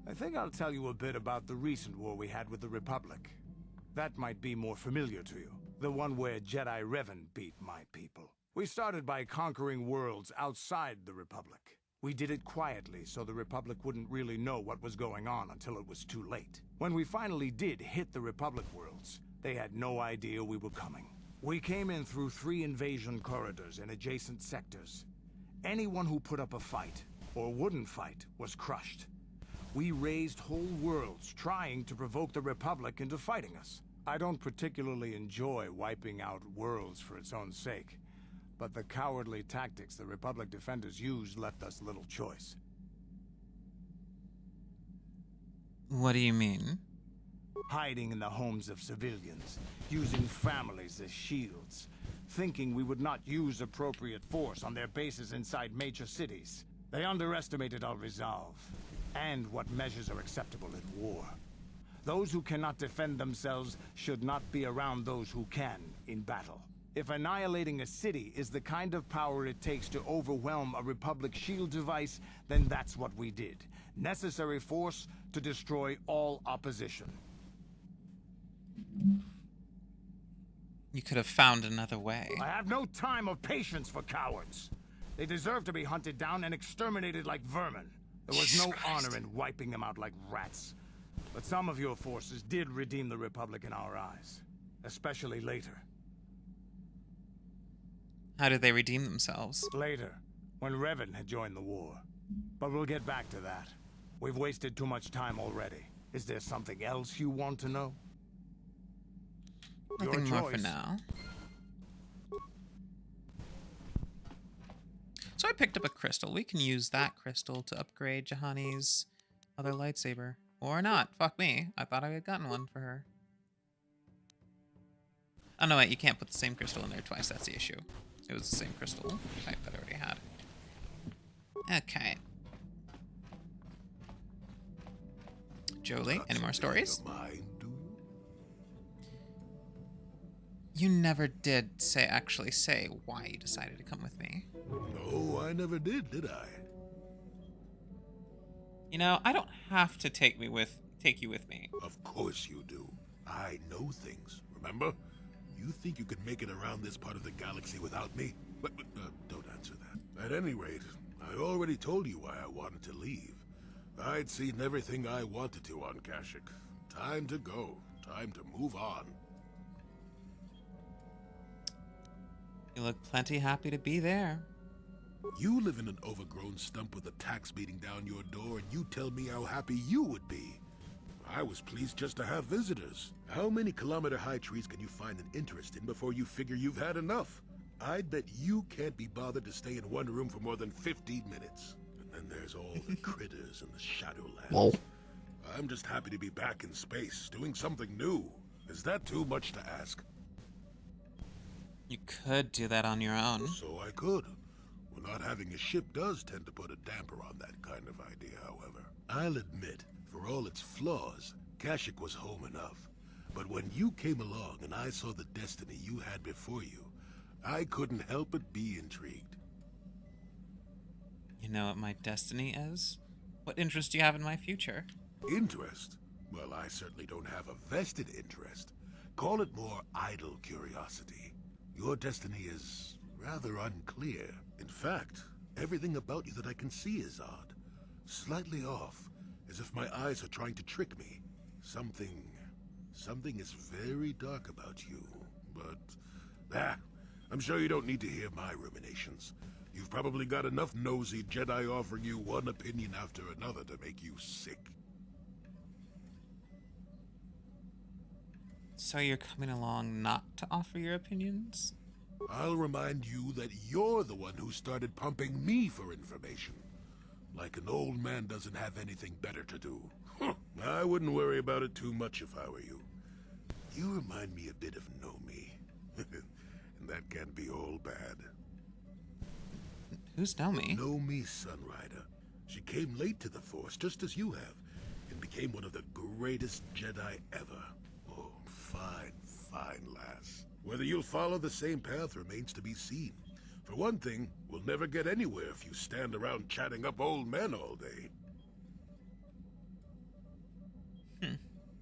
Speaker 4: I think I'll tell you a bit about the recent war we had with the Republic. That might be more familiar to you. The one where Jedi Revan beat my people. We started by conquering worlds outside the Republic. We did it quietly so the Republic wouldn't really know what was going on until it was too late. When we finally did hit the Republic worlds, they had no idea we were coming. We came in through 3 invasion corridors in adjacent sectors. Anyone who put up a fight, or wouldn't fight, was crushed. We razed whole worlds trying to provoke the Republic into fighting us. I don't particularly enjoy wiping out worlds for its own sake, but the cowardly tactics the Republic defenders used left us little choice.
Speaker 3: What do you mean?
Speaker 4: Hiding in the homes of civilians, using families as shields, thinking we would not use appropriate force on their bases inside major cities. They underestimated our resolve, and what measures are acceptable in war. Those who cannot defend themselves should not be around those who can in battle. If annihilating a city is the kind of power it takes to overwhelm a Republic shield device, then that's what we did. Necessary force to destroy all opposition.
Speaker 3: You could have found another way.
Speaker 4: I have no time or patience for cowards. They deserve to be hunted down and exterminated like vermin. There was no honor in wiping them out like rats. But some of your forces did redeem the Republic in our eyes. Especially later.
Speaker 3: How did they redeem themselves?
Speaker 4: Later, when Revan had joined the war. But we'll get back to that. We've wasted too much time already. Is there something else you want to know?
Speaker 3: Nothing more for now. So I picked up a crystal. We can use that crystal to upgrade Jahani's other lightsaber. Or not. Fuck me. I thought I had gotten one for her. Oh no, wait. You can't put the same crystal in there twice. That's the issue. It was the same crystal type that I already had. Okay. Jolie, any more stories?
Speaker 9: Mind, do you?
Speaker 3: You never did actually say why you decided to come with me.
Speaker 9: No, I never did I?
Speaker 3: You know, I don't have to take you with me.
Speaker 9: Of course you do. I know things, remember? You think you could make it around this part of the galaxy without me? But don't answer that. At any rate, I already told you why I wanted to leave. I'd seen everything I wanted to on Kashyyyk. Time to go. Time to move on.
Speaker 3: You look plenty happy to be there.
Speaker 9: You live in an overgrown stump with a tax beating down your door, and you tell me how happy you would be. I was pleased just to have visitors. How many kilometer-high trees can you find an interest in before you figure you've had enough? I'd bet you can't be bothered to stay in one room for more than 15 minutes. And then there's all the critters in the Shadowlands.
Speaker 13: Well.
Speaker 9: I'm just happy to be back in space, doing something new. Is that too much to ask?
Speaker 3: You could do that on your own.
Speaker 9: So I could. Well, not having a ship does tend to put a damper on that kind of idea, however. I'll admit, for all its flaws, Kashyyyk was home enough. But when you came along and I saw the destiny you had before you, I couldn't help but be intrigued.
Speaker 3: You know what my destiny is? What interest do you have in my future?
Speaker 9: Interest? Well, I certainly don't have a vested interest. Call it more idle curiosity. Your destiny is rather unclear. In fact, everything about you that I can see is odd. Slightly off, as if my eyes are trying to trick me. Something is very dark about you. But, I'm sure you don't need to hear my ruminations. You've probably got enough nosy Jedi offering you one opinion after another to make you sick.
Speaker 3: So you're coming along not to offer your opinions?
Speaker 9: I'll remind you that you're the one who started pumping me for information. Like an old man doesn't have anything better to do. I wouldn't worry about it too much if I were you. You remind me a bit of Nomi. And that can't be all bad.
Speaker 3: Who's Nomi?
Speaker 9: Nomi Sunrider. She came late to the Force, just as you have, and became one of the greatest Jedi ever. Oh, fine lass. Whether you'll follow the same path remains to be seen. For one thing, we'll never get anywhere if you stand around chatting up old men all day.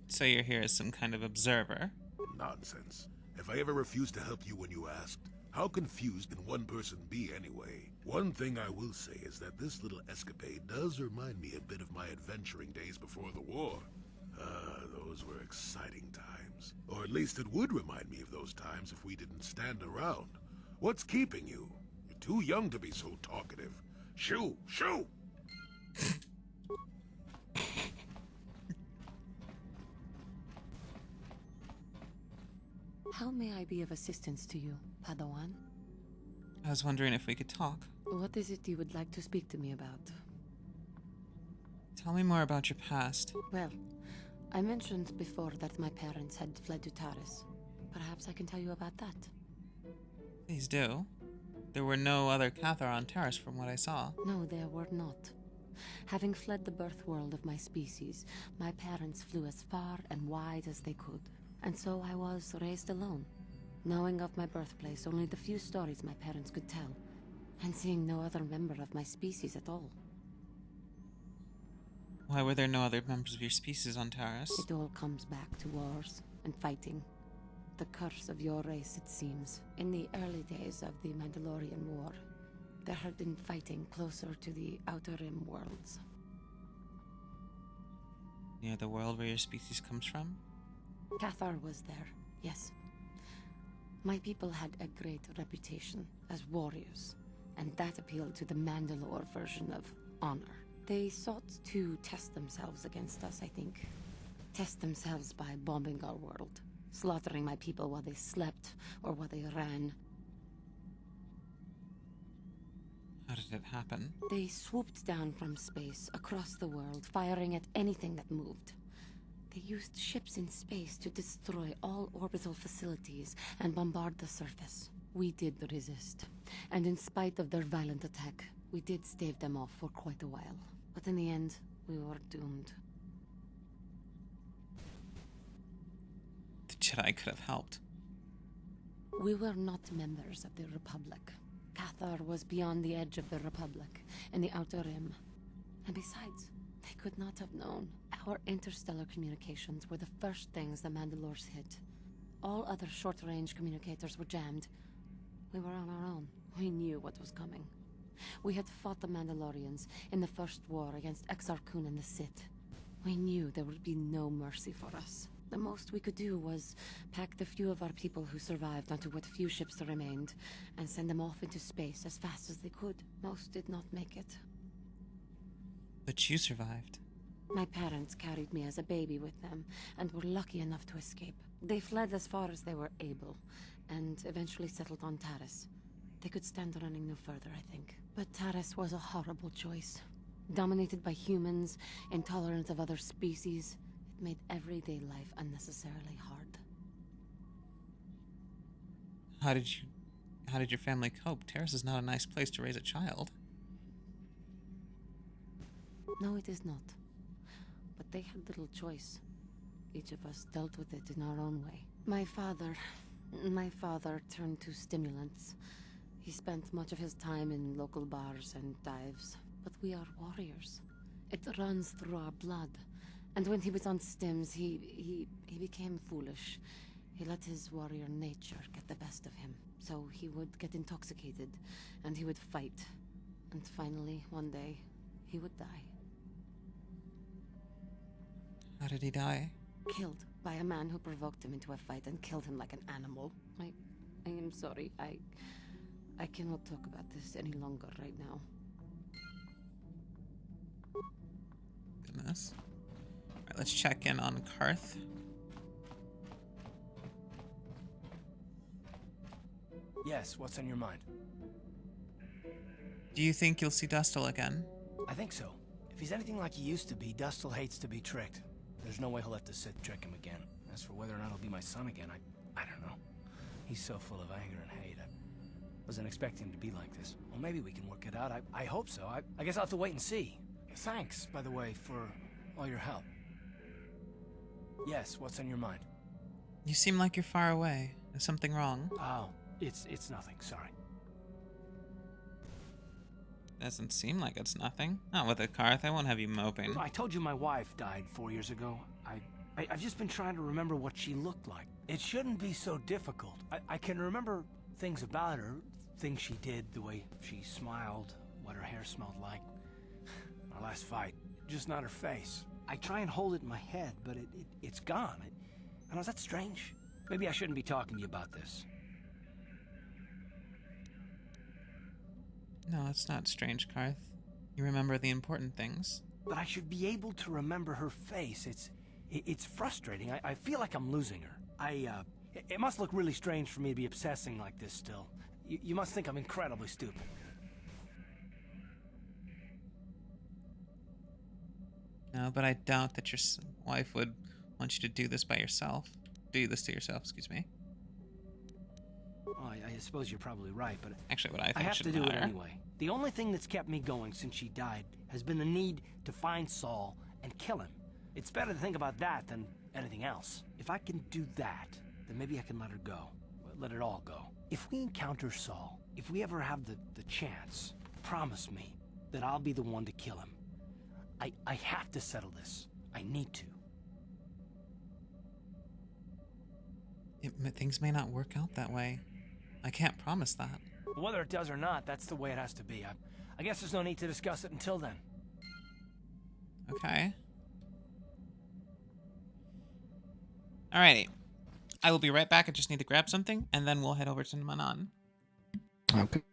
Speaker 3: So you're here as some kind of observer?
Speaker 9: Nonsense. Have I ever refused to help you when you asked? How confused can one person be anyway? One thing I will say is that this little escapade does remind me a bit of my adventuring days before the war. Those were exciting times. Or at least it would remind me of those times if we didn't stand around. What's keeping you? You're too young to be so talkative. Shoo! Shoo!
Speaker 6: How may I be of assistance to you, Padawan?
Speaker 3: I was wondering if we could talk.
Speaker 6: What is it you would like to speak to me about?
Speaker 3: Tell me more about your past.
Speaker 6: Well, I mentioned before that my parents had fled to Taris. Perhaps I can tell you about that.
Speaker 3: Please do. There were no other Cathar on Taris from what I saw.
Speaker 6: No, there were not. Having fled the birth world of my species, my parents flew as far and wide as they could. And so I was raised alone, knowing of my birthplace only the few stories my parents could tell, and seeing no other member of my species at all.
Speaker 3: Why were there no other members of your species on Taris?
Speaker 6: It all comes back to wars and fighting. The curse of your race, it seems. In the early days of the Mandalorian War, there had been fighting closer to the Outer Rim worlds.
Speaker 3: Near the world where your species comes from?
Speaker 6: Cathar was there, yes. My people had a great reputation as warriors, and that appealed to the Mandalore version of honor. They sought to test themselves against us, I think. Test themselves by bombing our world, slaughtering my people while they slept or while they ran.
Speaker 3: How did it happen?
Speaker 6: They swooped down from space across the world, firing at anything that moved. They used ships in space to destroy all orbital facilities and bombard the surface. We did resist, and in spite of their violent attack, we did stave them off for quite a while. But in the end, we were doomed.
Speaker 12: Jedi could have helped.
Speaker 6: We were not members of the Republic. Cathar was beyond the edge of the Republic, in the Outer Rim. And besides, they could not have known. Our interstellar communications were the first things the Mandalores hit. All other short-range communicators were jammed. We were on our own. We knew what was coming. We had fought the Mandalorians in the first war against Exar Kun and the Sith. We knew there would be no mercy for us. The most we could do was pack the few of our people who survived onto what few ships there remained and send them off into space as fast as they could. Most did not make it.
Speaker 12: But you survived.
Speaker 6: My parents carried me as a baby with them and were lucky enough to escape. They fled as far as they were able and eventually settled on Taris. They could stand running no further, I think. But Taris was a horrible choice. Dominated by humans, intolerant of other species, it made everyday life unnecessarily hard.
Speaker 12: How did your family cope? Taris is not a nice place to raise a child.
Speaker 6: No, it is not. But they had little choice. Each of us dealt with it in our own way. My father turned to stimulants. He spent much of his time in local bars and dives. But we are warriors. It runs through our blood. And when he was on stims, he became foolish. He let his warrior nature get the best of him. So he would get intoxicated, and he would fight. And finally, one day, he would die.
Speaker 12: How did he die?
Speaker 6: Killed by a man who provoked him into a fight and killed him like an animal. I am sorry. I cannot talk about this any longer right now.
Speaker 12: Goodness. Alright, let's check in on Karth.
Speaker 8: Yes, what's on your mind?
Speaker 12: Do you think you'll see Dustil again?
Speaker 8: I think so. If he's anything like he used to be, Dustil hates to be tricked. There's no way he'll let the Sith trick him again. As for whether or not he'll be my son again, I don't know. He's so full of anger and hate. I wasn't expecting him to be like this. Well, maybe we can work it out. I hope so. I guess I'll have to wait and see. Thanks, by the way, for all your help. Yes, what's on your mind?
Speaker 12: You seem like you're far away. Is something wrong?
Speaker 8: Oh, it's nothing. Sorry.
Speaker 12: Doesn't seem like it's nothing. Not with a Karth. I won't have you moping.
Speaker 8: I told you my wife died 4 years ago. I've just been trying to remember what she looked like. It shouldn't be so difficult. I can remember things about her, things she did, the way she smiled, what her hair smelled like. Our last fight, just not her face. I try and hold it in my head, but it's gone. I know, is that strange? Maybe I shouldn't be talking to you about this.
Speaker 12: No, it's not strange, Karth. You remember the important things.
Speaker 8: But I should be able to remember her face. It's frustrating. I feel like I'm losing her. It must look really strange for me to be obsessing like this still. You must think I'm incredibly stupid.
Speaker 12: No, but I doubt that your wife would want you to do this by yourself. Do this to yourself, excuse me.
Speaker 8: Well, I suppose you're probably right, but
Speaker 12: actually, what I think
Speaker 8: I have
Speaker 12: should
Speaker 8: to do
Speaker 12: matter.
Speaker 8: it anyway. The only thing that's kept me going since she died has been the need to find Saul and kill him. It's better to think about that than anything else. If I can do that, then maybe I can let her go. Let it all go. If we encounter Saul, if we ever have the chance, promise me that I'll be the one to kill him. I have to settle this. I need to.
Speaker 12: Things may not work out that way. I can't promise that.
Speaker 8: Whether it does or not, that's the way it has to be. I guess there's no need to discuss it until then.
Speaker 12: Okay. Alrighty. I will be right back. I just need to grab something, and then we'll head over to Manan.
Speaker 13: Okay.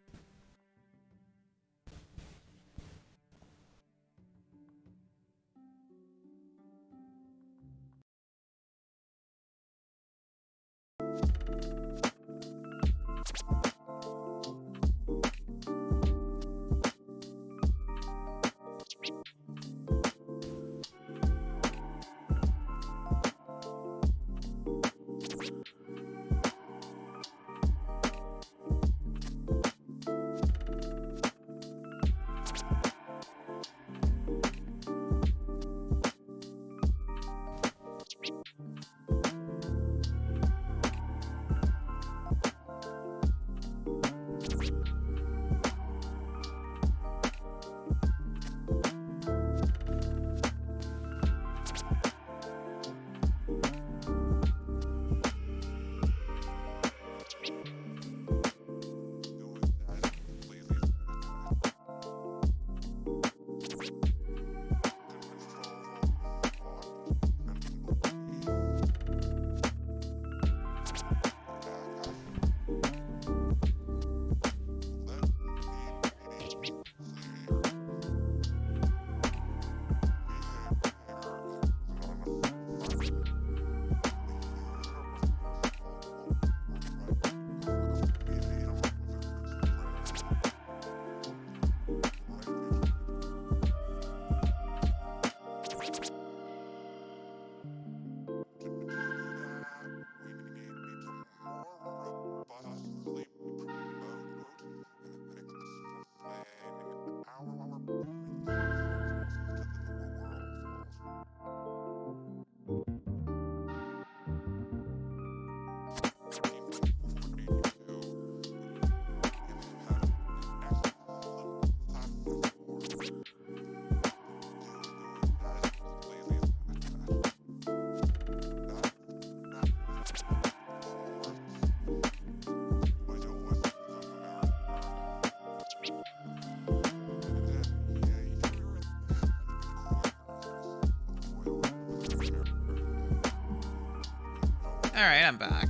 Speaker 3: Alright, I'm back.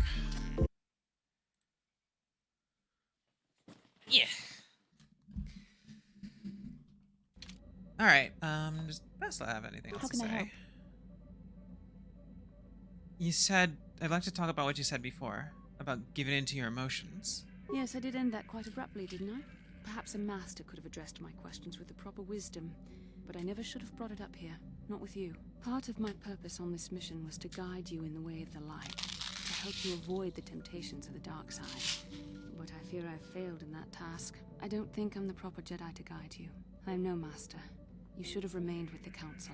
Speaker 3: Yeah. Alright, does Bessel have anything else
Speaker 7: How
Speaker 3: to
Speaker 7: can I
Speaker 3: say?
Speaker 7: help?
Speaker 12: You said, I'd like to talk about what you said before, about giving in to your emotions.
Speaker 7: Yes, I did end that quite abruptly, didn't I? Perhaps a master could have addressed my questions with the proper wisdom, but I never should have brought it up here, not with you. Part of my purpose on this mission was to guide you in the way of the light, to help you avoid the temptations of the dark side. But I fear I've failed in that task. I don't think I'm the proper Jedi to guide you. I'm no master. You should have remained with the Council.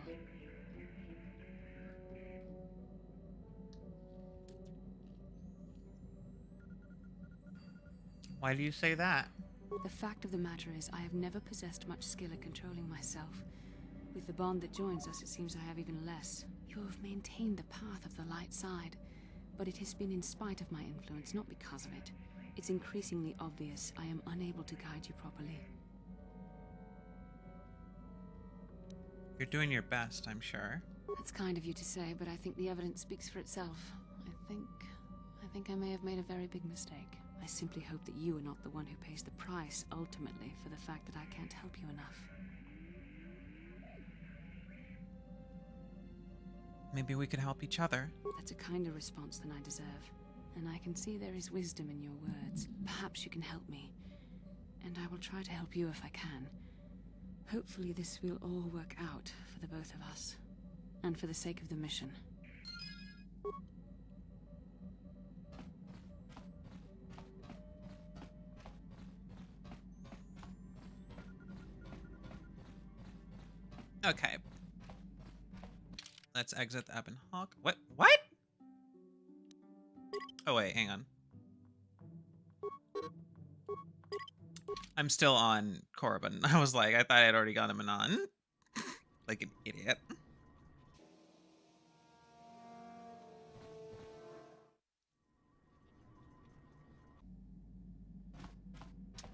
Speaker 3: Why do you say that?
Speaker 7: The fact of the matter is, I have never possessed much skill at controlling myself. With the bond that joins us, it seems I have even less. You have maintained the path of the light side, but it has been in spite of my influence, not because of it. It's increasingly obvious I am unable to guide you properly.
Speaker 3: You're doing your best, I'm sure.
Speaker 7: That's kind of you to say, but I think the evidence speaks for itself. I think I may have made a very big mistake. I simply hope that you are not the one who pays the price, ultimately, for the fact that I can't help you enough.
Speaker 3: Maybe we could help each other.
Speaker 7: That's a kinder response than I deserve. And I can see there is wisdom in your words. Perhaps you can help me. And I will try to help you if I can. Hopefully this will all work out for the both of us. And for the sake of the mission.
Speaker 3: Okay. Let's exit the Ebon Hawk. What? What? Oh wait, hang on. I'm still on Corbin. I was like, I thought I had already got him on. Like an idiot.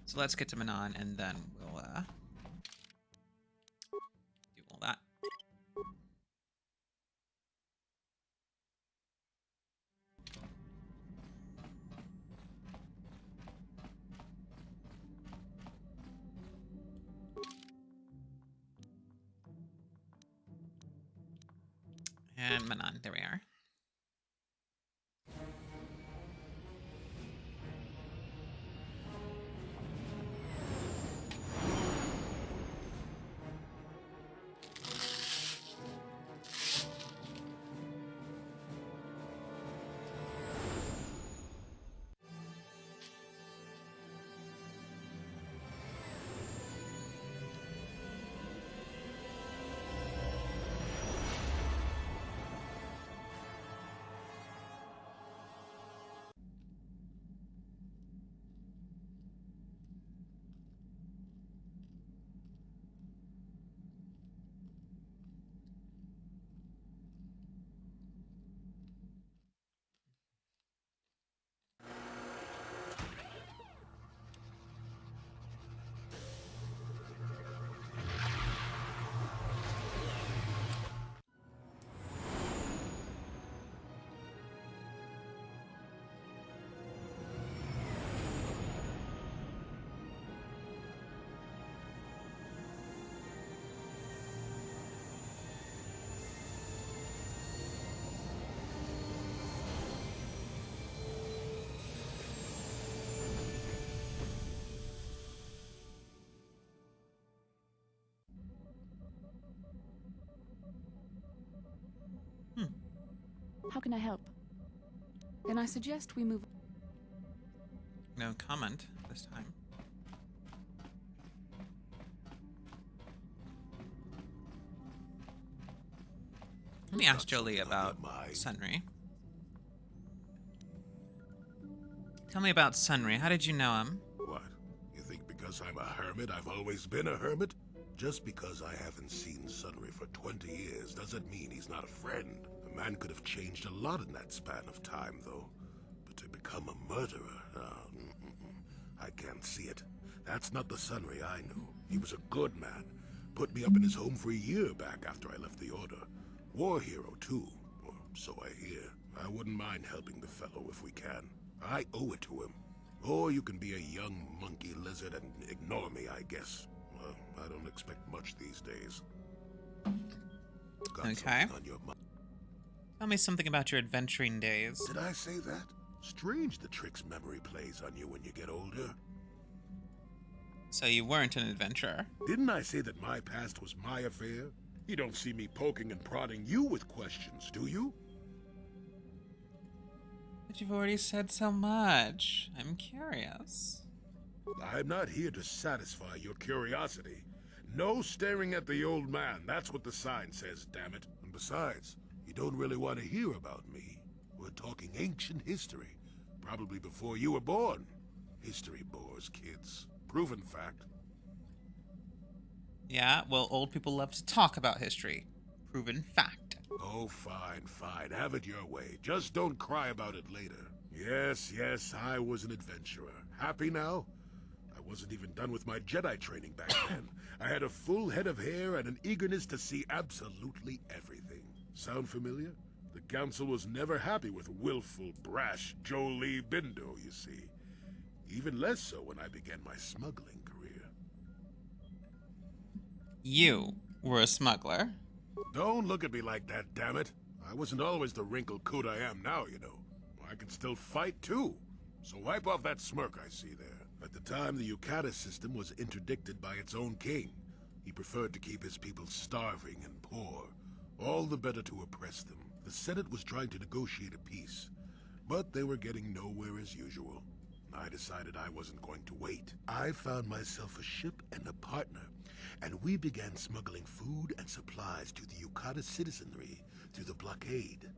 Speaker 3: So let's get to Manon and then we'll do all that. And Manon, there we are.
Speaker 7: How can I help? Then I suggest we move...
Speaker 3: No comment this time. Let me ask Jolie about Sunry. Tell me about Sunry. How did you know him?
Speaker 9: What? You think because I'm a hermit, I've always been a hermit? Just because I haven't seen Sunry for 20 years doesn't mean he's not a friend. The man could have changed a lot in that span of time, though. But to become a murderer, I can't see it. That's not the Sunry I knew. He was a good man. Put me up in his home for a year back after I left the Order. War hero, too. Or so I hear. I wouldn't mind helping the fellow if we can. I owe it to him. Or you can be a young monkey lizard and ignore me, I guess. Well, I don't expect much these days. Got
Speaker 3: Okay.
Speaker 9: on your mind.
Speaker 3: Tell me something about your adventuring days.
Speaker 9: Did I say that? Strange the tricks memory plays on you when you get older.
Speaker 3: So you weren't an adventurer.
Speaker 9: Didn't I say that my past was my affair? You don't see me poking and prodding you with questions, do you?
Speaker 3: But you've already said so much. I'm curious.
Speaker 9: I'm not here to satisfy your curiosity. No staring at the old man. That's what the sign says, damn it. And besides, you don't really want to hear about me. We're talking ancient history. Probably before you were born. History bores kids. Proven fact.
Speaker 3: Yeah, well, old people love to talk about history. Proven fact.
Speaker 9: Oh, fine, fine. Have it your way. Just don't cry about it later. Yes, I was an adventurer. Happy now? I wasn't even done with my Jedi training back then. I had a full head of hair and an eagerness to see absolutely everything. Sound familiar? The Council was never happy with willful, brash Jolie Bindo, you see. Even less so when I began my smuggling career.
Speaker 3: You were a smuggler.
Speaker 9: Don't look at me like that, damn it. I wasn't always the wrinkled coot I am now, you know. I can still fight, too. So wipe off that smirk I see there. At the time, the Yukata system was interdicted by its own king. He preferred to keep his people starving and poor, all the better to oppress them. The Senate was trying to negotiate a peace, but they were getting nowhere as usual. I decided I wasn't going to wait. I found myself a ship and a partner, and we began smuggling food and supplies to the Yukata citizenry through the blockade.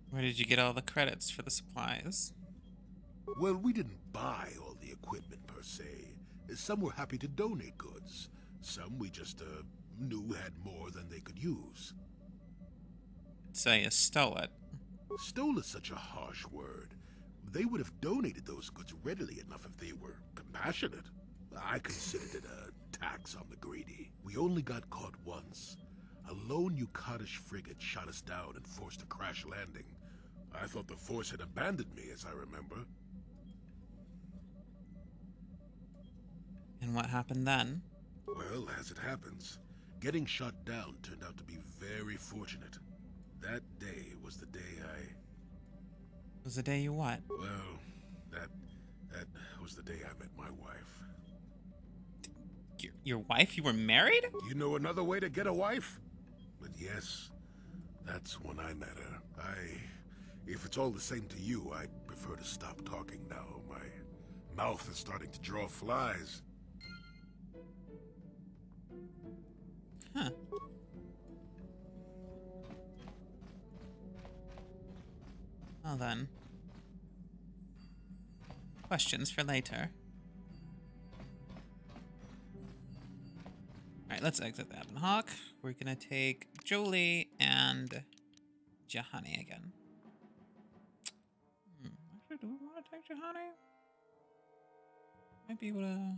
Speaker 3: Where did you get all the credits for the supplies?
Speaker 9: Well, we didn't buy all the equipment per se. Some were happy to donate goods. Some we just knew had more than they could use.
Speaker 3: So you stole it.
Speaker 9: Stole is such a harsh word. They would have donated those goods readily enough if they were compassionate. I considered it a tax on the greedy. We only got caught once. A lone Yukatish frigate shot us down and forced a crash landing. I thought the force had abandoned me, as I remember.
Speaker 3: And what happened then?
Speaker 9: Well, as it happens, getting shot down turned out to be very fortunate. That day was the day
Speaker 3: Was the day you what?
Speaker 9: Well, that was the day I met my wife.
Speaker 3: Your wife? You were married?
Speaker 9: You know another way to get a wife? But yes, that's when I met her. If it's all the same to you, I'd prefer to stop talking now. My mouth is starting to draw flies.
Speaker 3: Huh. Well then. Questions for later. Alright, let's exit the Ebon Hawk. We're gonna take Jolie and Jahani again. Actually, do we want to take Jahani? Might be able to...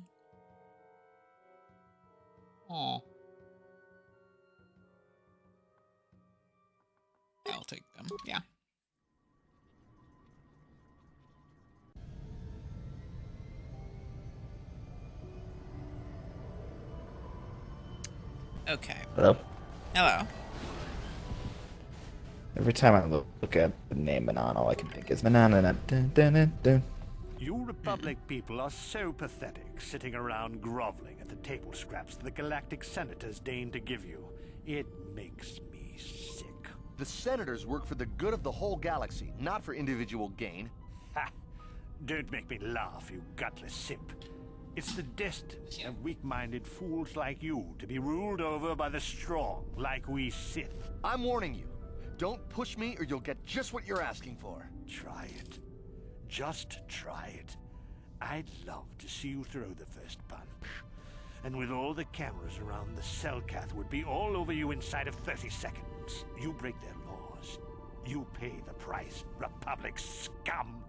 Speaker 3: Oh. I'll take them, yeah. Okay.
Speaker 1: Hello?
Speaker 3: Hello.
Speaker 1: Every time I look at the name Manon, all I can think is Manon. Dun, dun, dun, dun.
Speaker 4: You Republic people are so pathetic, sitting around groveling at the table scraps the galactic senators deign to give you. It makes me sick.
Speaker 5: The senators work for the good of the whole galaxy, not for individual gain.
Speaker 4: Ha! Don't make me laugh, you gutless simp. It's the destiny of weak-minded fools like you to be ruled over by the strong, like we Sith.
Speaker 5: I'm warning you. Don't push me or you'll get just what you're asking for.
Speaker 4: Try it. Just try it. I'd love to see you throw the first punch. And with all the cameras around, the Selkath would be all over you inside of 30 seconds. You break their laws. You pay the price, Republic scum.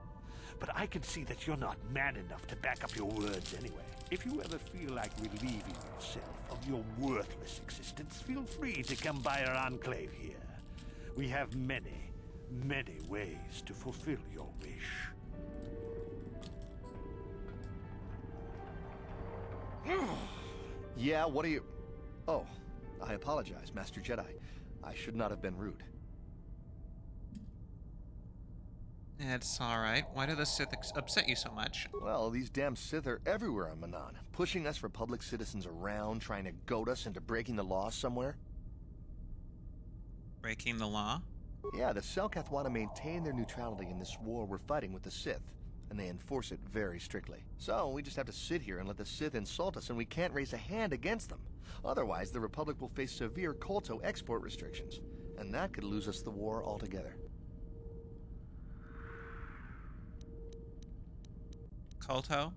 Speaker 4: But I can see that you're not man enough to back up your words anyway. If you ever feel like relieving yourself of your worthless existence, feel free to come by our enclave here. We have many, many ways to fulfill your wish.
Speaker 5: Yeah, what are you... Oh, I apologize, Master Jedi. I should not have been rude.
Speaker 3: It's alright. Why do the Sith upset you so much?
Speaker 5: Well, these damn Sith are everywhere on Manan, pushing us Republic citizens around, trying to goad us into breaking the law somewhere.
Speaker 3: Breaking the law?
Speaker 5: Yeah, the Selkath want to maintain their neutrality in this war we're fighting with the Sith, and they enforce it very strictly. So we just have to sit here and let the Sith insult us, and we can't raise a hand against them. Otherwise, the Republic will face severe Kolto export restrictions, and that could lose us the war altogether.
Speaker 3: Kolto?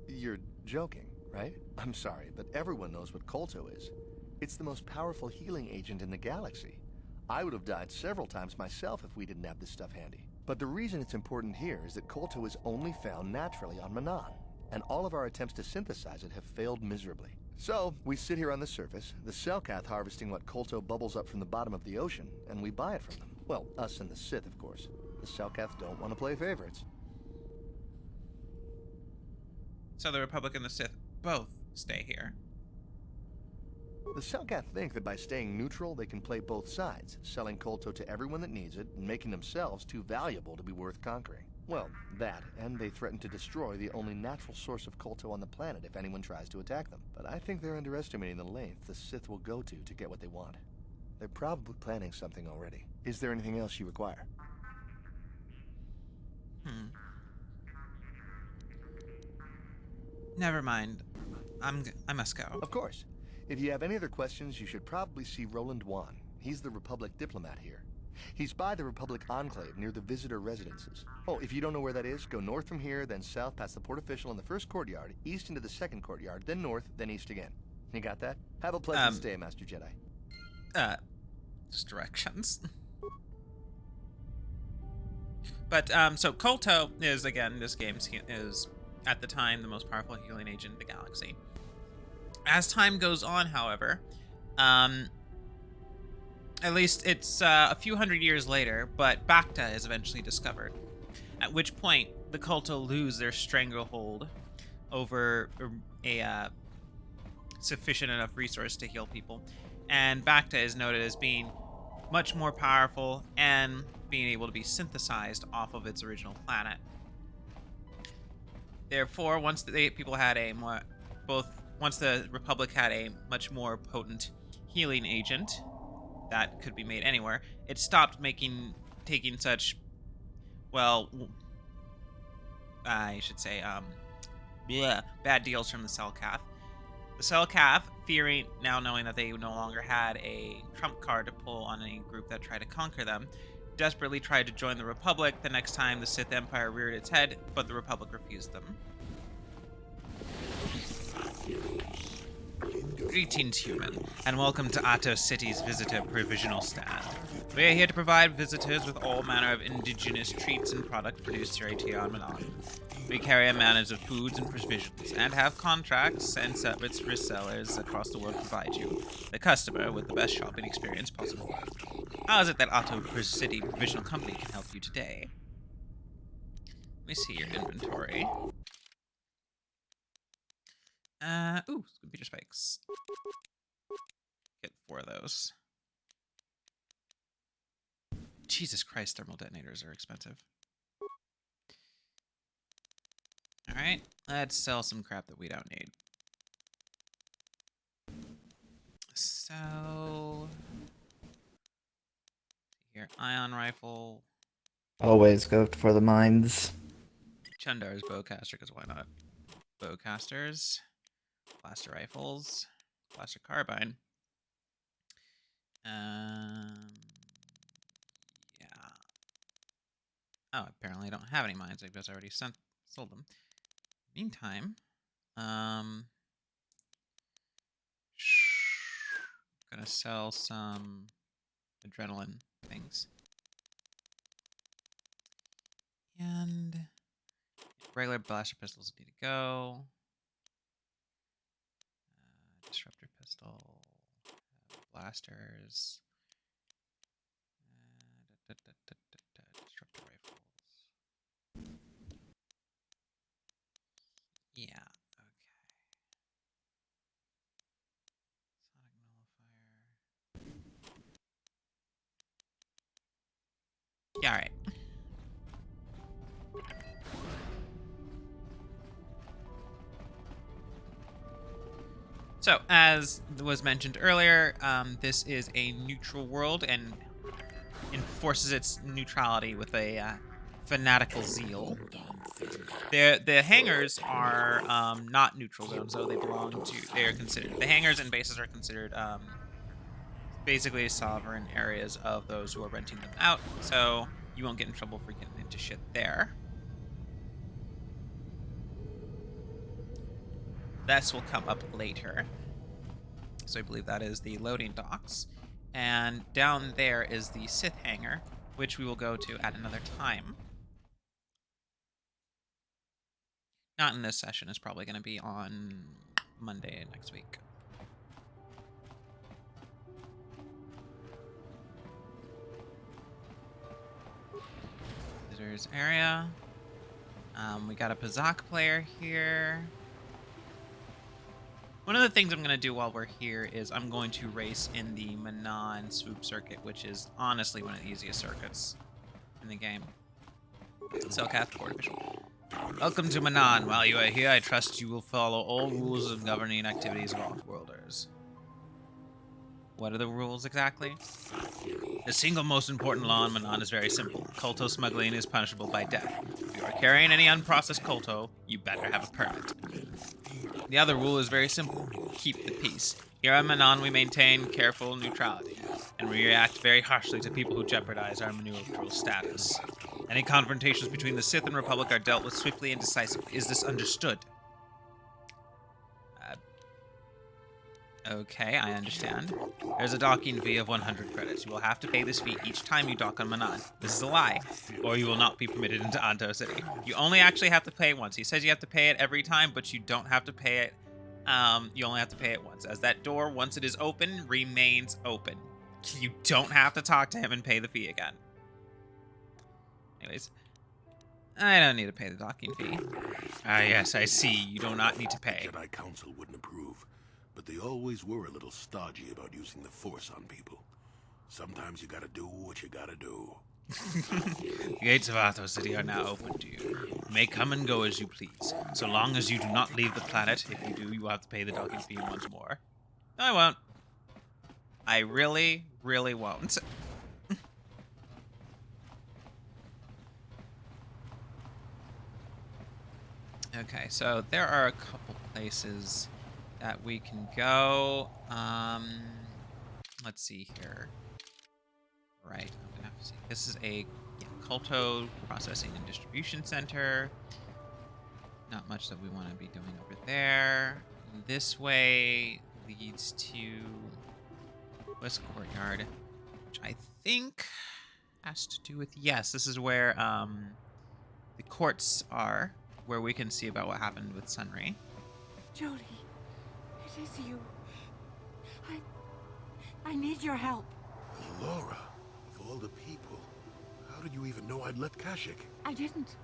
Speaker 5: You're joking, right? I'm sorry, but everyone knows what Kolto is. It's the most powerful healing agent in the galaxy. I would have died several times myself if we didn't have this stuff handy. But the reason it's important here is that Kolto is only found naturally on Manan, and all of our attempts to synthesize it have failed miserably. So, we sit here on the surface, the Selkath harvesting what Kolto bubbles up from the bottom of the ocean, and we buy it from them. Well, us and the Sith, of course. The Selkath don't want to play favorites.
Speaker 3: So the Republic and the Sith both stay here.
Speaker 5: The Selkath think that by staying neutral, they can play both sides, selling Kolto to everyone that needs it, and making themselves too valuable to be worth conquering. Well, that, and they threaten to destroy the only natural source of Kolto on the planet if anyone tries to attack them. But I think they're underestimating the length the Sith will go to get what they want. They're probably planning something already. Is there anything else you require?
Speaker 3: Never mind. I must go.
Speaker 5: Of course. If you have any other questions, you should probably see Roland Wan. He's the Republic diplomat here. He's by the Republic Enclave near the visitor residences. Oh, if you don't know where that is, go north from here, then south past the port official in the first courtyard, east into the second courtyard, then north, then east again. You got that? Have a pleasant stay, Master Jedi.
Speaker 3: Just directions. But, so Kolto is, again, this game is, at the time, the most powerful healing agent in the galaxy. As time goes on, however, at least it's a few hundred years later, but Bacta is eventually discovered. At which point, the Kolto lose their stranglehold over a sufficient enough resource to heal people. And Bacta is noted as being much more powerful and being able to be synthesized off of its original planet. Therefore, once the Republic had a much more potent healing agent that could be made anywhere, it stopped taking such, well, I should say, bad deals from the Selkath. The Selkath, knowing that they no longer had a trump card to pull on any group that tried to conquer them, desperately tried to join the Republic the next time the Sith Empire reared its head, but the Republic refused them. Greetings, human, and welcome to Atos City's Visitor Provisional Stand. We are here to provide visitors with all manner of indigenous treats and products produced right here on Manan. We carry a manners of foods and provisions, and have contracts and service resellers across the world to provide you, the customer, with the best shopping experience possible. How is it that Atos City Provisional Company can help you today? Let me see your inventory. Ooh, computer spikes. Get 4 of those. Jesus Christ, thermal detonators are expensive. Alright, let's sell some crap that we don't need. So... here, ion rifle.
Speaker 13: Always go for the mines.
Speaker 3: Chundar's bowcaster, because why not? Bowcasters. Blaster rifles. Blaster carbine. Yeah. Oh, apparently I don't have any mines. I guess I already sold them. Meantime, gonna sell some adrenaline things. And regular blaster pistols need to go. Disruptor pistol. Blasters. Yeah. Yeah, all right. So, as was mentioned earlier, this is a neutral world and enforces its neutrality with a fanatical zeal. The hangars are not neutral zones, though. They are considered, the hangars and bases are considered basically sovereign areas of those who are renting them out, so you won't get in trouble for getting into shit there. This will come up later. So I believe that is the loading docks. And down there is the Sith hangar, which we will go to at another time. Not in this session. It's probably going to be on Monday next week. Visitors area. We got a Pazak player here. One of the things I'm going to do while we're here is I'm going to race in the Manan swoop circuit, which is honestly one of the easiest circuits in the game. Selkath Port Official. Welcome to Manan. While you are here, I trust you will follow all rules of governing activities of off-worlders. What are the rules exactly? The single most important law in Manan is very simple. Kolto smuggling is punishable by death. If you are carrying any unprocessed Kolto, you better have a permit. The other rule is very simple. Keep the peace. Here at Manan, we maintain careful neutrality, and we react very harshly to people who jeopardize our neutral status. Any confrontations between the Sith and Republic are dealt with swiftly and decisively. Is this understood? Okay, I understand. There's a docking fee of 100 credits. You will have to pay this fee each time you dock on Manan. This is a lie, or you will not be permitted into Anto City. You only actually have to pay it once. He says you have to pay it every time, but you don't have to pay it. You only have to pay it once, as that door, once it is open, remains open. You don't have to talk to him and pay the fee again. Anyways, I don't need to pay the docking fee. Ah, yes, I see. You do not need to pay.
Speaker 9: The Jedi Council wouldn't approve, but they always were a little stodgy about using the Force on people. Sometimes you gotta do what you gotta do.
Speaker 12: The gates of Arthur City are now open to you. You may come and go as you please, so long as you do not leave the planet. If you do, you will have to pay the docking fee once more.
Speaker 3: No, I won't. I really, really won't. Okay, so there are a couple places that we can go. Let's see here. Right, I'm gonna have to see. This is a Kolto processing and distribution center. Not much that we want to be doing over there. This way leads to West Courtyard, which I think has to do with, yes, this is where the courts are, where we can see about what happened with Sunray.
Speaker 20: Jolie, it is you. I need your help.
Speaker 9: Laura, of all the people, how did you even know I'd left Kashyyyk?
Speaker 20: I didn't.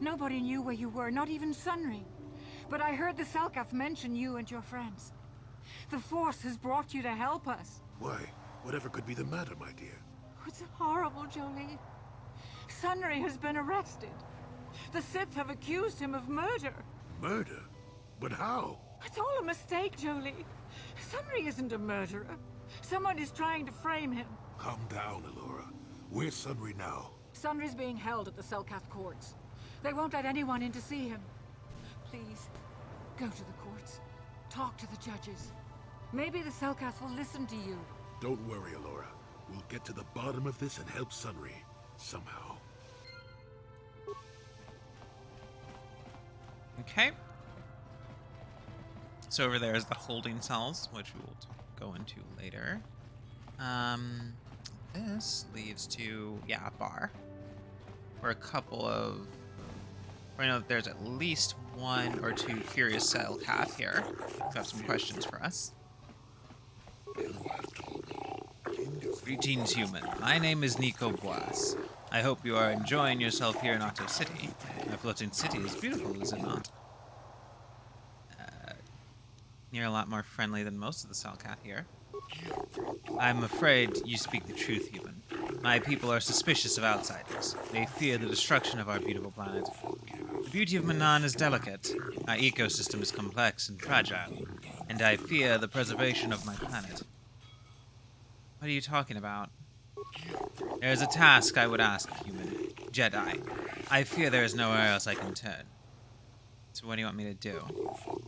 Speaker 20: Nobody knew where you were, not even Sunray. But I heard the Selkath mention you and your friends. The Force has brought you to help us.
Speaker 9: Why? Whatever could be the matter, my dear?
Speaker 20: It's horrible, Jolie. Sunray has been arrested. The Sith have accused him of murder.
Speaker 9: Murder? But how?
Speaker 20: It's all a mistake, Jolie. Sunray isn't a murderer. Someone is trying to frame him.
Speaker 9: Calm down, Alora. Where's Sunray now?
Speaker 20: Sunray's being held at the Selkath courts. They won't let anyone in to see him. Please, go to the courts. Talk to the judges. Maybe the Selkath will listen to you.
Speaker 9: Don't worry, Alora. We'll get to the bottom of this and help Sunray. Somehow.
Speaker 3: Okay. So over there is the holding cells, which we will go into later. This leads to, yeah, a bar. Where a couple of... I know that there's at least one or two curious Selkath here who have some questions for us.
Speaker 12: Greetings, human. My name is Nico Boas. I hope you are enjoying yourself here in Otto City. My floating city is beautiful, is it not? You're a lot more friendly than most of the Selkath here. I'm afraid you speak the truth, human. My people are suspicious of outsiders. They fear the destruction of our beautiful planet. The beauty of Manan is delicate. Our ecosystem is complex and fragile, and I fear the preservation of my planet. What are you talking about? There is a task I would ask, human. Jedi. I fear there is nowhere else I can turn. So what do you want me to do?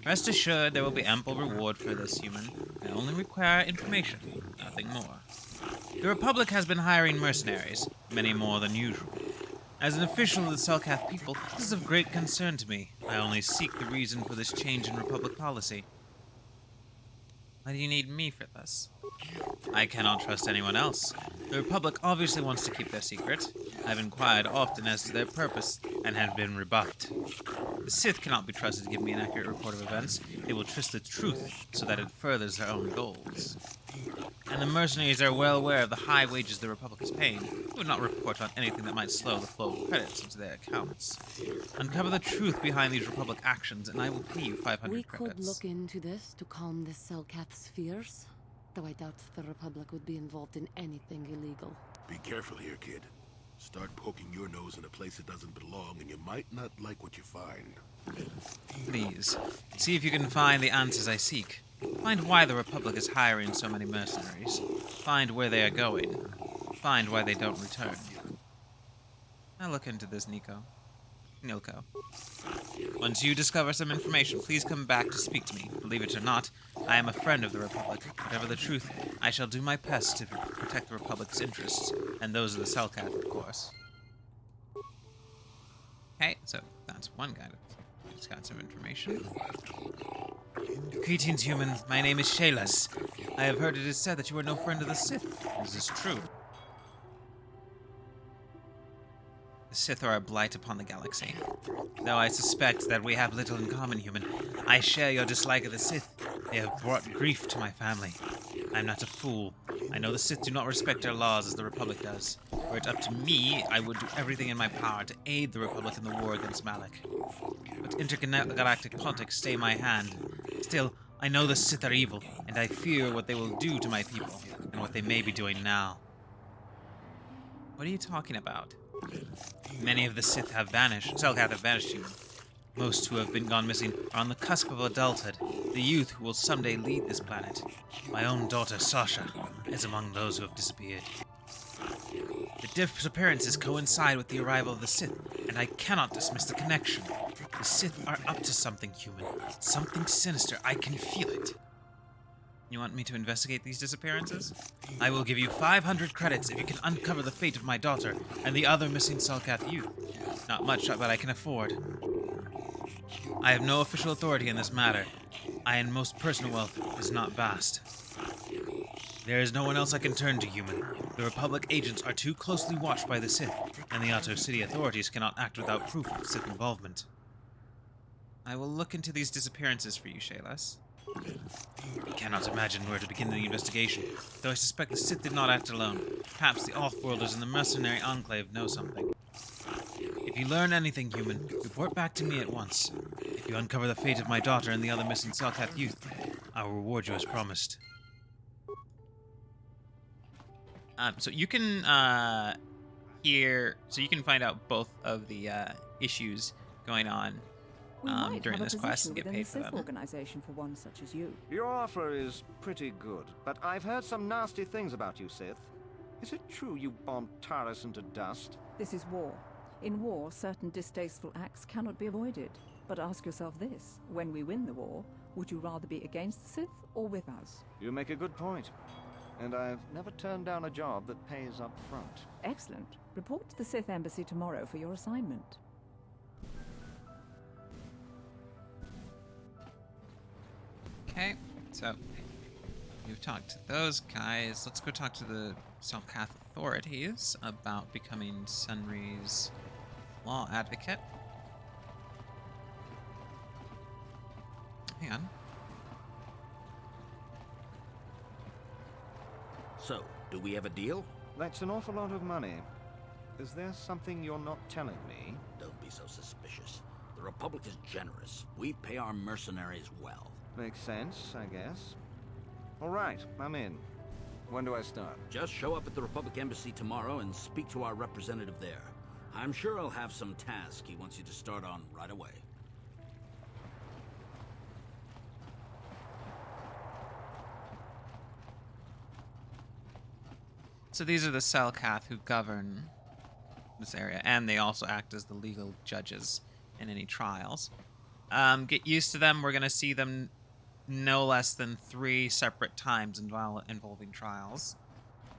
Speaker 12: Rest assured there will be ample reward for this, human. I only require information, nothing more. The Republic has been hiring mercenaries, many more than usual. As an official of the Selkath people, this is of great concern to me. I only seek the reason for this change in Republic policy. Why do you need me for this? I cannot trust anyone else. The Republic obviously wants to keep their secret. I've inquired often as to their purpose, and have been rebuffed. The Sith cannot be trusted to give me an accurate report of events. They will twist the truth so that it furthers their own goals. And the mercenaries are well aware of the high wages the Republic is paying. They would not report on anything that might slow the flow of credits into their accounts. Uncover the truth behind these Republic actions, and I will pay you 500
Speaker 6: We
Speaker 12: credits.
Speaker 6: could look into this to calm the Selkath's fears, though I doubt the Republic would be involved in anything illegal.
Speaker 9: Be careful here, kid. Start poking your nose in a place it doesn't belong, and you might not like what you find.
Speaker 12: Please, see if you can find the answers I seek. Find why the Republic is hiring so many mercenaries. Find where they are going. Find why they don't return. I'll look into this, Nilko. Once you discover some information, please come back to speak to me. Believe it or not, I am a friend of the Republic. Whatever the truth, I shall do my best to protect the Republic's interests, and those of the Selkath, of course. Okay, so that's one guy who's got some information. Greetings, human. My name is Shaylas. I have heard it is said that you are no friend of the Sith. Is this true? The Sith are a blight upon the galaxy. Though I suspect that we have little in common, human, I share your dislike of the Sith. They have brought grief to my family. I am not a fool. I know the Sith do not respect their laws as the Republic does. Were it up to me, I would do everything in my power to aid the Republic in the war against Malak. But intergalactic politics stay my hand. Still, I know the Sith are evil, and I fear what they will do to my people, and what they may be doing now. What are you talking about? Many of the Sith have vanished. Selkath have vanished, human. Most who have been gone missing are on the cusp of adulthood, the youth who will someday lead this planet. My own daughter, Sasha, is among those who have disappeared. The disappearances coincide with the arrival of the Sith, and I cannot dismiss the connection. The Sith are up to something, human. Something sinister. I can feel it. You want me to investigate these disappearances? I will give you 500 credits if you can uncover the fate of my daughter and the other missing Selkath youth. Not much, but I can afford. I have no official authority in this matter. And most personal wealth is not vast. There is no one else I can turn to, human. The Republic agents are too closely watched by the Sith, and the Otto City authorities cannot act without proof of Sith involvement. I will look into these disappearances for you, Shaylas. I cannot imagine where to begin the investigation, though I suspect the Sith did not act alone. Perhaps the Offworlders and the Mercenary Enclave know something. If you learn anything, human, report back to me at once. If you uncover the fate of my daughter and the other missing Selkath youth, I will reward you as promised. So you can you can find out both of the issues going on during this quest and get paid for them.
Speaker 10: Organization for one such as you.
Speaker 22: Your offer is pretty good, but I've heard some nasty things about you, Sith. Is it true you bombed Taris into dust?
Speaker 10: This is war. In war, certain distasteful acts cannot be avoided. But ask yourself this: when we win the war, would you rather be against the Sith or with us?
Speaker 22: You make a good point. And I've never turned down a job that pays up front.
Speaker 10: Excellent. Report to the Sith Embassy tomorrow for your assignment.
Speaker 12: Okay, so we've talked to those guys. Let's go talk to the Selkath authorities about becoming Sunry's law advocate. Hang on.
Speaker 22: So, do we have a deal? That's an awful lot of money. Is there something you're not telling me?
Speaker 23: Don't be so suspicious. The Republic is generous. We pay our mercenaries well.
Speaker 22: Makes sense, I guess. All right, I'm in. When do I start?
Speaker 14: Just show up at the Republic Embassy tomorrow and speak to our representative there. I'm sure he'll have some task he wants you to start on right away.
Speaker 3: So these are the Selkath who govern this area, and they also act as the legal judges in any trials. Get used to them. We're going to see them no less than 3 separate times involving trials.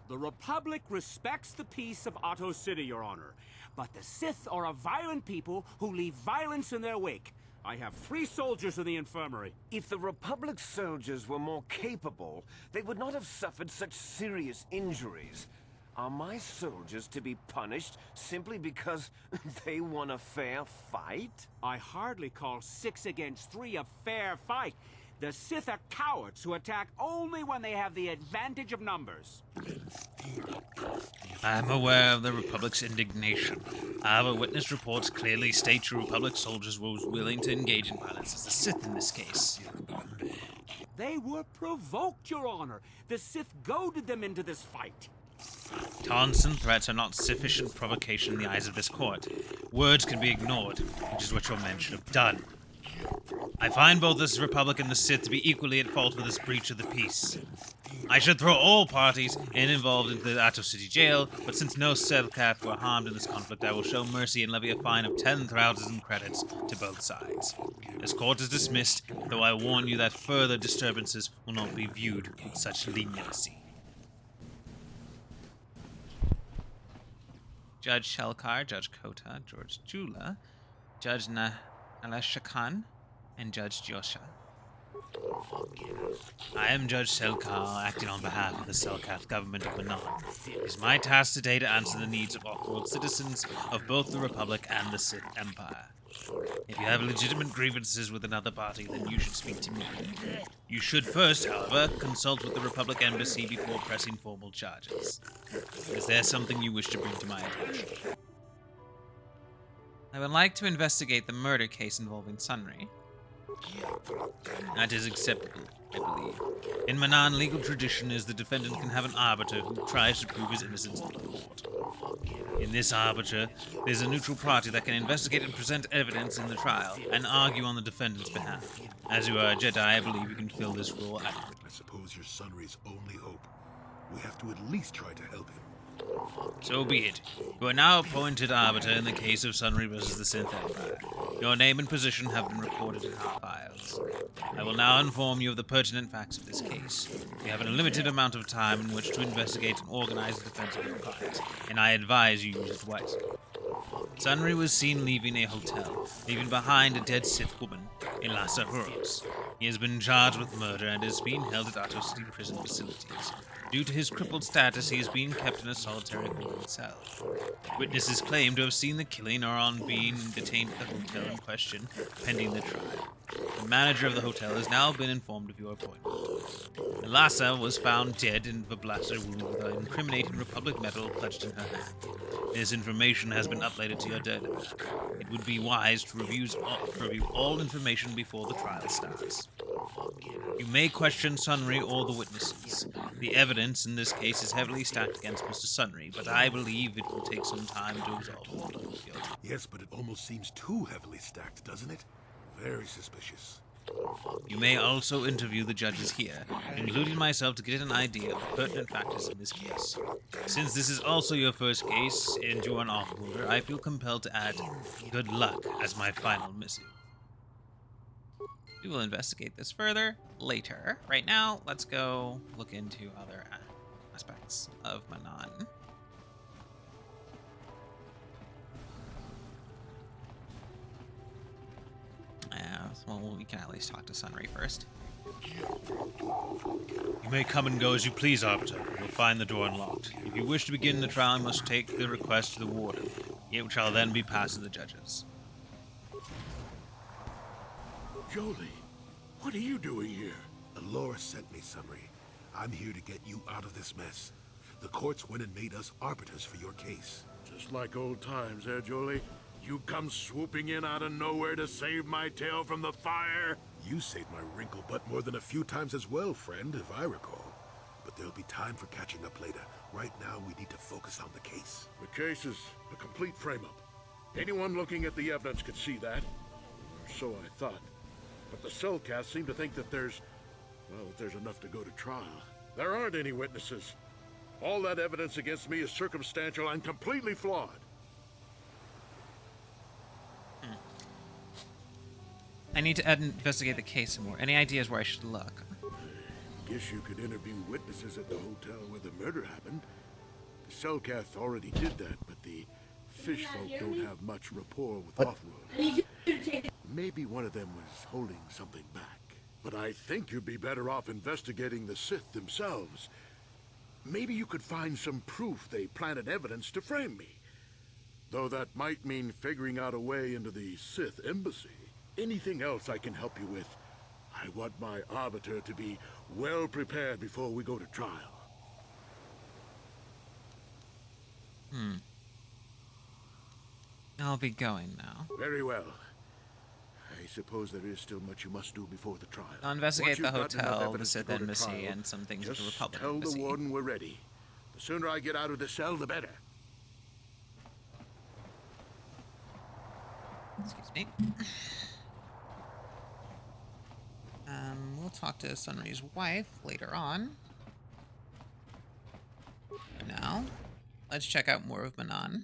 Speaker 18: The Republic respects the peace of Otto City, Your Honor. But the Sith are a violent people who leave violence in their wake. I have 3 soldiers in the infirmary.
Speaker 22: If the Republic soldiers were more capable, they would not have suffered such serious injuries. Are my soldiers to be punished simply because they won a fair fight?
Speaker 18: I hardly call 6 against 3 a fair fight. The Sith are cowards who attack only when they have the advantage of numbers.
Speaker 12: I am aware of the Republic's indignation. However, witness reports clearly state your Republic soldiers were willing to engage in violence as the Sith in this case.
Speaker 18: They were provoked, Your Honor. The Sith goaded them into this fight.
Speaker 12: Taunts and threats are not sufficient provocation in the eyes of this court. Words can be ignored, which is what your men should have done. I find both this Republic and the Sith to be equally at fault for this breach of the peace. I should throw all parties involved into the Atto City jail, but since no Selkath were harmed in this conflict, I will show mercy and levy a fine of 10,000 credits to both sides. This court is dismissed, though I warn you that further disturbances will not be viewed with such leniency.
Speaker 3: Judge Shelkar, Judge Kota, George Jula, Judge Naleshakan, and Judge Josha.
Speaker 12: I am Judge Selkar, acting on behalf of the Selkath government of Manan. It is my task today to answer the needs of off-world citizens of both the Republic and the Sith Empire. If you have legitimate grievances with another party, then you should speak to me. You should first, however, consult with the Republic Embassy before pressing formal charges. Is there something you wish to bring to my attention?
Speaker 3: I would like to investigate the murder case involving Sunry.
Speaker 12: That is acceptable, I believe. In Manan, legal tradition is the defendant can have an arbiter who tries to prove his innocence in court. In this arbiter, there's a neutral party that can investigate and present evidence in the trial, and argue on the defendant's behalf. As you are a Jedi, I believe you can fill this role adequately.
Speaker 9: I suppose you're Sunry's only hope. We have to at least try to help him.
Speaker 12: So be it. You are now appointed arbiter in the case of Sunry versus the Sith Empire. Your name and position have been recorded in our files. I will now inform you of the pertinent facts of this case. You have a limited amount of time in which to investigate and organize the defense of your client, and I advise you use it wisely. Sunry was seen leaving a hotel, leaving behind a dead Sith woman in Las Ahuros. He has been charged with murder and is being held at Otto City prison facilities. Due to his crippled status, he is being kept in a solitary holding cell. Witnesses claim to have seen the killing or on being detained at the hotel in question, pending the trial. The manager of the hotel has now been informed of your appointment. Elassa was found dead in the blaster wound with an incriminating Republic medal clutched in her hand. This information has been uploaded to your database. It would be wise to review all information before the trial starts. You may question Sunry or the witnesses. The evidence in this case is heavily stacked against Mr. Sunry, but I believe it will take some time to absolve him of guilt.
Speaker 9: Yes, but it almost seems too heavily stacked, doesn't it? Very suspicious.
Speaker 12: You may also interview the judges here, including myself, to get an idea of the pertinent factors in this case. Since this is also your first case, and you are an off-worlder, I feel compelled to add good luck as my final missive.
Speaker 3: We will investigate this further later. Right now, let's go look into other aspects of Manan. Well, we can at least talk to Sunry first.
Speaker 12: You may come and go as you please, Arbiter. You will find the door unlocked. If you wish to begin the trial, you must take the request to the warden. It shall then be passed to the judges.
Speaker 9: Jolie, what are you doing here? Alora sent me, Sunry. I'm here to get you out of this mess. The courts went and made us arbiters for your case.
Speaker 23: Just like old times, eh, Jolie?
Speaker 9: You come swooping in out of nowhere to save my tail from the fire? You saved my wrinkle butt more than a few times as well, friend, if I recall. But there'll be time for catching up later. Right now, we need to focus on the case. The case is a complete frame-up. Anyone looking at the evidence could see that. Or so I thought. But the Cellcasts seem to think that there's enough to go to trial. There aren't any witnesses. All that evidence against me is circumstantial and completely flawed.
Speaker 3: I need to investigate the case some more. Any ideas where I should look?
Speaker 9: Guess you could interview witnesses at the hotel where the murder happened. The Cellcasts already did that, but the fish folk don't have much rapport with Offworld. Maybe one of them was holding something back. But I think you'd be better off investigating the Sith themselves. Maybe you could find some proof they planted evidence to frame me. Though that might mean figuring out a way into the Sith embassy. Anything else I can help you with? I want my arbiter to be well prepared before we go to trial.
Speaker 3: I'll be going now.
Speaker 9: Very well. I suppose there is still much you must do before the trial.
Speaker 3: I'll investigate the
Speaker 9: Once you've gotten enough
Speaker 3: hotel, the
Speaker 9: evidence to
Speaker 3: Sith
Speaker 9: go to
Speaker 3: embassy,
Speaker 9: trial,
Speaker 3: and some things at the
Speaker 9: just
Speaker 3: Republic
Speaker 9: tell
Speaker 3: embassy.
Speaker 9: the warden we're ready. The sooner I get out of the cell, the better.
Speaker 3: Excuse me. We'll talk to Sunry's wife later on. For now, let's check out more of Manon.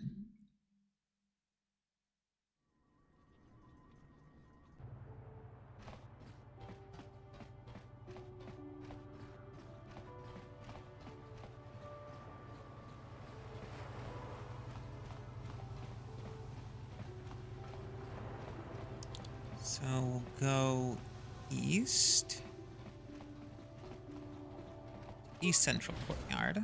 Speaker 3: So we'll go east. East Central Courtyard.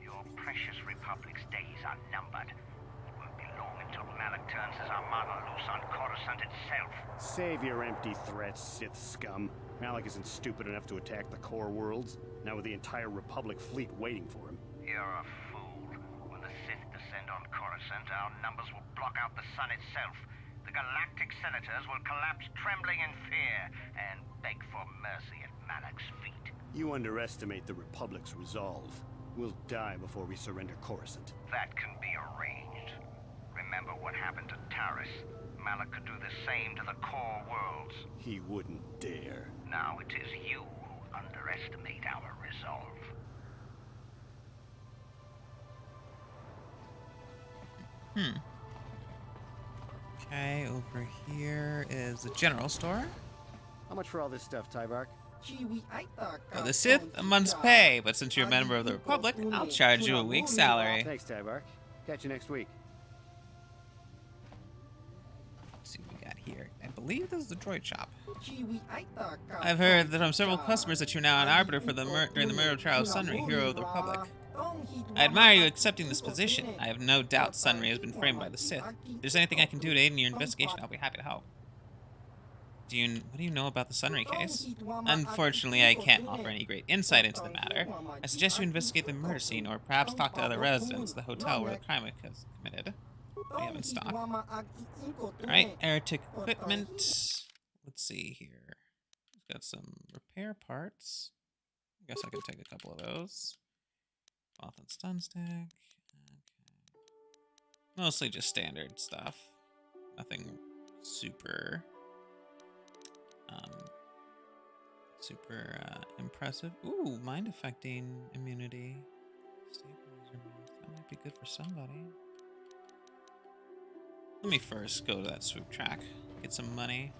Speaker 2: Your precious Republic's days are numbered. It won't be long until Malak turns his armada loose on Coruscant itself.
Speaker 15: Save your empty threats, Sith scum. Malak isn't stupid enough to attack the core worlds, now with the entire Republic fleet waiting for him.
Speaker 2: You're a fool. When the Sith descend on Coruscant, our numbers will block out the sun itself. The galactic senators will collapse trembling in fear and beg for mercy at Malak's feet.
Speaker 15: You underestimate the Republic's resolve. We'll die before we surrender Coruscant.
Speaker 2: That can be arranged. Remember what happened to Taris. Malak could do the same to the core worlds.
Speaker 15: He wouldn't dare.
Speaker 2: Now it is you who underestimate our resolve.
Speaker 3: Okay, over here is the general store.
Speaker 15: How much for all this stuff, Tybark?
Speaker 3: For the Sith, a month's pay, but since you're a member of the Republic, I'll charge you a week's salary.
Speaker 15: Thanks, Tybark. Catch you next week.
Speaker 3: Let's see what we got here. I believe this is the droid shop. I've heard that from several customers that you're now an arbiter for during the murder trial of Sunry, hero of the Republic. I admire you accepting this position. I have no doubt Sunry has been framed by the Sith. If there's anything I can do to aid in your investigation, I'll be happy to help. What do you know about the Sunry case? Unfortunately, I can't offer any great insight into the matter. I suggest you investigate the murder scene, or perhaps talk to other residents of the hotel where the crime was committed. We have in stock. Alright, Heretic equipment. Let's see here. We've got some repair parts. I guess I can take a couple of those. Cloth and stun stick. Okay. Mostly just standard stuff. Nothing super impressive. Ooh, mind affecting immunity. Stabilizer mask. That might be good for somebody. Let me first go to that swoop track. Get some money.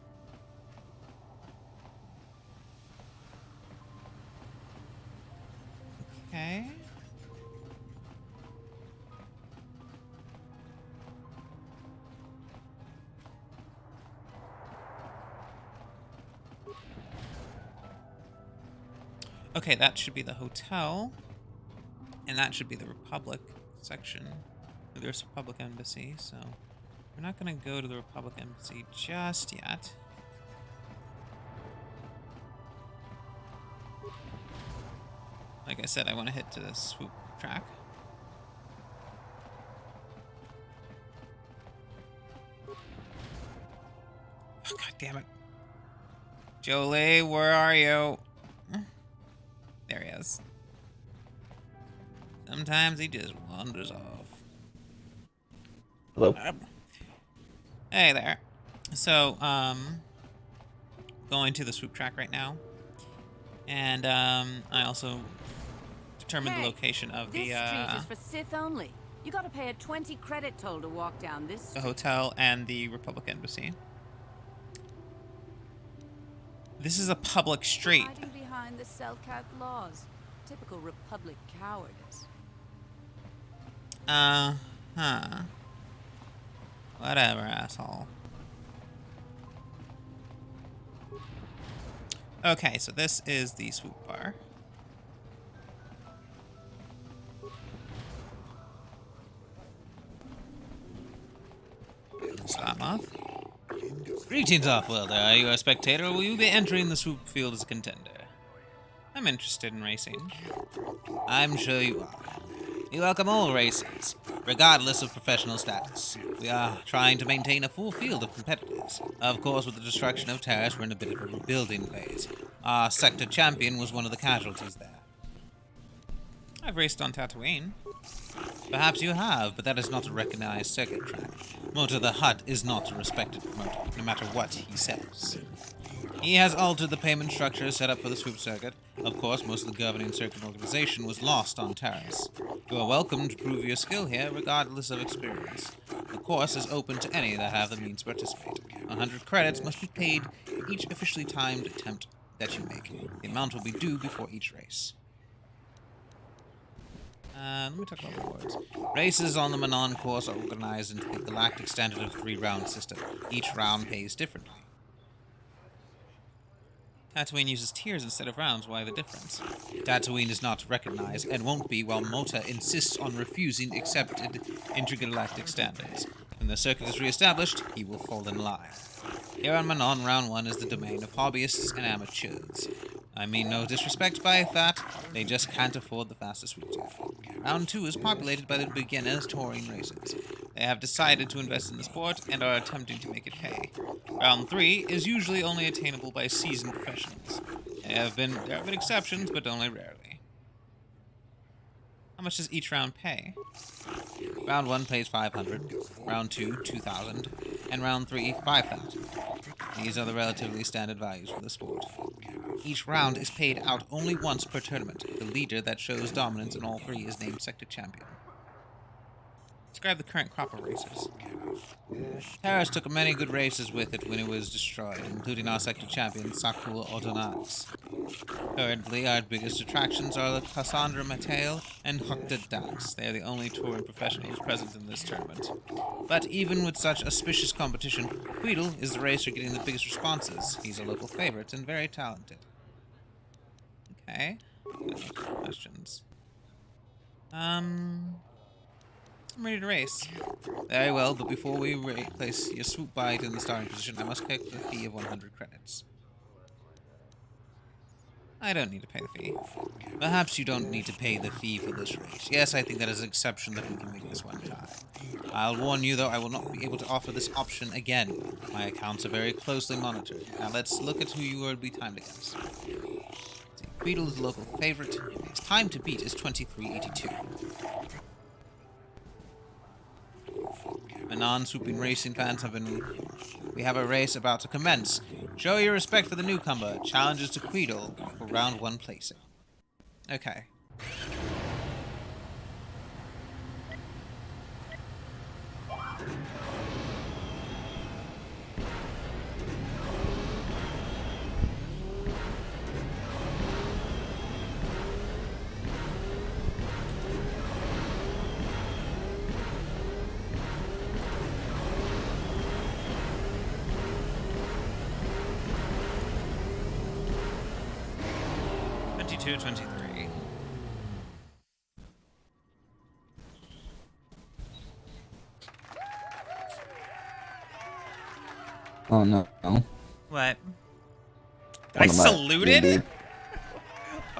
Speaker 3: Okay. Okay, that should be the hotel. And that should be the Republic section. There's Republic Embassy, so we're not going to go to the Republic Embassy just yet. Like I said, I want to hit to the swoop track. Oh, God damn it. Jolie, where are you? There he is. Sometimes he just wanders off.
Speaker 13: Hello.
Speaker 3: Hey there. So, going to the swoop track right now. And, I also determined the location of
Speaker 16: this street is for Sith only. You gotta pay a 20 credit toll to walk down this street.
Speaker 3: the hotel and the Republic Embassy. This is a public street.
Speaker 16: Hiding behind the Selkat laws. Typical Republic cowardice.
Speaker 3: Huh. Whatever, asshole. Okay, so this is the swoop bar. Slamoth. Greetings, Off-Worlder. Are you a spectator, or will you be entering the swoop field as a contender? I'm interested in racing. I'm sure you are. We welcome all racers, regardless of professional status. We are trying to maintain a full field of competitors. Of course, with the destruction of Terrace, we're in a bit of a rebuilding phase. Our sector champion was one of the casualties there. I've raced on Tatooine. Perhaps you have, but that is not a recognized circuit track. Motor the Hutt is not a respected promoter, no matter what he says. He has altered the payment structure set up for the swoop circuit. Of course, most of the governing circuit organization was lost on Terrace. You are welcome to prove your skill here, regardless of experience. The course is open to any that have the means to participate. 100 credits must be paid for each officially timed attempt that you make. The amount will be due before each race. Let me talk about rewards. Races on the Manon course are organized into the galactic standard of 3-round system. Each round pays differently. Tatooine uses tiers instead of rounds. Why the difference? Tatooine is not recognized and won't be while Mota insists on refusing accepted intergalactic standards. When the circuit is re-established, he will fall in line. Here on Manon, round 1 is the domain of hobbyists and amateurs. I mean no disrespect by that, they just can't afford the fastest route. Round 2 is populated by the beginners touring races. They have decided to invest in the sport and are attempting to make it pay. Round 3 is usually only attainable by seasoned professionals. There have been exceptions, but only rarely. How much does each round pay? Round 1 pays 500, round 2, 2,000, and round 3, 5,000. These are the relatively standard values for the sport. Each round is paid out only once per tournament. The leader that shows dominance in all 3 is named sector champion. Describe the current crop of racers. Terrace took many good races with it when it was destroyed, including our sector champion, Sakul Odonax. Currently, our biggest attractions are the Cassandra Mateo and Hukta Dax. They are the only touring professionals present in this tournament. But even with such auspicious competition, Queedle is the racer getting the biggest responses. He's a local favorite and very talented. Okay. Questions. I'm ready to race. Very well, but before we place your swoop bite in the starting position, I must collect the fee of 100 credits. I don't need to pay the fee. Perhaps you don't need to pay the fee for this race. Yes, I think that is an exception that we can make this one time. I'll warn you, though, I will not be able to offer this option again. My accounts are very closely monitored. Now let's look at who you will be timed against. Beetle is the local favorite. His time to beat is 23:82. Manon swooping racing fans we have a race about to commence. Show your respect for the newcomer. Challenges to Queedle for round 1 placing. Okay. Two 23.
Speaker 19: Oh no.
Speaker 3: What? I saluted?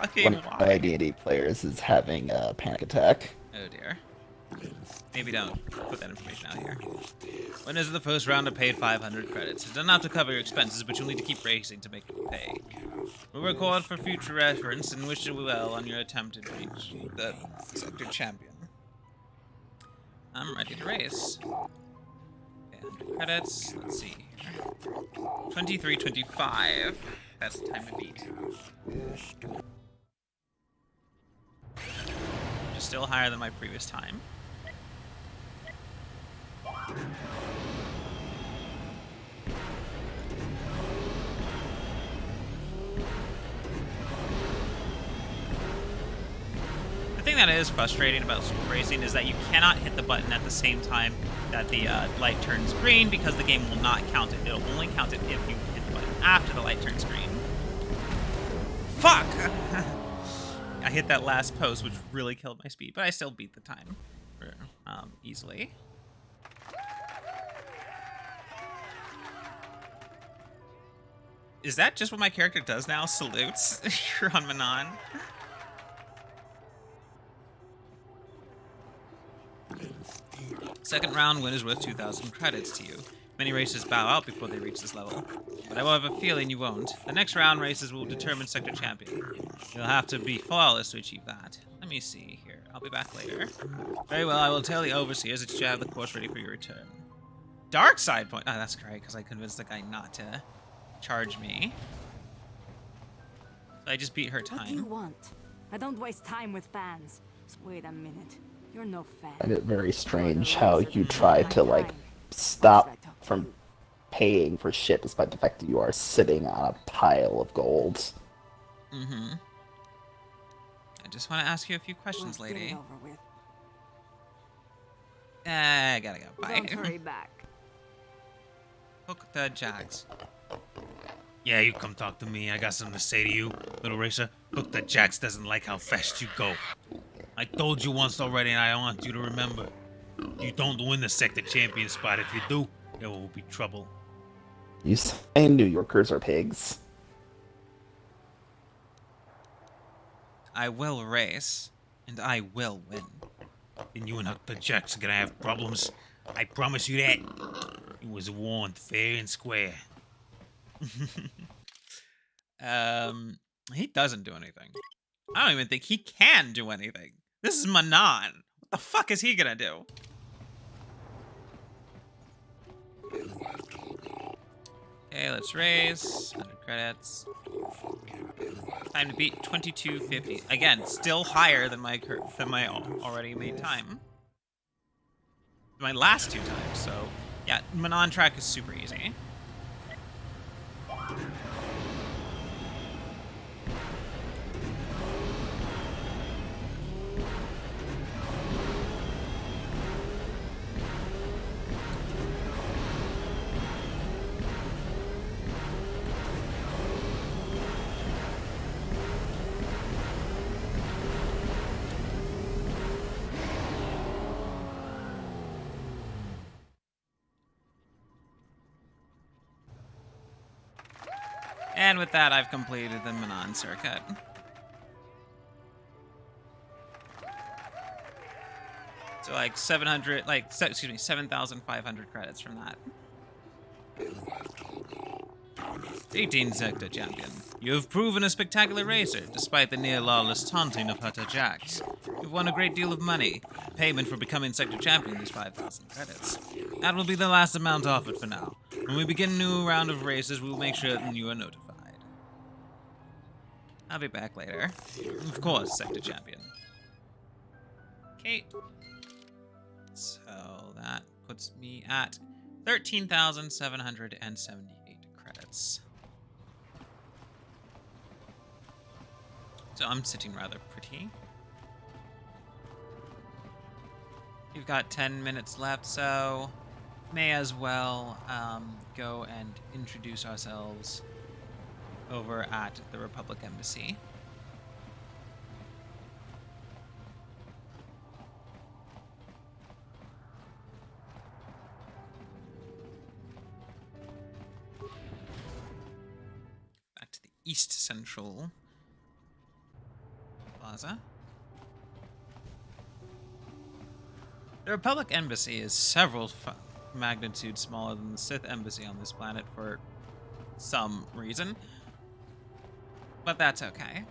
Speaker 3: Fucking
Speaker 13: one of my D&D players is having a panic attack.
Speaker 3: Oh dear. Maybe don't put that information out here. Winners of the first round are paid 500 credits. It's not enough to cover your expenses, but you'll need to keep racing to make it pay. We'll record for future reference and wish you well on your attempt to reach the sector champion. I'm ready to race. Okay, 100 credits. Let's see here. 23:25. That's the time to beat. Which is still higher than my previous time. The thing that is frustrating about super racing is that you cannot hit the button at the same time that the light turns green, because the game will not count it. It'll only count it if you hit the button after the light turns green. Fuck! I hit that last post, which really killed my speed, but I still beat the time easily. Is that just what my character does now? Salutes? You're on Manon. Second round win is worth 2,000 credits to you. Many racers bow out before they reach this level, but I have a feeling you won't. The next round races will determine sector champion. You'll have to be flawless to achieve that. Let me see here. I'll be back later. Very well, I will tell the overseers that you have the course ready for your return. Dark side point. Oh, that's great, because I convinced the guy not to charge me. So I just beat her time.
Speaker 16: What do you want? I don't waste time with fans. Wait a minute. You're no fan.
Speaker 13: I find it very strange how you try to, like, stop from paying for shit despite the fact that you are sitting on a pile of gold.
Speaker 3: Mm-hmm. I just want to ask you a few questions, lady. I gotta go. Bye.
Speaker 16: Don't hurry back.
Speaker 3: Hook the jacks.
Speaker 12: Yeah, you come talk to me. I got something to say to you, little racer. Hook the Jacks doesn't like how fast you go. I told you once already, and I want you to remember. You don't win the sector champion spot. If you do, there will be trouble.
Speaker 13: You saying New Yorkers are pigs?
Speaker 3: I will race, and I will win.
Speaker 12: And you and Hook the Jacks are gonna have problems. I promise you that. It was warned fair and square.
Speaker 3: He doesn't do anything. I don't even think he can do anything. This is Manon. What the fuck is he gonna do? Okay, let's race. 100 credits. Time to beat 22:50. Again, still higher than my already made time. My last two times. So yeah, Manon track is super easy. And with that, I've completed the Manon circuit. So like 7,500 credits from that. 18 sector champion. You have proven a spectacular racer, despite the near-lawless taunting of Hutta Jax. You've won a great deal of money. Payment for becoming sector champion is 5,000 credits. That will be the last amount offered for now. When we begin a new round of races, we will make sure that you are notified. I'll be back later. Of course, sector champion. Okay. So that puts me at 13,778 credits. So I'm sitting rather pretty. We've got 10 minutes left, so may as well go and introduce ourselves over at the Republic Embassy. Back to the East Central. plaza. The Republic Embassy is several magnitudes smaller than the Sith Embassy on this planet for some reason. But that's okay.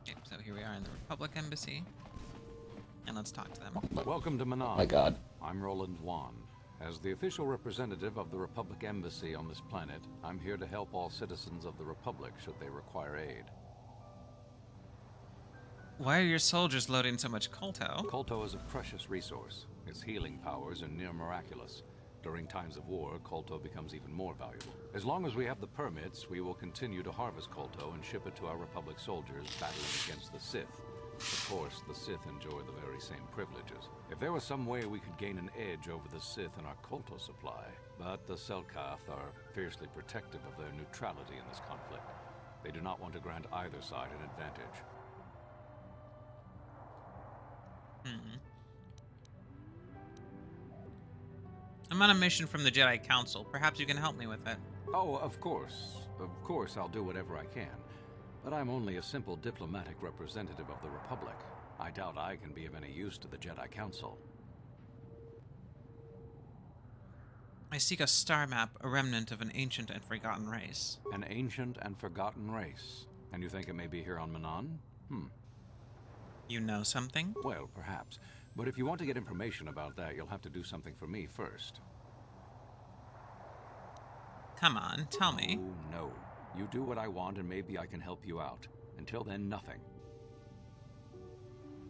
Speaker 3: Okay, so here we are in the Republic Embassy. And let's talk to them.
Speaker 17: Welcome to Manon.
Speaker 13: Oh my God.
Speaker 17: I'm Roland Wan. As the official representative of the Republic Embassy on this planet, I'm here to help all citizens of the Republic should they require aid.
Speaker 3: Why are your soldiers loading so much Kolto?
Speaker 17: Kolto is a precious resource. Its healing powers are near miraculous. During times of war, Kolto becomes even more valuable. As long as we have the permits, we will continue to harvest Kolto and ship it to our Republic soldiers battling against the Sith. Of course, the Sith enjoy the very same privileges. If there was some way we could gain an edge over the Sith in our Kolto supply, but the Selkath are fiercely protective of their neutrality in this conflict. They do not want to grant either side an advantage.
Speaker 3: I'm on a mission from the Jedi Council. Perhaps you can help me with it.
Speaker 17: Oh, of course. Of course, I'll do whatever I can. But I'm only a simple diplomatic representative of the Republic. I doubt I can be of any use to the Jedi Council.
Speaker 3: I seek a star map, a remnant of an ancient and forgotten race.
Speaker 17: An ancient and forgotten race. And you think it may be here on Manon?
Speaker 3: You know something?
Speaker 17: Well, perhaps. But if you want to get information about that, you'll have to do something for me first.
Speaker 3: Come on, tell me.
Speaker 17: Oh, no. You do what I want and maybe I can help you out. Until then, nothing.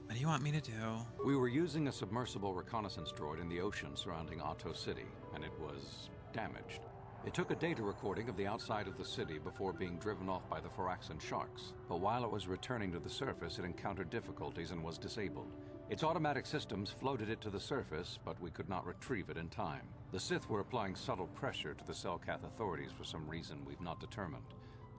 Speaker 3: What do you want me to do?
Speaker 17: We were using a submersible reconnaissance droid in the ocean surrounding Otto City, and it was damaged. It took a data recording of the outside of the city before being driven off by the Phyraxan sharks. But while it was returning to the surface, it encountered difficulties and was disabled. Its automatic systems floated it to the surface, but we could not retrieve it in time. The Sith were applying subtle pressure to the Selkath authorities for some reason we've not determined,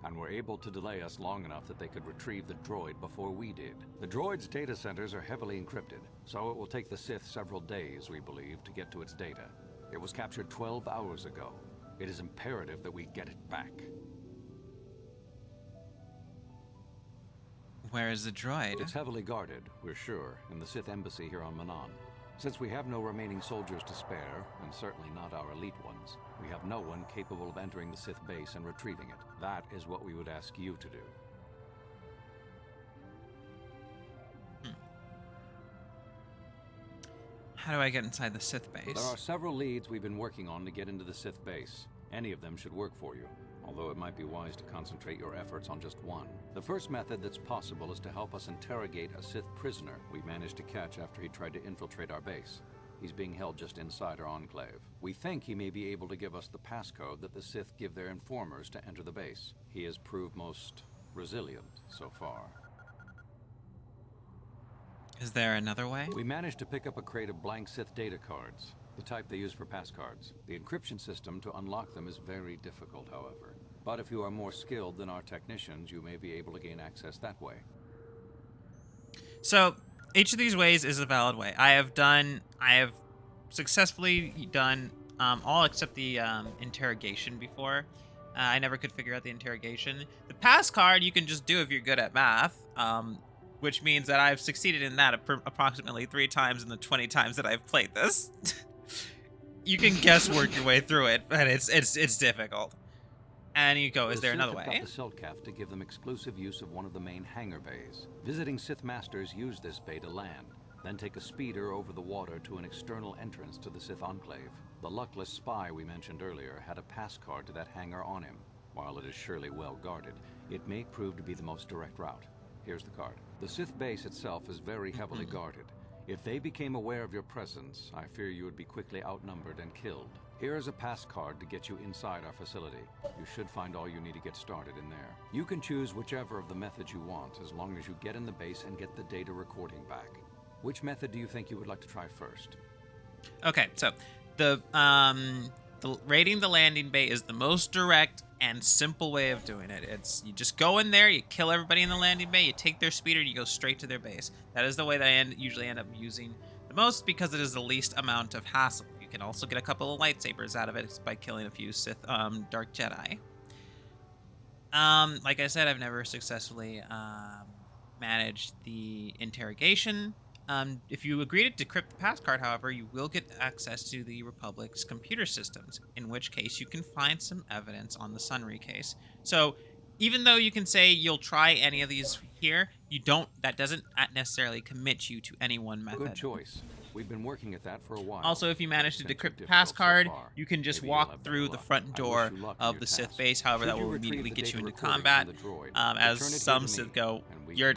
Speaker 17: and were able to delay us long enough that they could retrieve the droid before we did. The droid's data centers are heavily encrypted, so it will take the Sith several days, we believe, to get to its data. It was captured 12 hours ago. It is imperative that we get it back.
Speaker 3: Where is the droid?
Speaker 17: It's heavily guarded, we're sure, in the Sith Embassy here on Manon. Since we have no remaining soldiers to spare, and certainly not our elite ones, we have no one capable of entering the Sith base and retrieving it. That is what we would ask you to do.
Speaker 3: How do I get inside the Sith base?
Speaker 17: There are several leads we've been working on to get into the Sith base. Any of them should work for you, although it might be wise to concentrate your efforts on just one. The first method that's possible is to help us interrogate a Sith prisoner we managed to catch after he tried to infiltrate our base. He's being held just inside our enclave. We think he may be able to give us the passcode that the Sith give their informers to enter the base. He has proved most resilient so far.
Speaker 3: Is there another way?
Speaker 17: We managed to pick up a crate of blank Sith data cards, the type they use for pass cards. The encryption system to unlock them is very difficult, however. But if you are more skilled than our technicians, you may be able to gain access that way.
Speaker 3: So, each of these ways is a valid way. I have successfully done all except the interrogation before. I never could figure out the interrogation. The pass card you can just do if you're good at math, which means that I've succeeded in that approximately 3 times in the 20 times that I've played this. You can guesswork your way through it, but it's difficult. And you go, is there another way?
Speaker 17: The Selkath to give them exclusive use of one of the main hangar bays. Visiting Sith Masters use this bay to land, then take a speeder over the water to an external entrance to the Sith Enclave. The luckless spy we mentioned earlier had a pass card to that hangar on him. While it is surely well guarded, it may prove to be the most direct route. Here's the card. The Sith base itself is very heavily guarded. If they became aware of your presence, I fear you would be quickly outnumbered and killed. Here is a pass card to get you inside our facility. You should find all you need to get started in there. You can choose whichever of the methods you want, as long as you get in the base and get the data recording back. Which method do you think you would like to try first?
Speaker 3: Okay, so the raiding the landing bay is the most direct and simple way of doing it. It's you just go in there, you kill everybody in the landing bay, you take their speeder, and you go straight to their base. That is the way that I usually end up using the most because it is the least amount of hassle. You can also get a couple of lightsabers out of it by killing a few Sith Dark Jedi. Like I said, I've never successfully managed the interrogation. If you agree to decrypt the passcard, however, you will get access to the Republic's computer systems, in which case you can find some evidence on the Sunry case. So even though you can say you'll try any of these here, that doesn't necessarily commit you to any one method.
Speaker 17: Good choice. We've been working at that for a while.
Speaker 3: Also, if you manage to decrypt the passcard, you can just walk through the front door of the Sith base. However, that will immediately get you into combat. As some Sith go, you're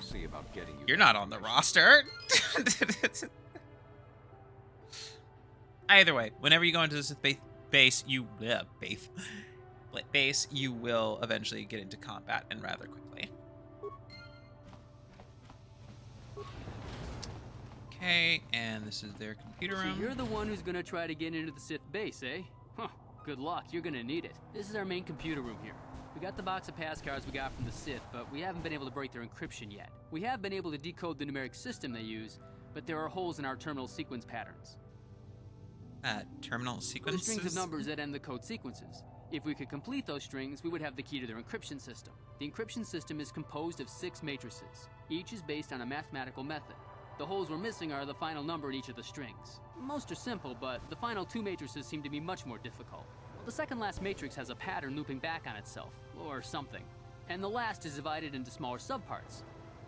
Speaker 3: not on the roster. Either way, whenever you go into the Sith base, you will eventually get into combat, and rather quickly. Okay, and this is their computer room.
Speaker 19: So you're the one who's gonna try to get into the Sith base, eh? Huh, good luck, you're gonna need it. This is our main computer room here. We got the box of passcards we got from the Sith, but we haven't been able to break their encryption yet. We have been able to decode the numeric system they use, but there are holes in our terminal sequence patterns.
Speaker 3: Terminal sequences?
Speaker 19: The strings of numbers that end the code sequences. If we could complete those strings, we would have the key to their encryption system. The encryption system is composed of 6 matrices. Each is based on a mathematical method. The holes we're missing are the final number in each of the strings. Most are simple, but the final 2 matrices seem to be much more difficult. Well, the second last matrix has a pattern looping back on itself, or something. And the last is divided into smaller subparts.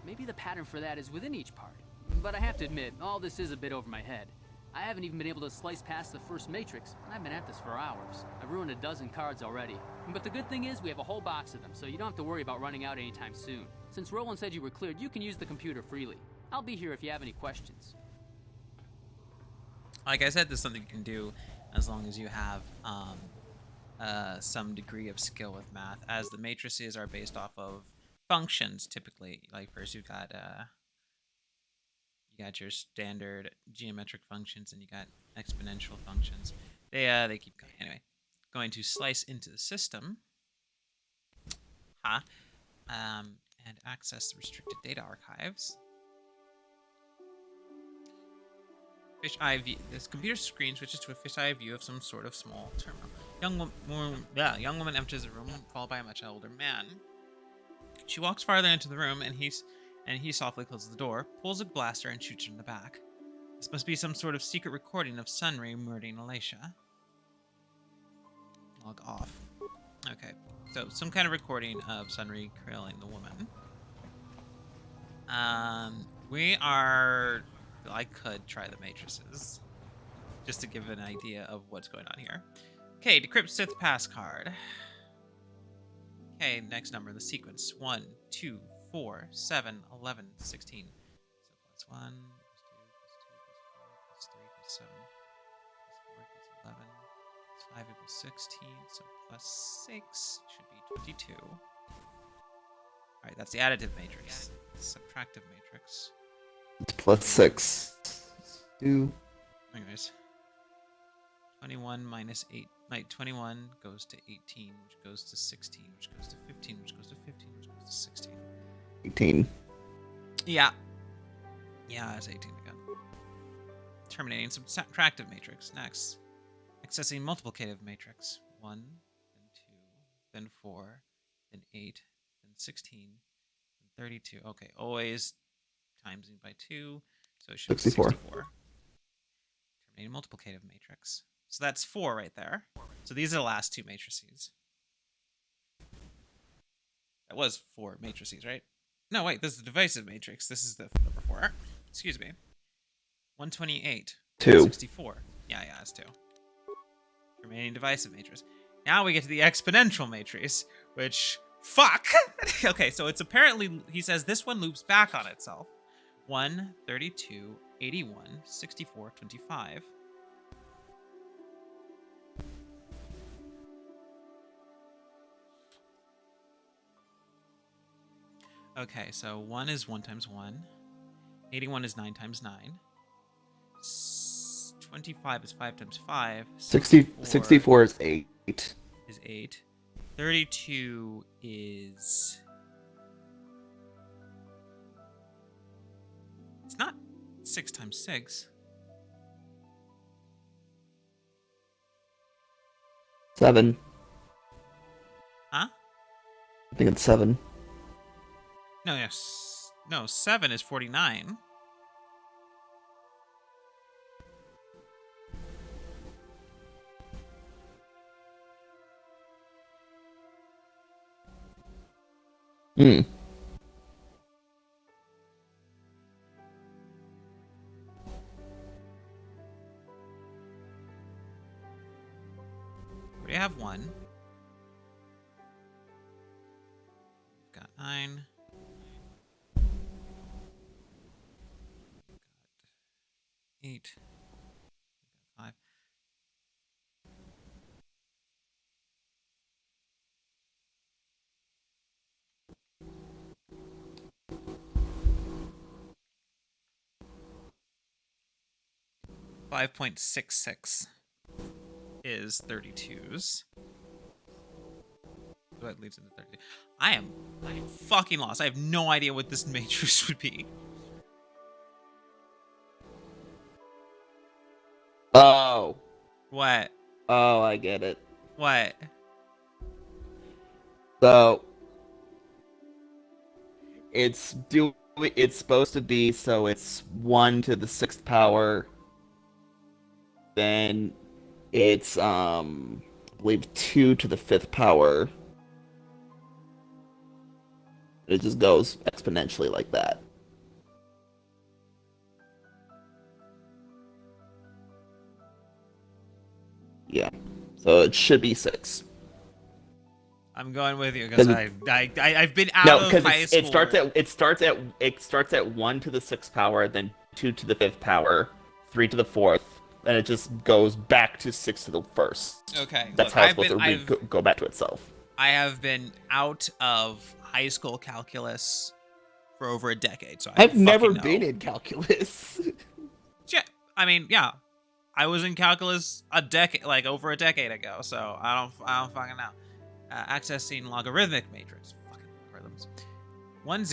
Speaker 19: Maybe the pattern for that is within each part. But I have to admit, all this is a bit over my head. I haven't even been able to slice past the first matrix, and I've been at this for hours. I've ruined a dozen cards already. But the good thing is we have a whole box of them, so you don't have to worry about running out anytime soon. Since Roland said you were cleared, you can use the computer freely. I'll be here if you have any questions.
Speaker 3: Like I said, this is something you can do as long as you have some degree of skill with math, as the matrices are based off of functions typically. Like first you got your standard geometric functions, and you got exponential functions. They keep going. Anyway, going to slice into the system. And access the restricted data archives. Fisheye view. This computer screen switches to a fisheye view of some sort of small terminal. Young woman enters the room, followed by a much older man. She walks farther into the room, and he softly closes the door, pulls a blaster, and shoots her in the back. This must be some sort of secret recording of Sunry murdering Alicia. Log off. Okay, so some kind of recording of Sunry killing the woman. I could try the matrices, just to give an idea of what's going on here. Okay, decrypt Sith passcard. Okay, next number in the sequence. 1, 2, 4, 7, 11, 16. So plus 1, plus 2, plus 3, plus 7, plus 4 equals 11, plus 5 equals 16, so plus 6 should be 22. Alright, that's the additive matrix. Subtractive matrix.
Speaker 13: It's plus 6. 2.
Speaker 3: Anyways. 21 minus 8. Like 21 goes to 18, which goes to 16, which goes to 15, which goes to 15, which goes to 16.
Speaker 13: 18.
Speaker 3: Yeah. Yeah, that's 18 again. Terminating subtractive matrix. Next. Accessing multiplicative matrix. 1, then 2, then 4, then 8, then 16, then 32. Okay, always timesing by 2, so it should
Speaker 13: 64.
Speaker 3: be 64. Terminating multiplicative matrix. So that's 4 right there. So these are the last 2 matrices. That was 4 matrices, right? No, wait, this is the divisive matrix. This is the number 4. Excuse me. 128.
Speaker 13: 2.
Speaker 3: 64. Yeah, it's 2. Remaining divisive matrix. Now we get to the exponential matrix, which... Fuck! Okay, so it's apparently... He says this one loops back on itself. 1, 32, 81, 64, 25. Okay, so 1 is 1 times 1. 81 is 9 times 9. 25 is 5 times 5.
Speaker 13: 64 is 8.
Speaker 3: Is 8. 32 is... It's not 6 times 6.
Speaker 13: 7.
Speaker 3: Huh?
Speaker 13: I think it's 7.
Speaker 3: No, yes. No, 7 is 49.
Speaker 13: Hmm.
Speaker 3: We have 1. We've got 9. 8. 5. $5.66 is 32s. So that leaves into 32. I am fucking lost. I have no idea what this matrix would be.
Speaker 13: Oh.
Speaker 3: What?
Speaker 13: Oh, I get it.
Speaker 3: What?
Speaker 13: So it's supposed to be so it's 1 to the 6th power. Then it's I believe 2 to the 5th power. It just goes exponentially like that. Yeah. So it should be 6.
Speaker 3: I'm going with you because I've been out
Speaker 13: No,
Speaker 3: of
Speaker 13: because
Speaker 3: high school.
Speaker 13: it starts at 1 to the 6th power, then 2 to the 5th power, 3 to the 4th, and it just goes back to 6 to the 1st.
Speaker 3: Okay,
Speaker 13: That's
Speaker 3: look,
Speaker 13: how it's supposed to go back to itself.
Speaker 3: I have been out of high school calculus for over a decade, so
Speaker 13: I've never been in calculus.
Speaker 3: Yeah, I mean, yeah, I was in calculus over a decade ago, so I don't fucking know. Accessing logarithmic matrix, fucking algorithms. 10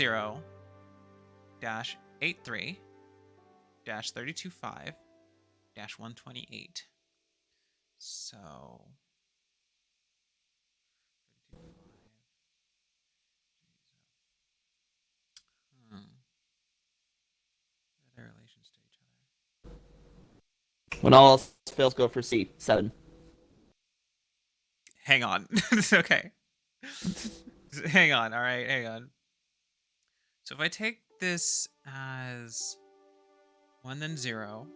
Speaker 3: dash 83 dash 325 dash 128. So. Their relations to each other.
Speaker 13: When all else fails, go for C. 7.
Speaker 3: Hang on. It's okay. Hang on. All right. Hang on. So if I take this as 1, then 0.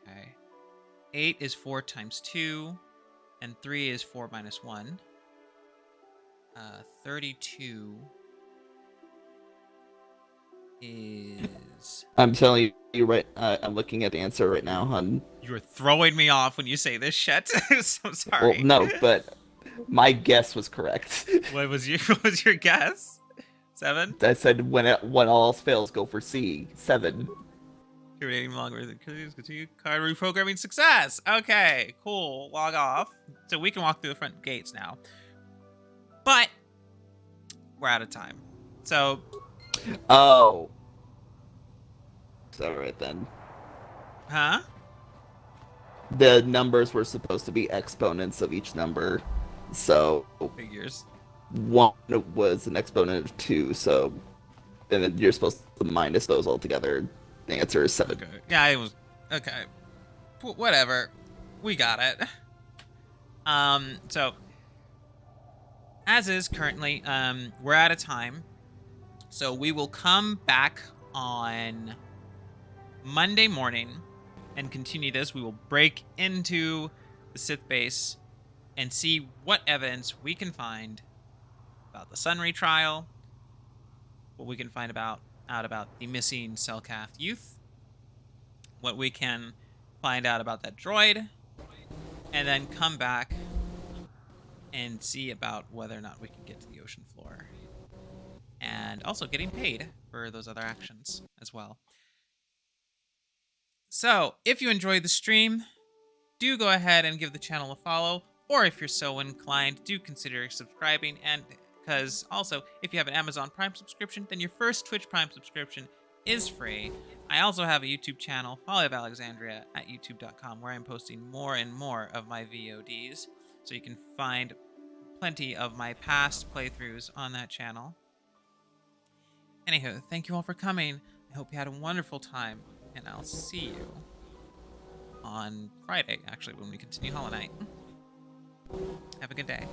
Speaker 3: Okay. 8 is 4 times 2. And 3 is 4 minus 1. 32 is...
Speaker 13: I'm telling you right. I'm looking at the answer right now, hon.
Speaker 3: You're throwing me off when you say this shit. So sorry.
Speaker 13: Well, no, but my guess was correct.
Speaker 3: What was your guess? 7?
Speaker 13: I said when all else fails, go for C. 7.
Speaker 3: Creating logarithm. Continue card reprogramming success. Okay, cool. Log off. So we can walk through the front gates now. But we're out of time. So.
Speaker 13: Oh. It's alright then.
Speaker 3: Huh?
Speaker 13: The numbers were supposed to be exponents of each number, so
Speaker 3: figures.
Speaker 13: 1 was an exponent of 2, so and then you're supposed to minus those all together. The answer is 7.
Speaker 3: Okay. Yeah, it was okay. Whatever. We got it. So as is currently, we're out of time. So we will come back on Monday morning and continue this. We will break into the Sith base and see what evidence we can find about the Sun retrial, what we can find out about the missing Selkath youth, what we can find out about that droid, and then come back and see about whether or not we can get to the ocean floor. And also getting paid for those other actions as well. So, if you enjoyed the stream, do go ahead and give the channel a follow, or if you're so inclined, do consider subscribing, and because also, if you have an Amazon Prime subscription, then your first Twitch Prime subscription is free. I also have a YouTube channel, Folly of Alexandria, at youtube.com, where I'm posting more and more of my VODs. So you can find plenty of my past playthroughs on that channel. Anywho, thank you all for coming. I hope you had a wonderful time, and I'll see you on Friday, actually, when we continue Hollow Knight. Have a good day.